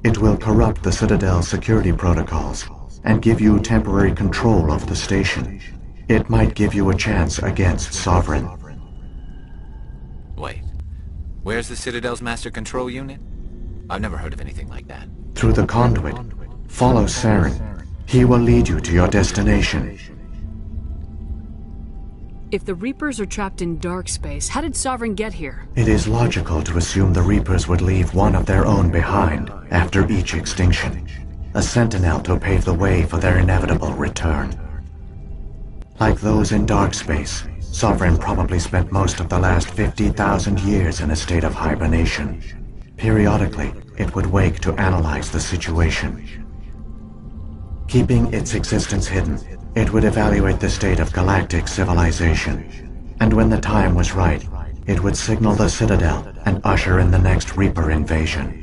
M: It will corrupt the Citadel's security protocols and give you temporary control of the station. It might give you a chance against Sovereign.
E: Wait, where's the Citadel's master control unit? I've never heard of anything like that.
M: Through the conduit, follow Saren. He will lead you to your destination.
L: If the Reapers are trapped in dark space, how did Sovereign get here?
M: It is logical to assume the Reapers would leave one of their own behind after each extinction. A sentinel to pave the way for their inevitable return. Like those in dark space, Sovereign probably spent most of the last 50,000 years in a state of hibernation. Periodically, it would wake to analyze the situation. Keeping its existence hidden, it would evaluate the state of galactic civilization. And when the time was right, it would signal the Citadel and usher in the next Reaper invasion.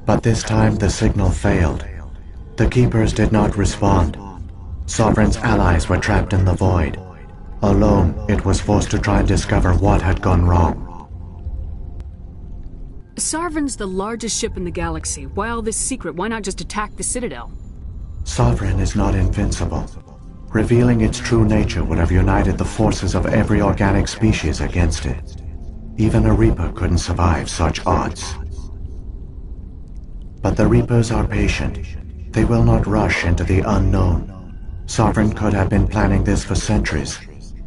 M: But this time the signal failed. The Keepers did not respond. Sovereign's allies were trapped in the void. Alone, it was forced to try and discover what had gone wrong.
L: Sovereign's the largest ship in the galaxy. Why all this secret? Why not just attack the Citadel?
M: Sovereign is not invincible. Revealing its true nature would have united the forces of every organic species against it. Even a Reaper couldn't survive such odds. But the Reapers are patient. They will not rush into the unknown. Sovereign could have been planning this for centuries,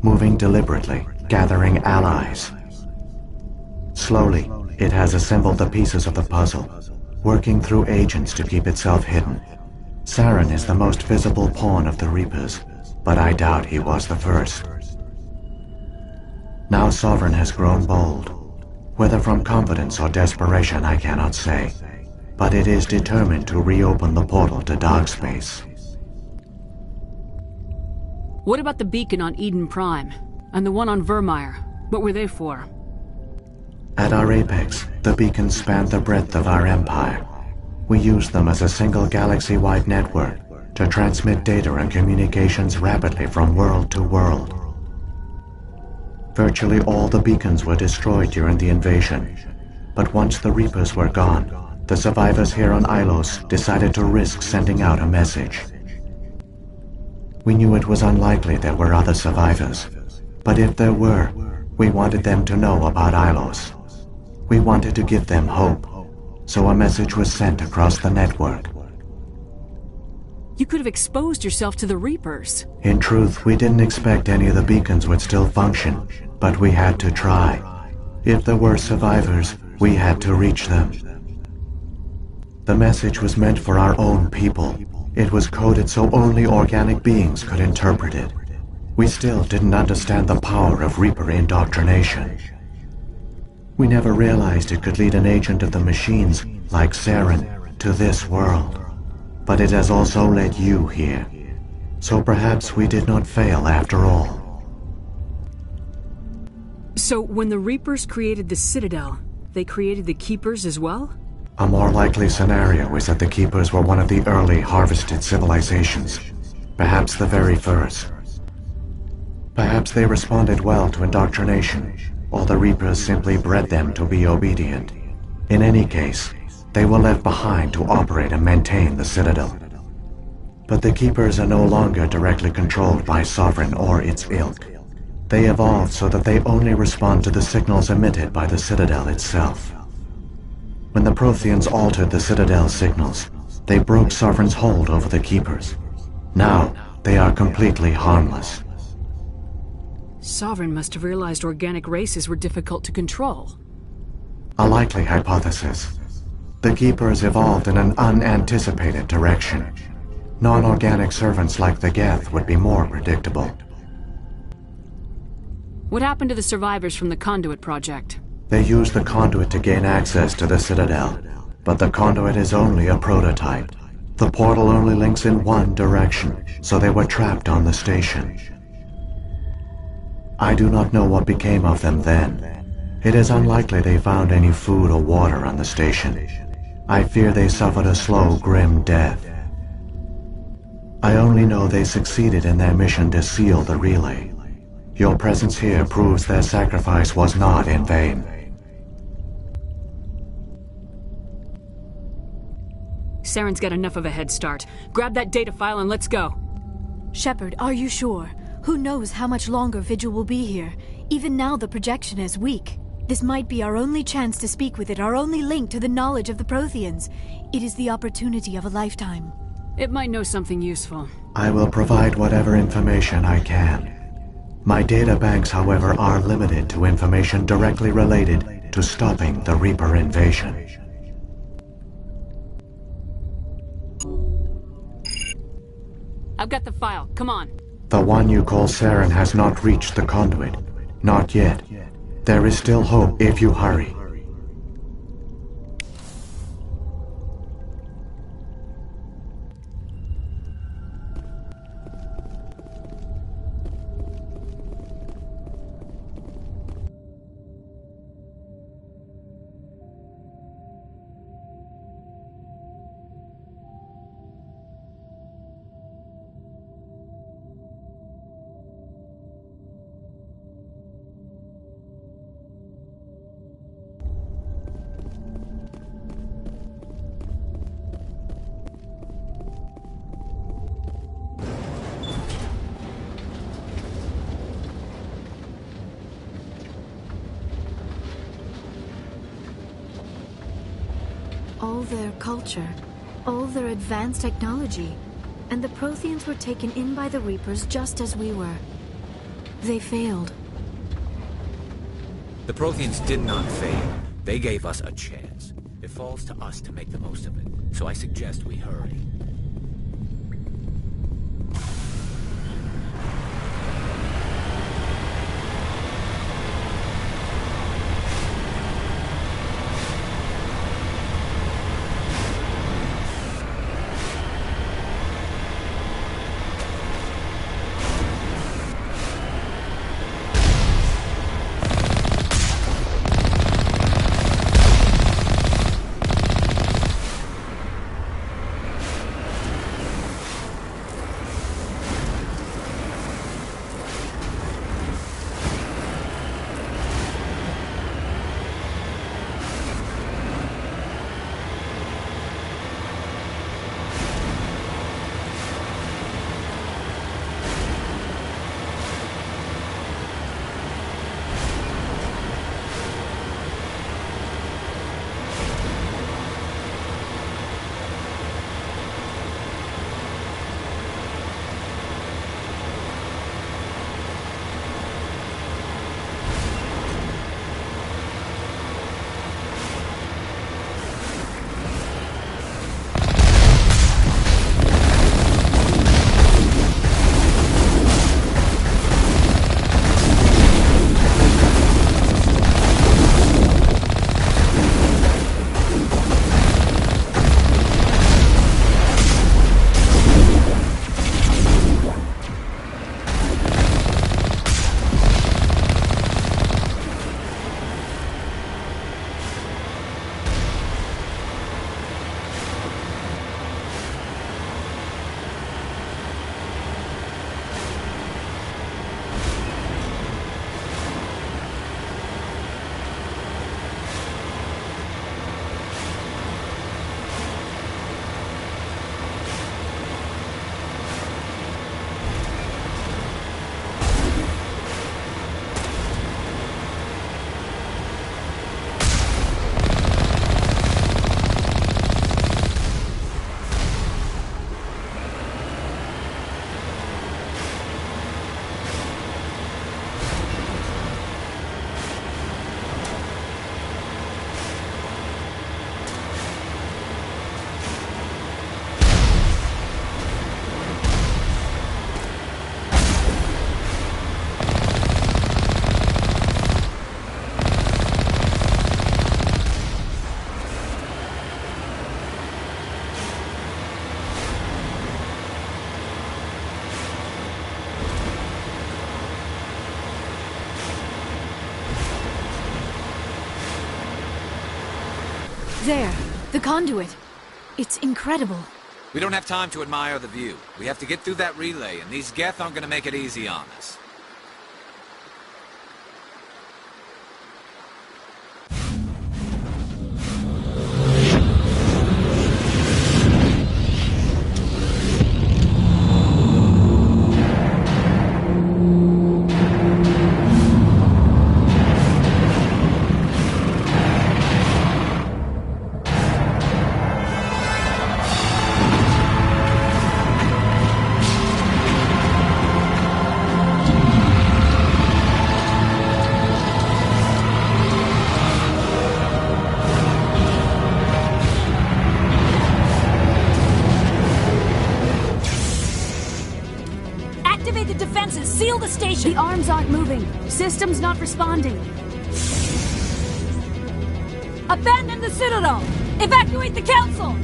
M: moving deliberately, gathering allies. Slowly, it has assembled the pieces of the puzzle, working through agents to keep itself hidden. Saren is the most visible pawn of the Reapers, but I doubt he was the first. Now Sovereign has grown bold. Whether from confidence or desperation, I cannot say. But it is determined to reopen the portal to dark space.
L: What about the beacon on Eden Prime? And the one on Vermeer? What were they for?
M: At our apex, the beacons spanned the breadth of our empire. We used them as a single galaxy-wide network to transmit data and communications rapidly from world to world. Virtually all the beacons were destroyed during the invasion. But once the Reapers were gone, the survivors here on Ilos decided to risk sending out a message. We knew it was unlikely there were other survivors, but if there were, we wanted them to know about Ilos. We wanted to give them hope, so a message was sent across the network.
L: You could have exposed yourself to the Reapers.
M: In truth, we didn't expect any of the beacons would still function, but we had to try. If there were survivors, we had to reach them. The message was meant for our own people. It was coded so only organic beings could interpret it. We still didn't understand the power of Reaper indoctrination. We never realized it could lead an agent of the machines, like Saren, to this world. But it has also led you here. So perhaps we did not fail after all.
L: So when the Reapers created the Citadel, they created the Keepers as well?
M: A more likely scenario is that the Keepers were one of the early harvested civilizations. Perhaps the very first. Perhaps they responded well to indoctrination, or the Reapers simply bred them to be obedient. In any case, they were left behind to operate and maintain the Citadel. But the Keepers are no longer directly controlled by Sovereign or its ilk. They evolved so that they only respond to the signals emitted by the Citadel itself. When the Protheans altered the Citadel's signals, they broke Sovereign's hold over the Keepers. Now, they are completely harmless.
L: Sovereign must have realized organic races were difficult to control.
M: A likely hypothesis. The Keepers evolved in an unanticipated direction. Non-organic servants like the Geth would be more predictable.
L: What happened to the survivors from the Conduit project?
M: They used the Conduit to gain access to the Citadel, but the Conduit is only a prototype. The portal only links in one direction, so they were trapped on the station. I do not know what became of them then. It is unlikely they found any food or water on the station. I fear they suffered a slow, grim death. I only know they succeeded in their mission to seal the relay. Your presence here proves their sacrifice was not in vain.
L: Saren's got enough of a head start. Grab that data file and let's go.
B: Shepard, are you sure? Who knows how much longer Vigil will be here? Even now the projection is weak. This might be our only chance to speak with it, our only link to the knowledge of the Protheans. It is the opportunity of a lifetime.
L: It might know something useful.
M: I will provide whatever information I can. My data banks, however, are limited to information directly related to stopping the Reaper invasion.
L: I've got the file. Come on.
M: The one you call Saren has not reached the Conduit. Not yet. There is still hope if you hurry.
B: All their culture, all their advanced technology, and the Protheans were taken in by the Reapers just as we were. They failed.
E: The Protheans did not fail. They gave us a chance. It falls to us to make the most of it. So I suggest we hurry.
B: There, the conduit. It's incredible.
E: We don't have time to admire the view. We have to get through that relay, and these Geth aren't gonna make it easy on us.
B: Activate the defenses! Seal the station!
L: The arms aren't moving. System's not responding.
B: Abandon the Citadel! Evacuate the Council!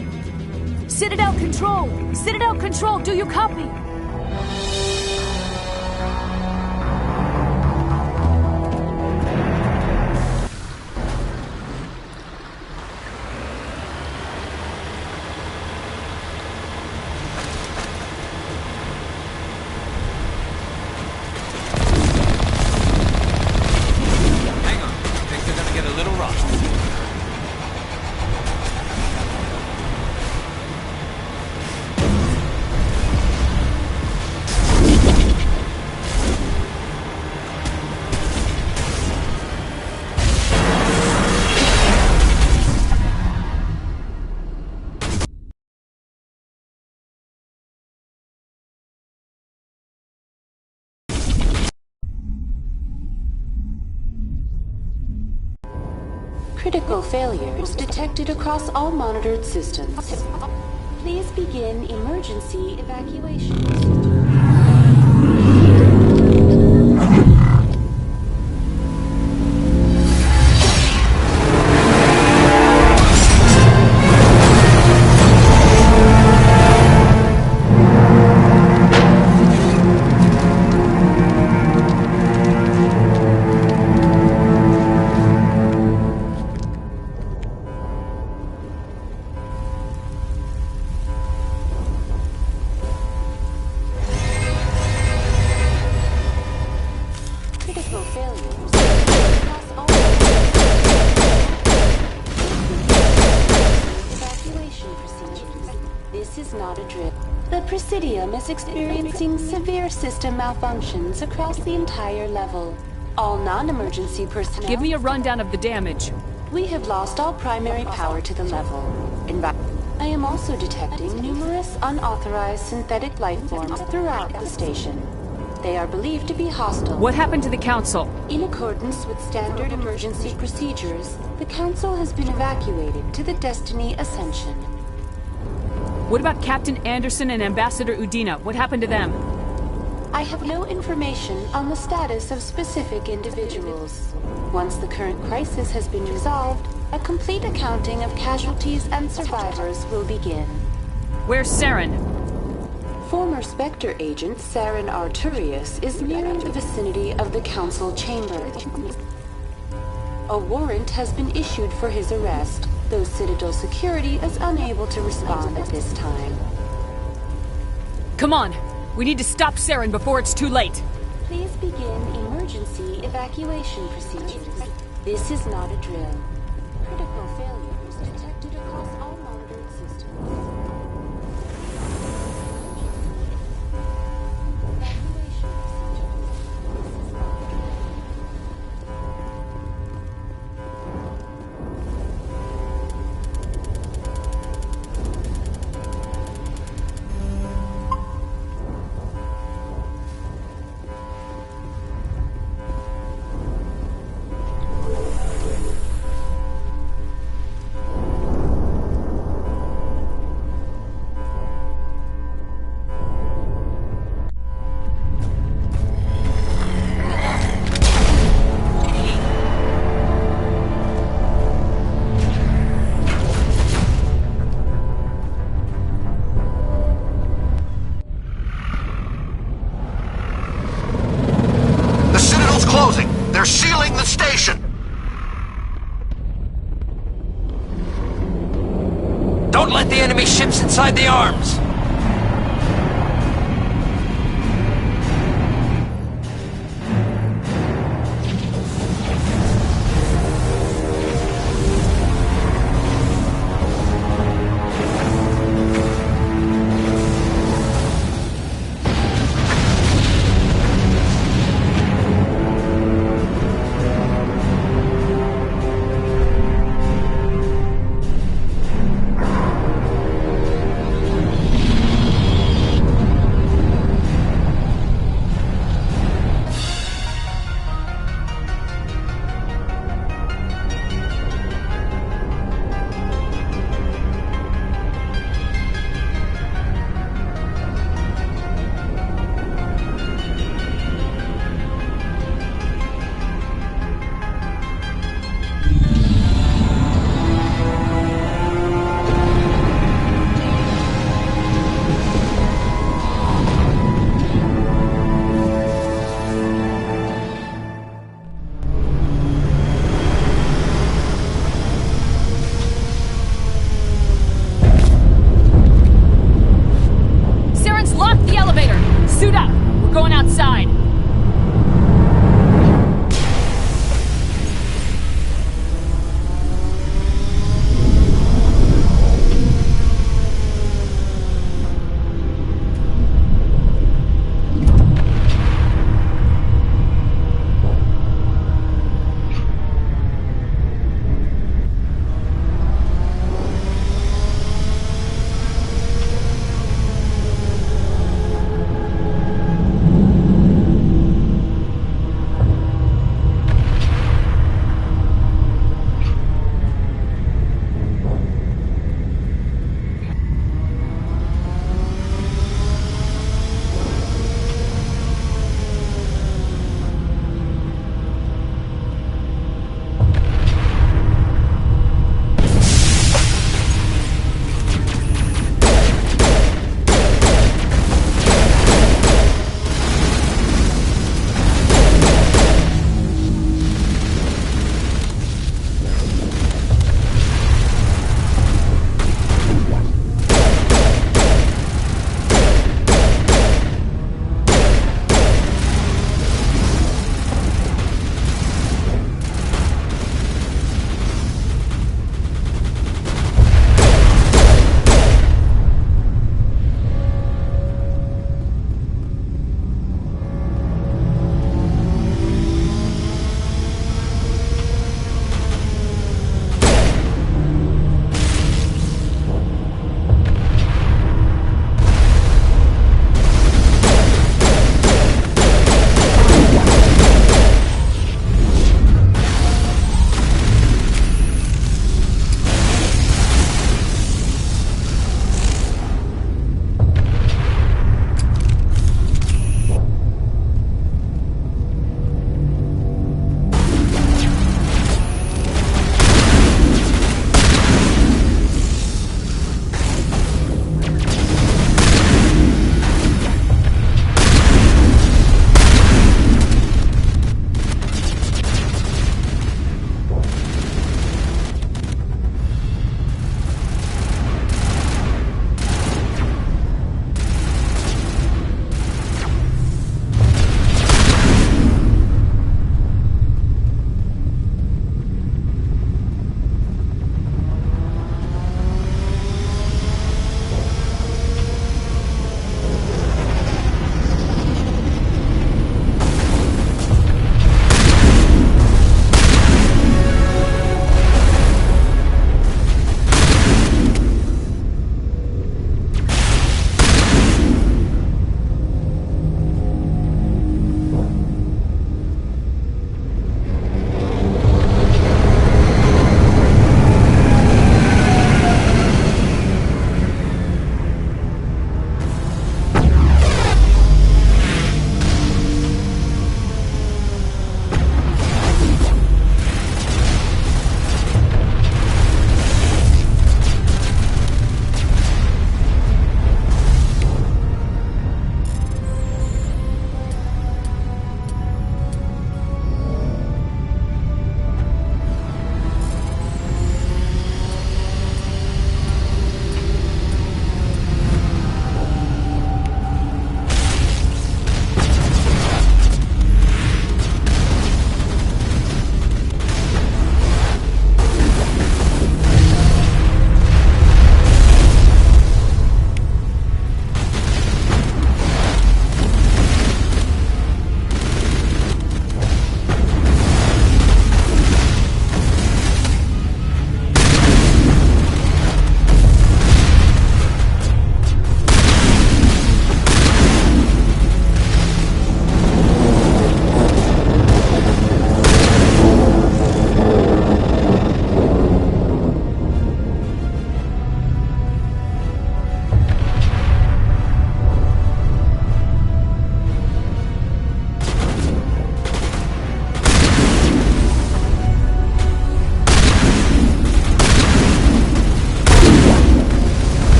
L: Citadel Control! Citadel Control, do you copy?
H: Critical failures detected across all monitored systems. Please begin emergency evacuation. The Presidium is experiencing severe system malfunctions across the entire level. All non-emergency personnel...
L: Give me a rundown of the damage.
H: We have lost all primary power to the level. I am also detecting numerous unauthorized synthetic life forms throughout the station. They are believed to be hostile.
L: What happened to the Council?
H: In accordance with standard emergency procedures, the Council has been evacuated to the Destiny Ascension.
L: What about Captain Anderson and Ambassador Udina? What happened to them?
H: I have no information on the status of specific individuals. Once the current crisis has been resolved, a complete accounting of casualties and survivors will begin.
L: Where's Saren?
H: Former Spectre agent Saren Arturius is nearing the vicinity of the Council chamber. A warrant has been issued for his arrest, though Citadel security is unable to respond at this time.
L: Come on! We need to stop Saren before it's too late!
H: Please begin emergency evacuation procedures. This is not a drill. Critical failures detected across all monitored systems.
N: ship's inside the arms.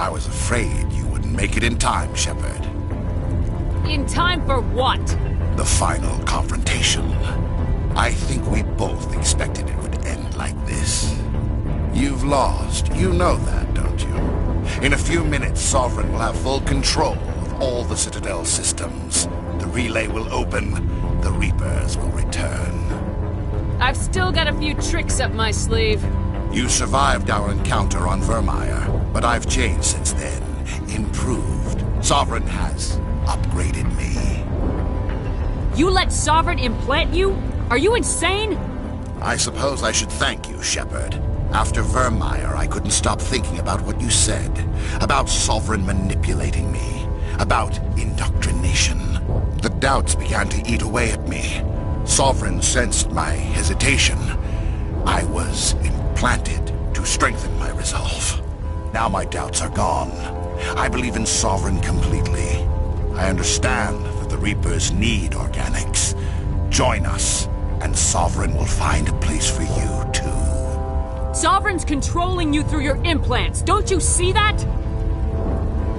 N: I was afraid you wouldn't make it in time, Shepard.
L: In time for what?
N: The final confrontation. I think we both expected it would end like this. You've lost. You know that, don't you? In a few minutes, Sovereign will have full control of all the Citadel systems. The relay will open. The Reapers will return.
L: I've still got a few tricks up my sleeve.
N: You survived our encounter on Vermeer, but I've changed since then. Improved. Sovereign has upgraded me.
L: You let Sovereign implant you? Are you insane?
N: I suppose I should thank you, Shepard. After Vermeer, I couldn't stop thinking about what you said. About Sovereign manipulating me. About indoctrination. The doubts began to eat away at me. Sovereign sensed my hesitation. I was implanted to strengthen my resolve. Now my doubts are gone. I believe in Sovereign completely. I understand that the Reapers need organics. Join us, and Sovereign will find a place for you, too.
L: Sovereign's controlling you through your implants. Don't you see that?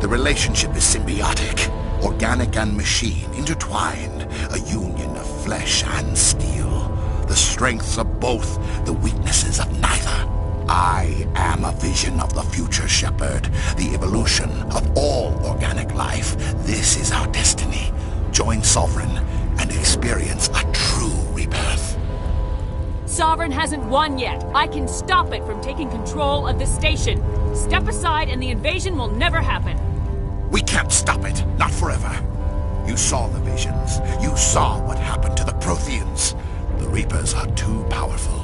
N: The relationship is symbiotic. Organic and machine, intertwined. A union of flesh and steel. The strengths of both, the weaknesses of neither. I am a vision of the future, Shepard. The evolution of all organic life. This is our destiny. Join Sovereign and experience a true rebirth.
L: Sovereign hasn't won yet. I can stop it from taking control of the station. Step aside and the invasion will never happen.
N: We can't stop it. Not forever. You saw the visions. You saw what happened to the Protheans. The Reapers are too powerful.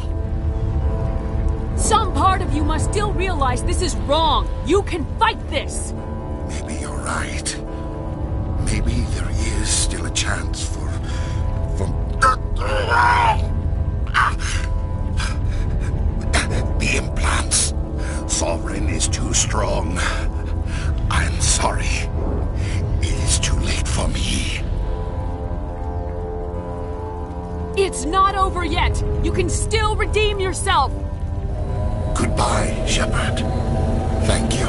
L: Some part of you must still realize this is wrong. You can fight this.
N: Maybe you're right. Maybe there is still a chance for... The implants. Sovereign is too strong. I'm sorry. It is too late for me.
L: It's not over yet. You can still redeem yourself.
N: Goodbye, Shepard. Thank you.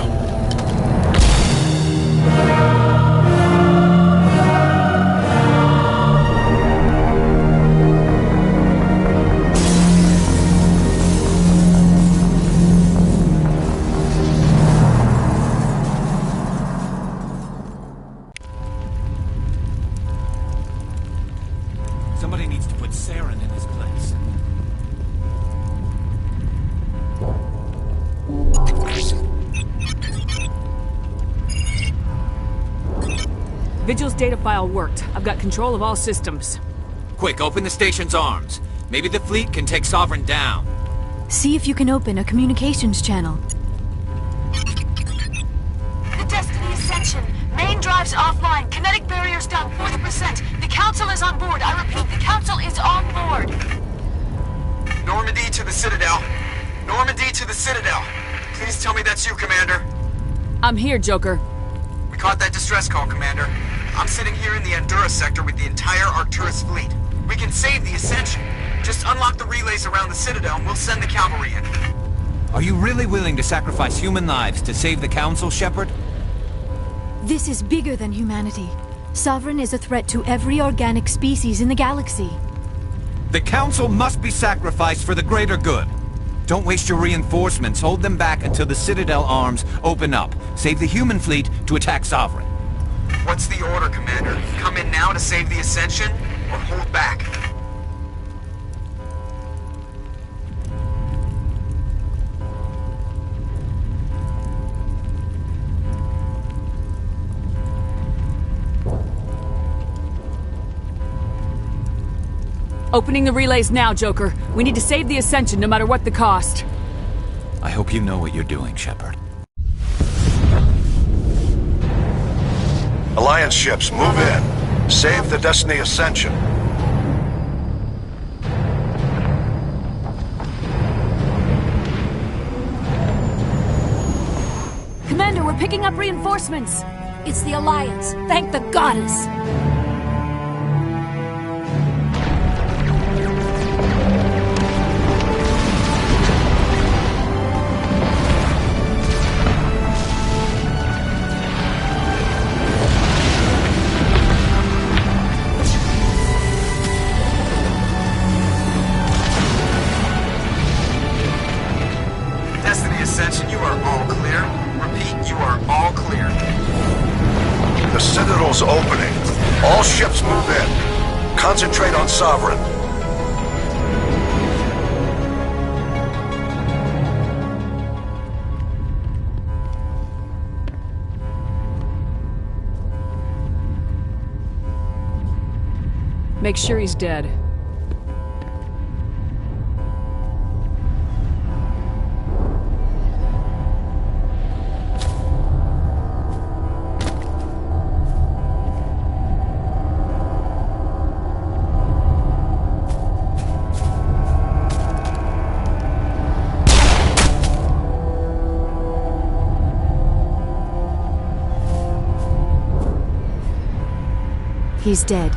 E: Somebody needs to put Saren in his place.
L: Vigil's data file worked. I've got control of all systems.
E: Quick, open the station's arms. Maybe the fleet can take Sovereign down.
B: See if you can open a communications channel.
P: The Destiny Ascension. Main drives offline. Kinetic barriers down 40%. The Council is on board. I repeat, the Council is on board.
F: Normandy to the Citadel. Normandy to the Citadel. Please tell me that's you, Commander.
L: I'm here, Joker.
F: We caught that distress call, Commander. I'm sitting here in the Endura sector with the entire Arcturus fleet. We can save the Ascension. Just unlock the relays around the Citadel and we'll send the cavalry in.
E: Are you really willing to sacrifice human lives to save the Council, Shepard?
B: This is bigger than humanity. Sovereign is a threat to every organic species in the galaxy.
E: The Council must be sacrificed for the greater good. Don't waste your reinforcements. Hold them back until the Citadel arms open up. Save the human fleet to attack Sovereign.
F: What's the order, Commander? Come in now to save the Ascension, or hold back?
L: Opening the relays now, Joker. We need to save the Ascension no matter what the cost.
E: I hope you know what you're doing, Shepard.
S: Alliance ships, move in. Save the Destiny Ascension.
B: Commander, we're picking up reinforcements. It's the Alliance. Thank the goddess.
F: Ascension, you are all clear. Repeat, you are all clear.
S: The Citadel's opening. All ships move in. Concentrate on Sovereign.
L: Make sure he's dead.
B: He's dead.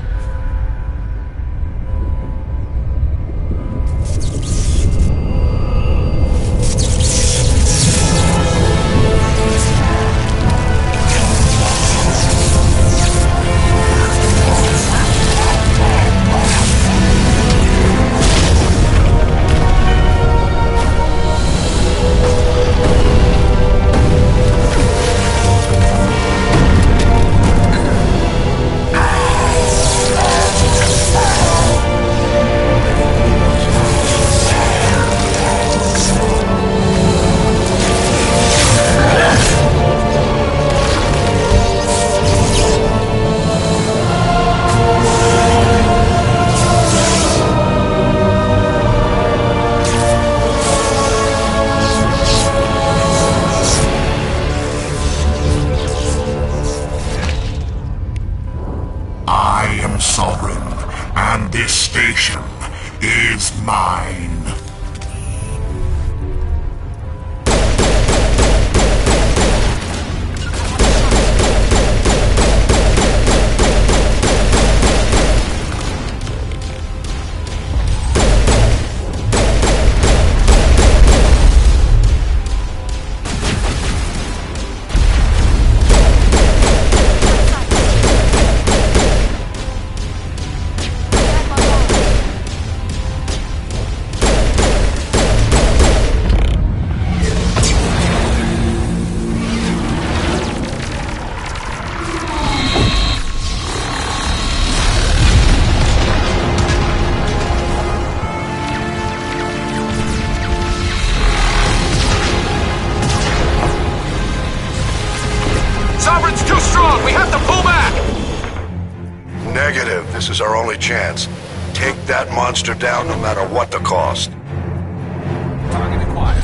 R: Sovereign, and this station is mine.
F: Sovereign's too strong! We have to pull back!
S: Negative. This is our only chance. Take that monster down no matter what the cost.
F: Target acquired.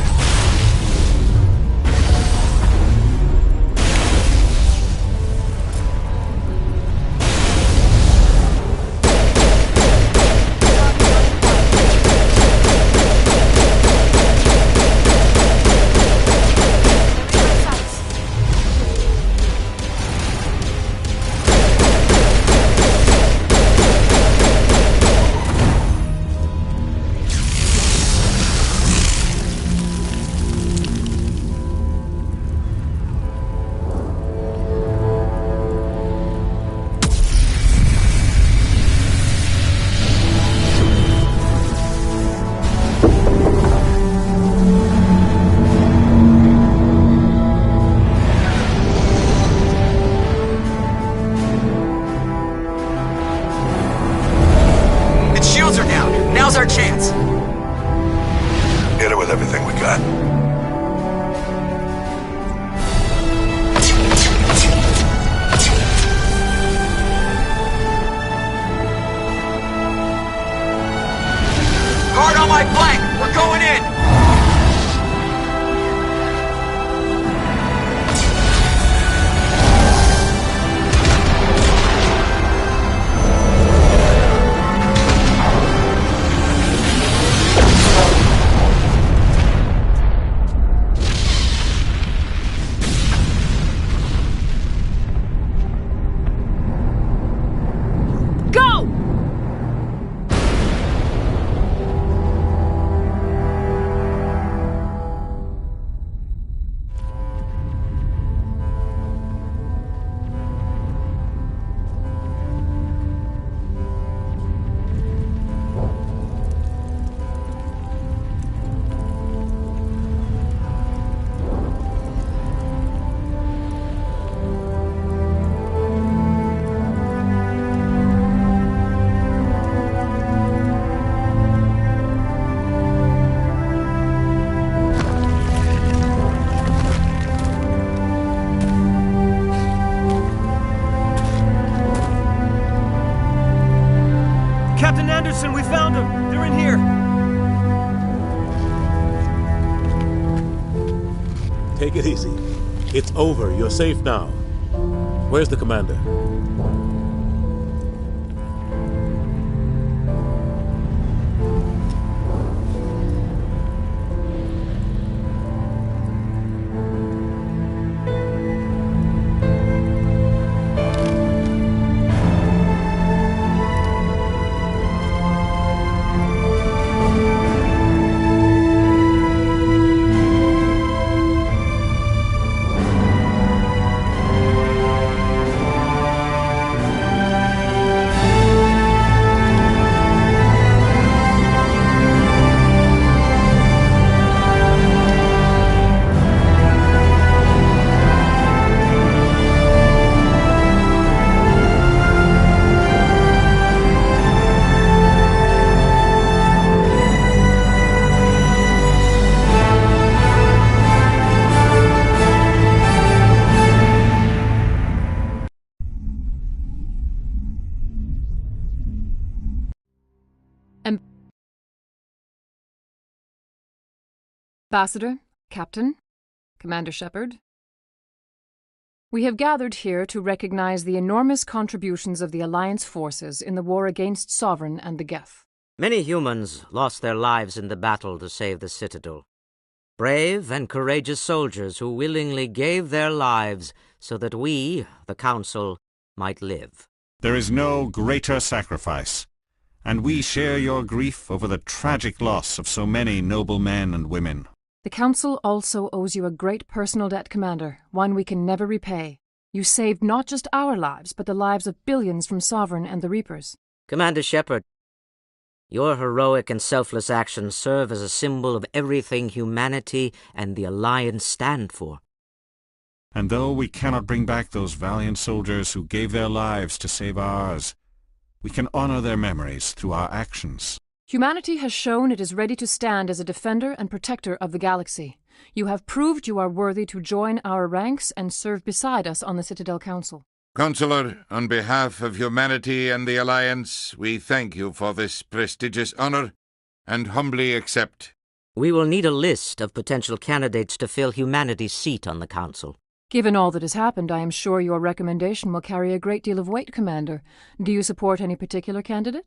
J: Anderson, we found them! They're in here!
X: Take it easy. It's over. You're safe now. Where's the commander?
Q: Ambassador, Captain, Commander Shepard. We have gathered here to recognize the enormous contributions of the Alliance forces in the war against Sovereign and the Geth.
T: Many humans lost their lives in the battle to save the Citadel. Brave and courageous soldiers who willingly gave their lives so that we, the Council, might live.
U: There is no greater sacrifice, and we share your grief over the tragic loss of so many noble men and women.
Q: The Council also owes you a great personal debt, Commander, one we can never repay. You saved not just our lives, but the lives of billions from Sovereign and the Reapers.
T: Commander Shepard, your heroic and selfless actions serve as a symbol of everything humanity and the Alliance stand for.
U: And though we cannot bring back those valiant soldiers who gave their lives to save ours, we can honor their memories through our actions.
Q: Humanity has shown it is ready to stand as a defender and protector of the galaxy. You have proved you are worthy to join our ranks and serve beside us on the Citadel Council.
W: Counselor, on behalf of humanity and the Alliance, we thank you for this prestigious honor and humbly accept.
T: We will need a list of potential candidates to fill humanity's seat on the Council.
Q: Given all that has happened, I am sure your recommendation will carry a great deal of weight, Commander. Do you support any particular candidate?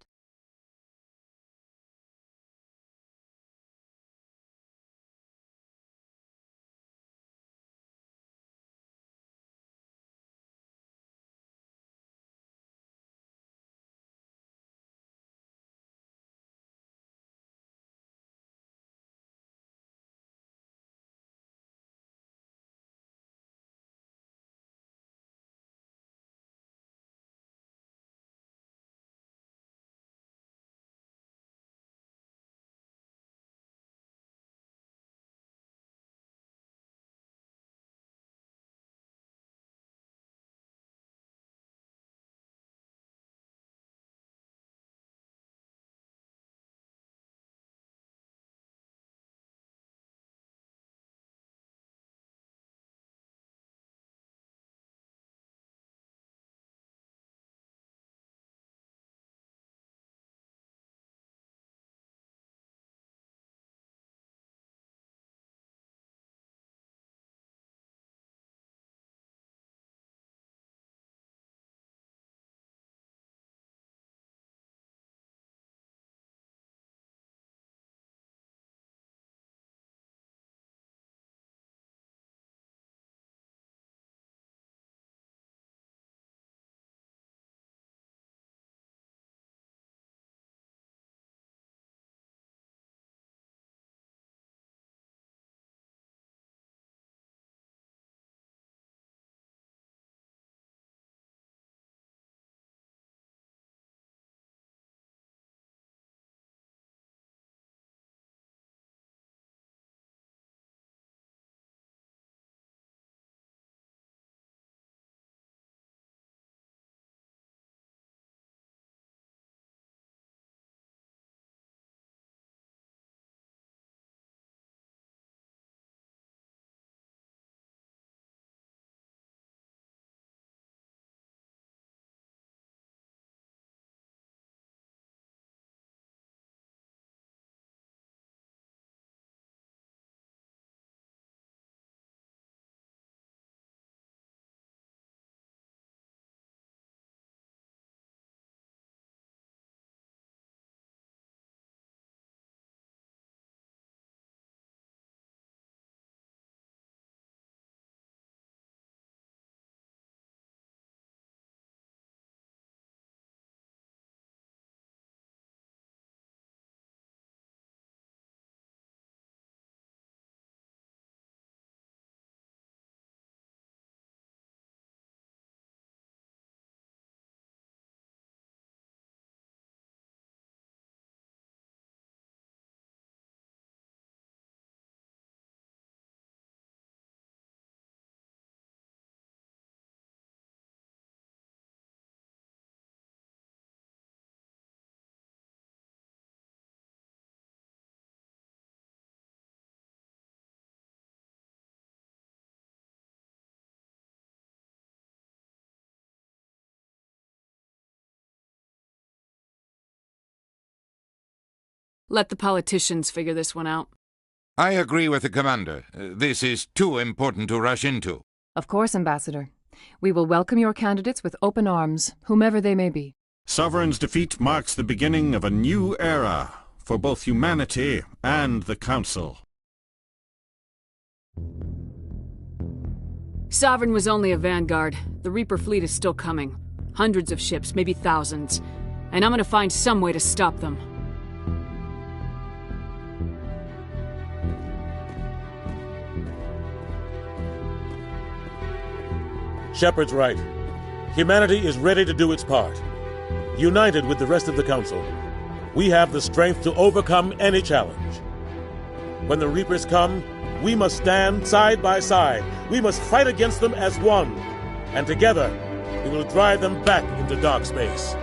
L: Let the politicians figure this one out.
W: I agree with the Commander. This is too important to rush into.
Q: Of course, Ambassador. We will welcome your candidates with open arms, whomever they may be.
U: Sovereign's defeat marks the beginning of a new era for both humanity and the Council.
L: Sovereign was only a vanguard. The Reaper fleet is still coming. Hundreds of ships, maybe thousands. And I'm gonna find some way to stop them.
X: Shepard's right. Humanity is ready to do its part. United with the rest of the Council, we have the strength to overcome any challenge. When the Reapers come, we must stand side by side. We must fight against them as one. And together, we will drive them back into dark space.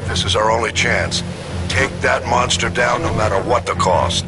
S: This is our only chance. Take that monster down no matter what the cost.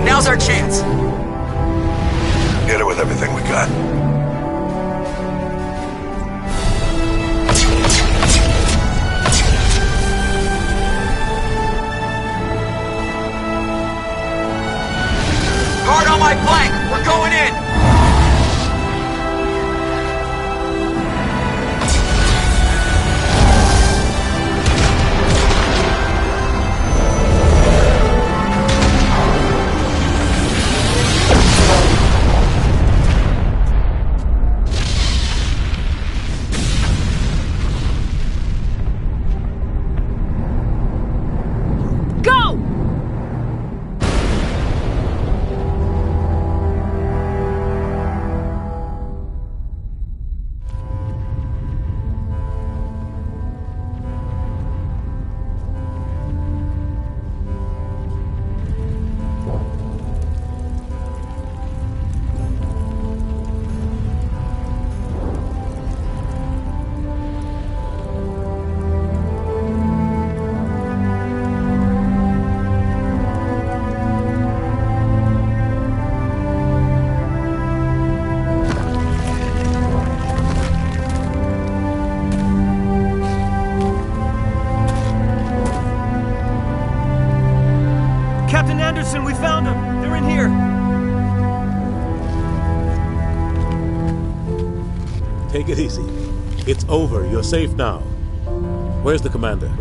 F: Now's our chance.
S: Hit it with everything we got.
F: Guard on my flank! We're going in!
X: Take it easy. It's over. You're safe now. Where's the commander?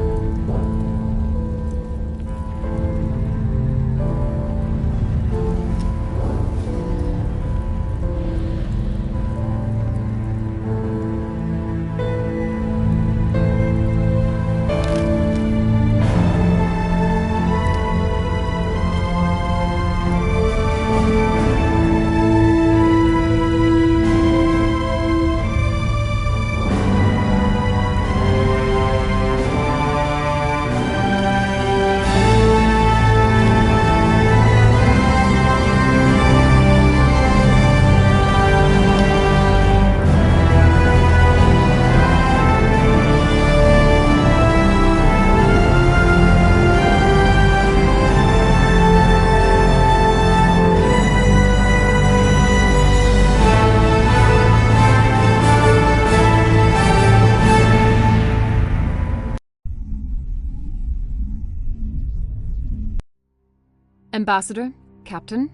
Q: Ambassador, Captain,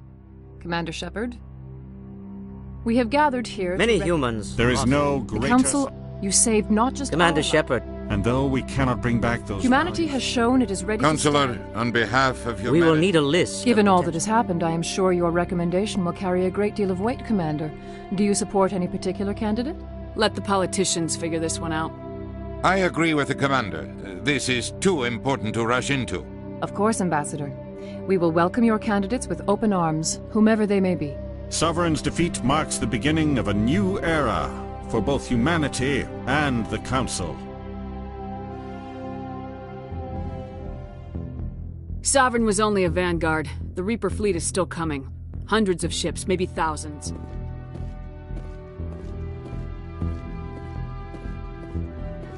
Q: Commander Shepard, we have gathered here
T: Many humans.
U: There is no
Q: The
U: greater...
Q: Council, you saved not just
T: Commander
Q: our
T: Shepard.
U: And though we cannot bring back those...
Q: Humanity has shown it is ready
W: Counselor,
Q: to stand.
W: on behalf of humanity...
T: We will need a list.
Q: Given all that has happened, I am sure your recommendation will carry a great deal of weight, Commander. Do you support any particular candidate?
L: Let the politicians figure this one out.
W: I agree with the commander. This is too important to rush into.
Q: Of course, Ambassador. We will welcome your candidates with open arms, whomever they may be.
U: Sovereign's defeat marks the beginning of a new era for both humanity and the Council.
L: Sovereign was only a vanguard. The Reaper fleet is still coming. Hundreds of ships, maybe thousands.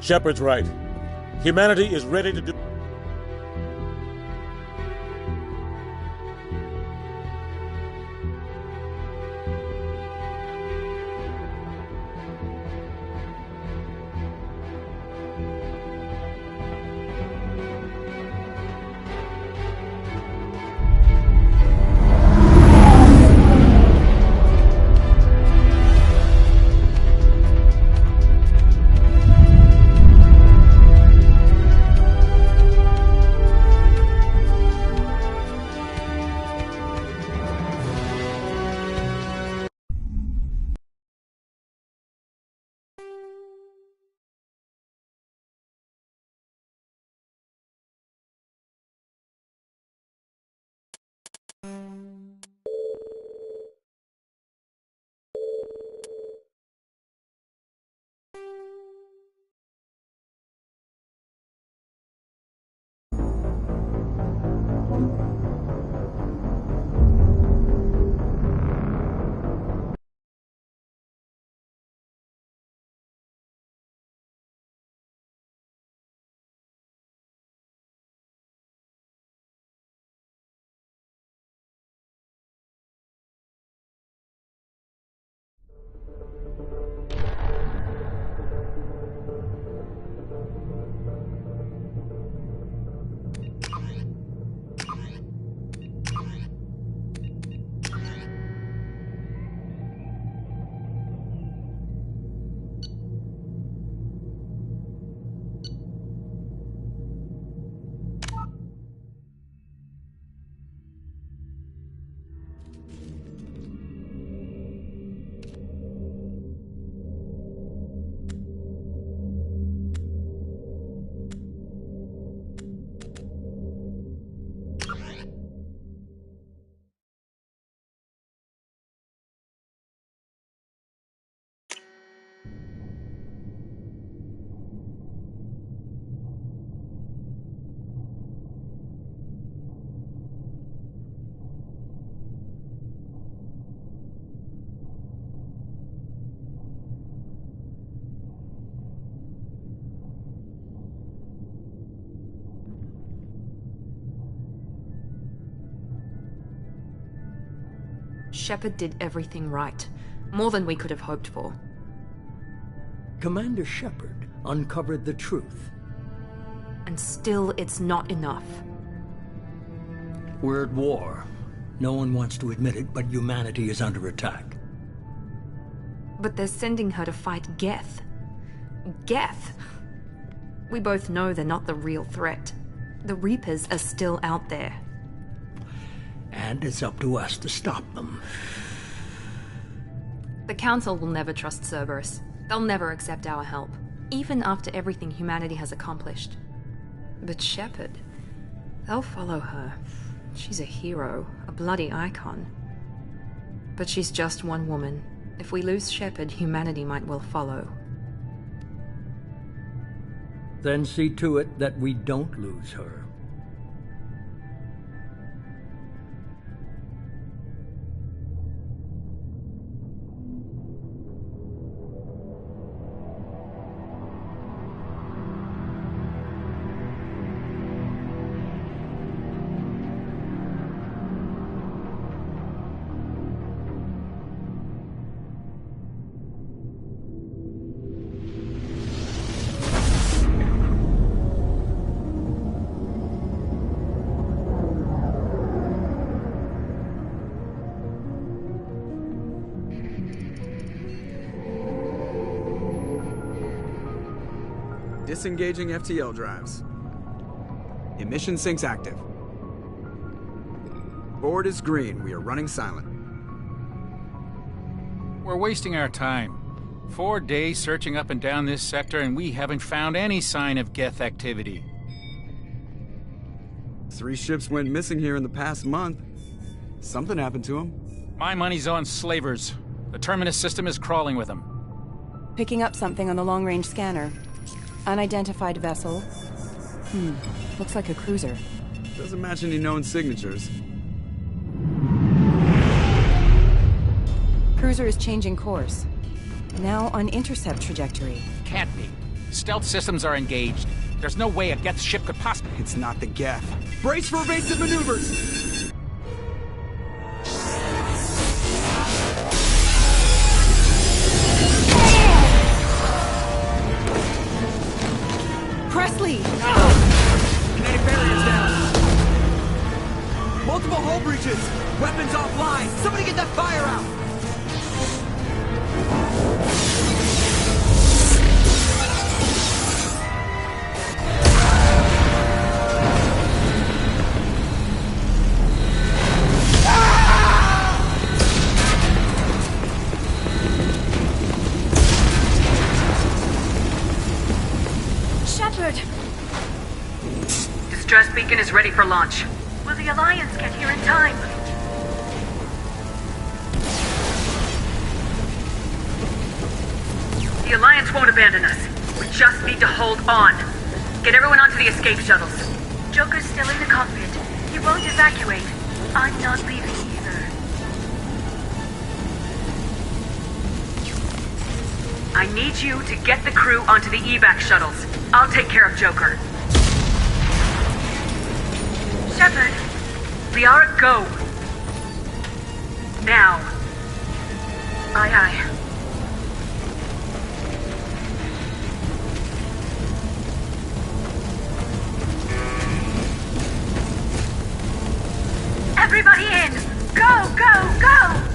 X: Shepard's right. Humanity is ready to do...
A: Shepard did everything right. More than we could have hoped for.
D: Commander Shepard uncovered the truth.
A: And still, it's not enough.
D: We're at war. No one wants to admit it, but humanity is under attack.
A: But they're sending her to fight Geth. Geth? We both know they're not the real threat. The Reapers are still out there.
D: And it's up to us to stop them.
A: The Council will never trust Cerberus. They'll never accept our help, even after everything humanity has accomplished. But Shepard, they'll follow her. She's a hero, a bloody icon. But she's just one woman. If we lose Shepard, humanity might well follow.
D: Then see to it that we don't lose her.
F: Disengaging FTL drives. Emission sinks active. Board is green. We are running silent.
J: We're wasting our time. 4 days searching up and down this sector, and we haven't found any sign of Geth activity.
F: 3 ships went missing here in the past month. Something happened to them.
J: My money's on slavers. The Terminus system is crawling with them.
G: Picking up something on the long-range scanner. Unidentified vessel. Looks like a cruiser.
F: Doesn't match any known signatures.
G: Cruiser is changing course. Now on intercept trajectory.
J: Can't be. Stealth systems are engaged. There's no way a Geth ship could possibly...
F: It's not the Geth. Brace for evasive maneuvers!
G: Presley!
F: Kinetic barriers down. Multiple hull breaches. Weapons offline. Somebody get that fire out.
I: Distress beacon is ready for launch. Will the Alliance get here in time? The Alliance won't abandon us. We just need to hold on. Get everyone onto the escape shuttles. Joker's still in the cockpit. He won't evacuate. I'm not leaving either. I need you to get the crew onto the evac shuttles. I'll take care of Joker. Shepard, Liara, go. Now. Aye, aye. Everybody in! Go, go, go!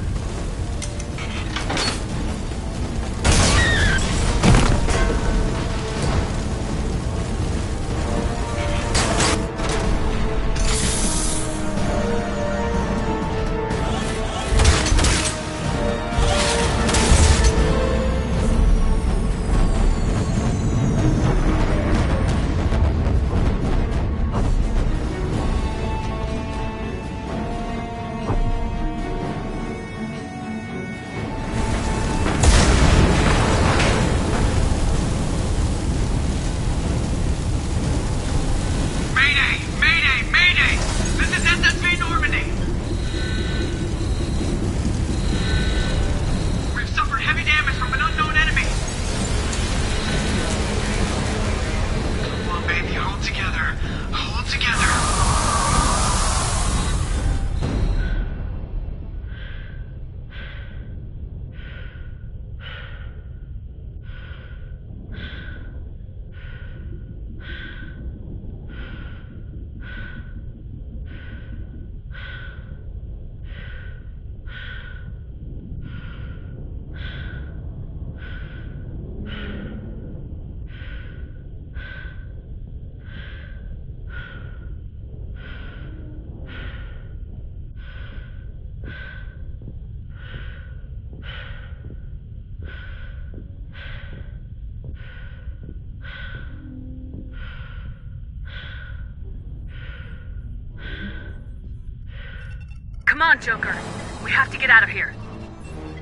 I: Come on, Joker. We have to get out of here.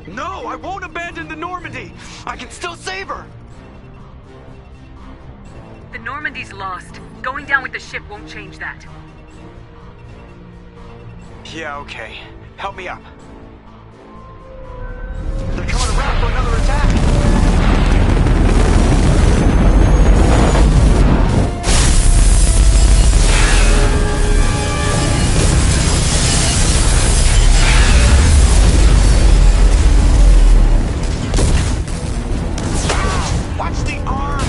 F: No, I won't abandon the Normandy! I can still save her!
I: The Normandy's lost. Going down with the ship won't change that.
F: Yeah, okay. Help me up. They're coming around for another attack! Watch the arm!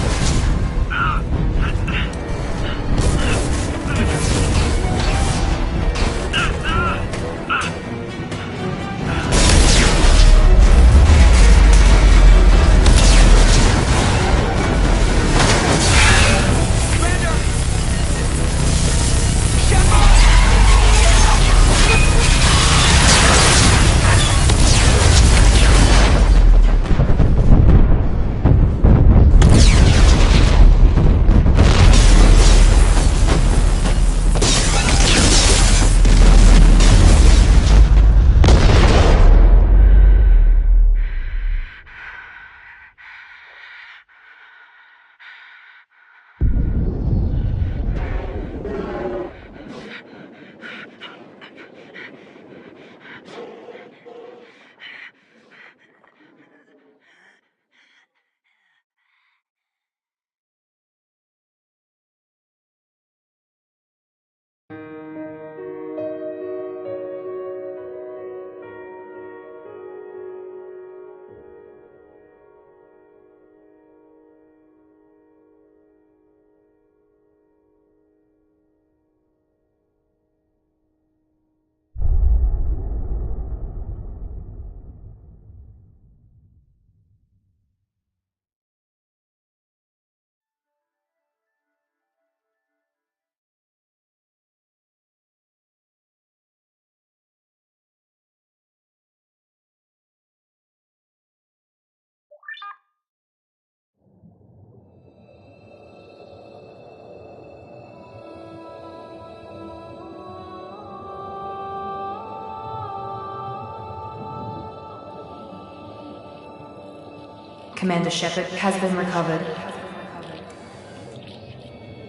A: Commander Shepard has been recovered.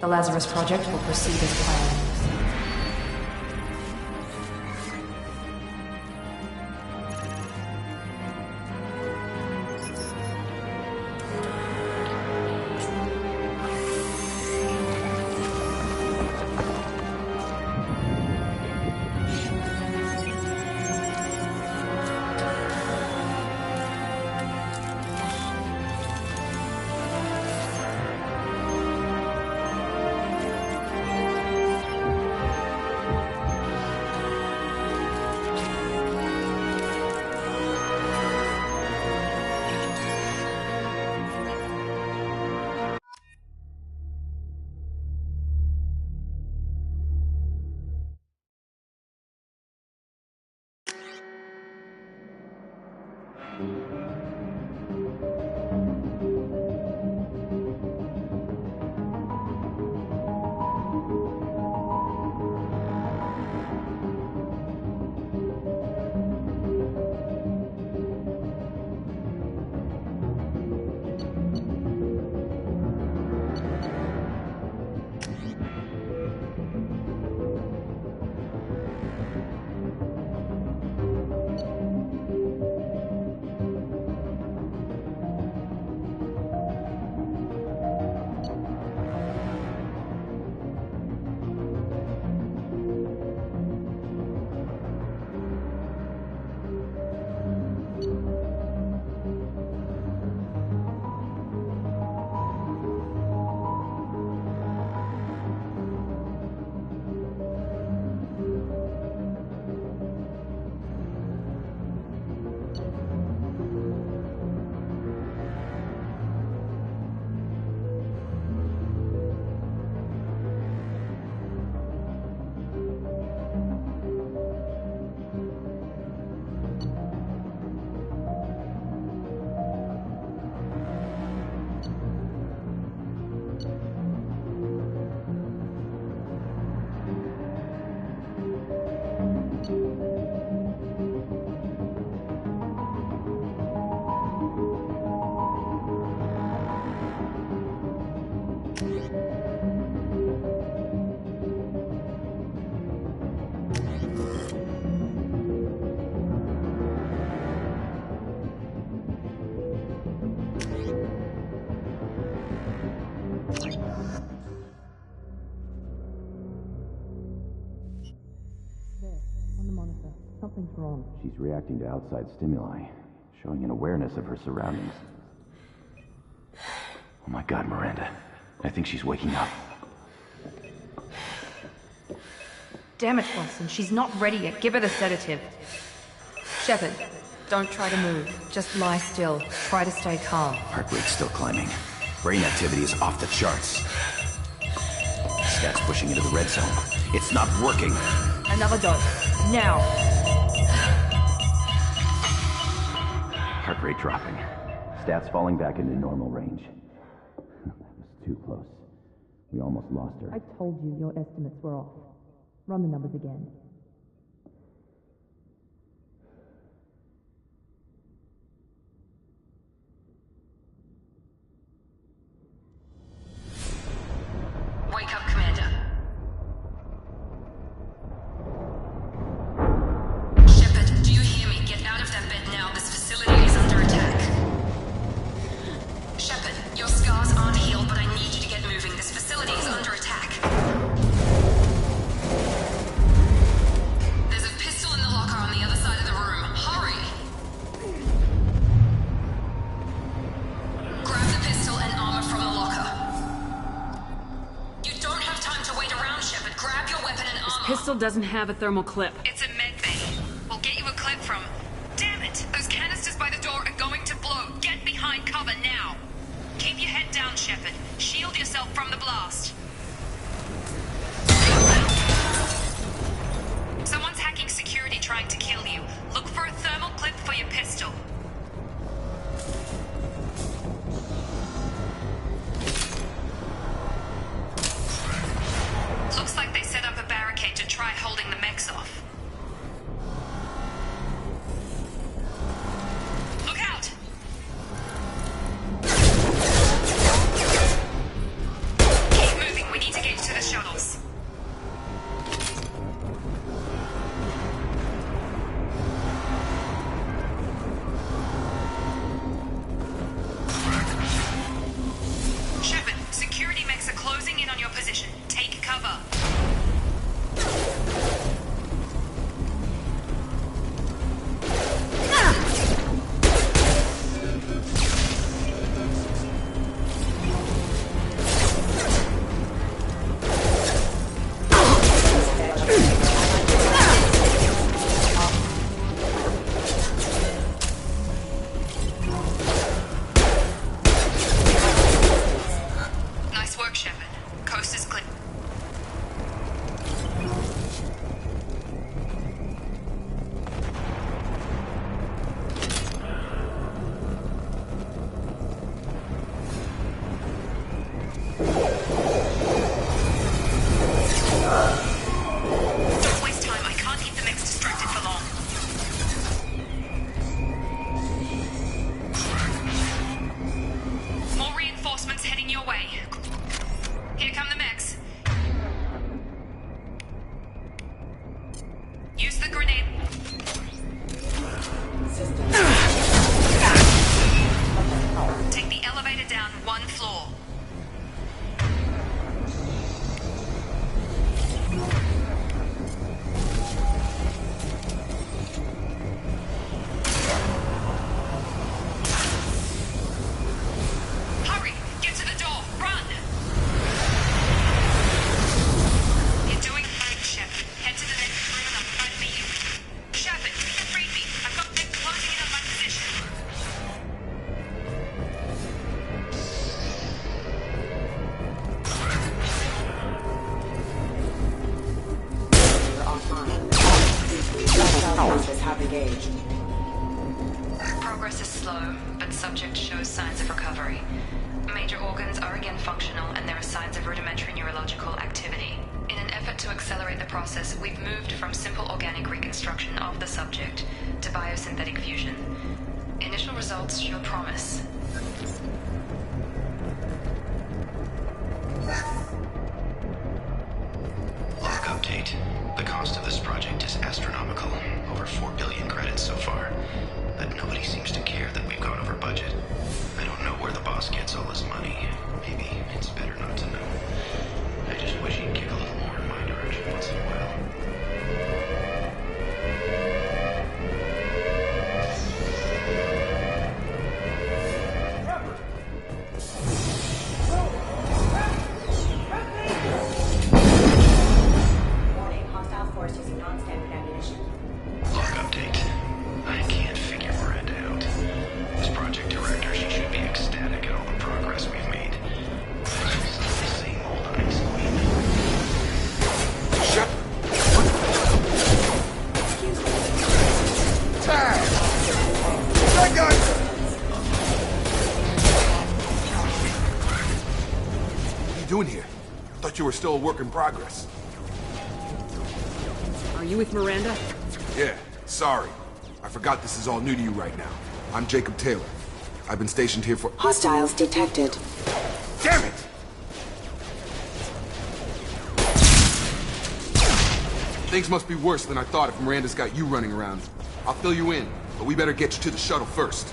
A: The Lazarus Project will proceed as planned.
C: She's reacting to outside stimuli, showing an awareness of her surroundings. Oh my god, Miranda. I think she's waking up.
A: Damn it, Watson. She's not ready yet. Give her the sedative. Shepard, don't try to move. Just lie still. Try to stay calm.
C: Heart rate's still climbing. Brain activity is off the charts. Stats pushing into the red zone. It's not working.
A: Another dose. Now.
C: Heart rate dropping. Stats falling back into normal range. That was too close. We almost lost her.
I: I told you your estimates were off. Run the numbers again. Wake up, Commander. Shepard, do you hear me? Get out of that bed now. This facility is under attack. Shepard, your scars aren't healed, but I need you to get moving. This facility is under attack. There's a pistol in the locker on the other side of the room. Hurry! Grab the pistol and armor from the locker. You don't have time to wait around, Shepard. Grab your weapon and armor.
L: Pistol doesn't have a thermal clip.
I: It's a med bay. We'll get you a clip from... Damn it! Those canisters by the door are going to blow. Get behind cover now. Keep your head down, Shepard. Shield yourself from the blast. Someone's hacking security trying to kill you. Look for a thermal clip for your pistol. Looks like they set up a barricade to try holding the mechs off. Look out! Keep moving, we need to get to the shuttles. Shepard, security mechs are closing in on your position. Take cover. Nice work, Shepard. Coast is clear. Don't waste time. I can't keep the mechs distracted for long. More reinforcements heading your way. Here come the mechs. Use the grenade. Take the elevator down one floor. Hurry! Get to the door! Run! You're doing fine, Shepard. Head to the next room and I'll try to meet you. Shepard, read me. I've got them closing in on my position. Progress is slow, but subject shows signs of recovery. Major organs are again functional, and there are signs of rudimentary neurological activity. In an effort to accelerate the process, we've moved from simple organic reconstruction of the subject to biosynthetic fusion. Initial results show promise.
K: Log update. The cost of this project is astronomical. Over 4 billion credits so far. But nobody seems to care that we've gone over budget. I don't know where the boss gets all his money. Maybe it's better not to know. I just wish he'd kick a little more in my direction once in a while.
S: that gun!
H: What are you doing here? I thought you were still a work in progress.
L: Are you with Miranda?
H: Yeah, sorry. I forgot this is all new to you right now. I'm Jacob Taylor. I've been stationed here for—
P: Hostiles detected.
H: Damn it! Things must be worse than I thought if Miranda's got you running around. I'll fill you in, but we better get you to the shuttle first.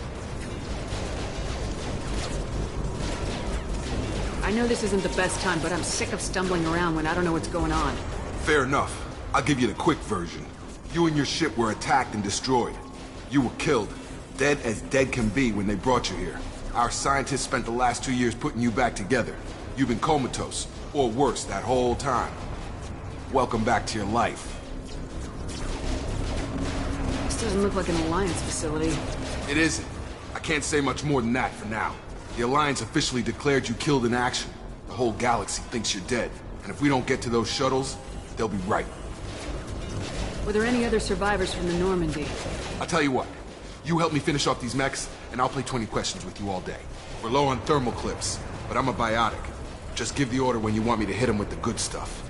L: I know this isn't the best time, but I'm sick of stumbling around when I don't know what's going on.
H: Fair enough. I'll give you the quick version. You and your ship were attacked and destroyed. You were killed. Dead as dead can be when they brought you here. Our scientists spent the last 2 years putting you back together. You've been comatose, or worse, that whole time. Welcome back to your life.
L: This doesn't look like an Alliance facility.
H: It isn't. I can't say much more than that for now. The Alliance officially declared you killed in action. The whole galaxy thinks you're dead. And if we don't get to those shuttles, they'll be right.
L: Were there any other survivors from the Normandy?
H: I'll tell you what. You help me finish off these mechs, and I'll play 20 questions with you all day. We're low on thermal clips, but I'm a biotic. Just give the order when you want me to hit them with the good stuff.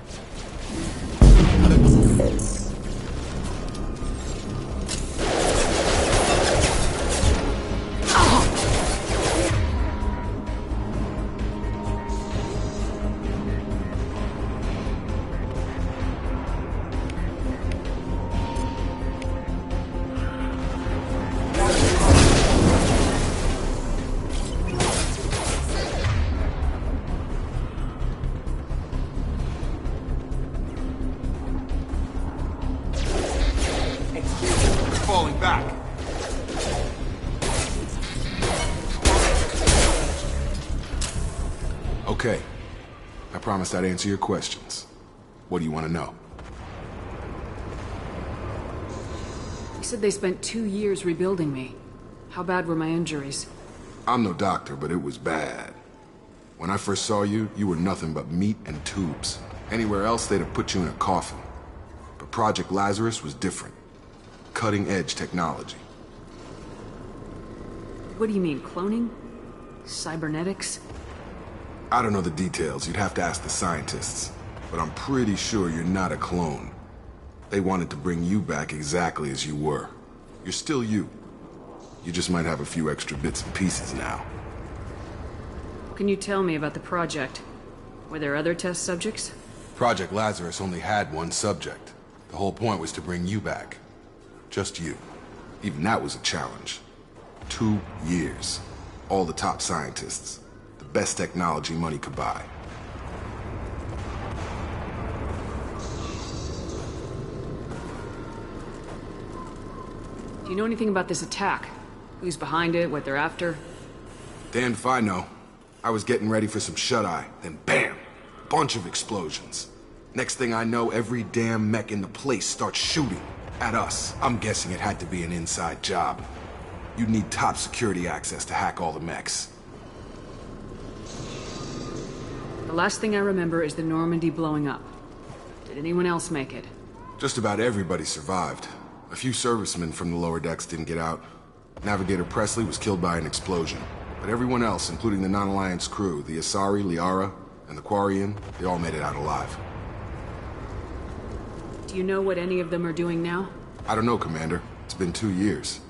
H: Falling back. Okay. I promised I'd answer your questions. What do you want to know?
L: You said they spent 2 years rebuilding me. How bad were my injuries?
H: I'm no doctor, but it was bad. When I first saw you, you were nothing but meat and tubes. Anywhere else, they'd have put you in a coffin. But Project Lazarus was different. Cutting-edge technology.
L: What do you mean, cloning? Cybernetics?
H: I don't know the details. You'd have to ask the scientists. But I'm pretty sure you're not a clone. They wanted to bring you back exactly as you were. You're still you. You just might have a few extra bits and pieces now.
L: What can you tell me about the project? Were there other test subjects?
H: Project Lazarus only had one subject. The whole point was to bring you back. Just you. Even that was a challenge. 2 years. All the top scientists. The best technology money could buy.
L: Do you know anything about this attack? Who's behind it, what they're after?
H: Damned if I know. I was getting ready for some shut-eye, then bam! Bunch of explosions. Next thing I know, every damn mech in the place starts shooting. At us. I'm guessing it had to be an inside job. You'd need top security access to hack all the mechs.
L: The last thing I remember is the Normandy blowing up. Did anyone else make it?
H: Just about everybody survived. A few servicemen from the lower decks didn't get out. Navigator Presley was killed by an explosion. But everyone else, including the non-Alliance crew, the Asari, Liara, and the Quarian, they all made it out alive.
L: Do you know what any of them are doing now?
H: I don't know, Commander. It's been 2 years.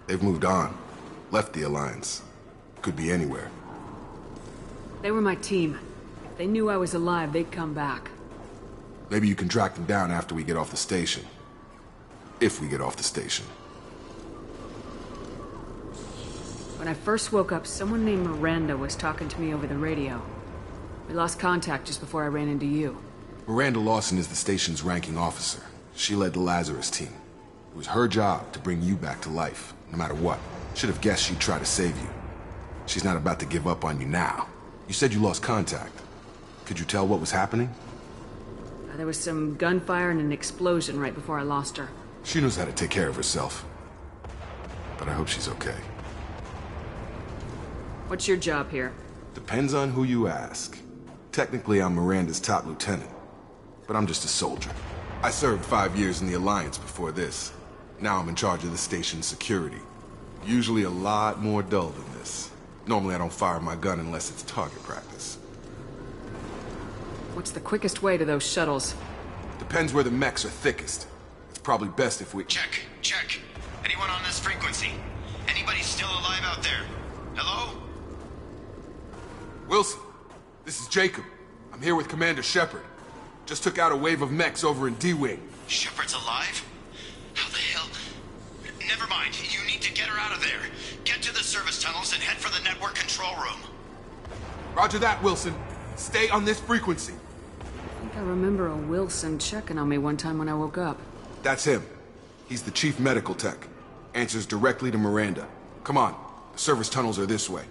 H: They've moved on. Left the Alliance. Could be anywhere.
L: They were my team. If they knew I was alive, they'd come back.
H: Maybe you can track them down after we get off the station. If we get off the station.
L: When I first woke up, someone named Miranda was talking to me over the radio. We lost contact just before I ran into you.
H: Miranda Lawson is the station's ranking officer. She led the Lazarus team. It was her job to bring you back to life, no matter what. Should have guessed she'd try to save you. She's not about to give up on you now. You said you lost contact. Could you tell what was happening?
L: There was some gunfire and an explosion right before I lost her.
H: She knows how to take care of herself. But I hope she's okay.
L: What's your job here?
H: Depends on who you ask. Technically, I'm Miranda's top lieutenant. But I'm just a soldier. I served 5 years in the Alliance before this. Now I'm in charge of the station's security. Usually a lot more dull than this. Normally I don't fire my gun unless it's target practice.
L: What's the quickest way to those shuttles?
H: Depends where the mechs are thickest. It's probably best if we...
K: Check. Anyone on this frequency? Anybody still alive out there? Hello?
H: Wilson, this is Jacob. I'm here with Commander Shepard. Just took out a wave of mechs over in D-Wing.
K: Shepard's alive? How the hell? Never mind. You need to get her out of there. Get to the service tunnels and head for the network control room.
H: Roger that, Wilson. Stay on this frequency.
L: I think I remember a Wilson checking on me one time when I woke up.
H: That's him. He's the chief medical tech. Answers directly to Miranda. Come on. The service tunnels are this way.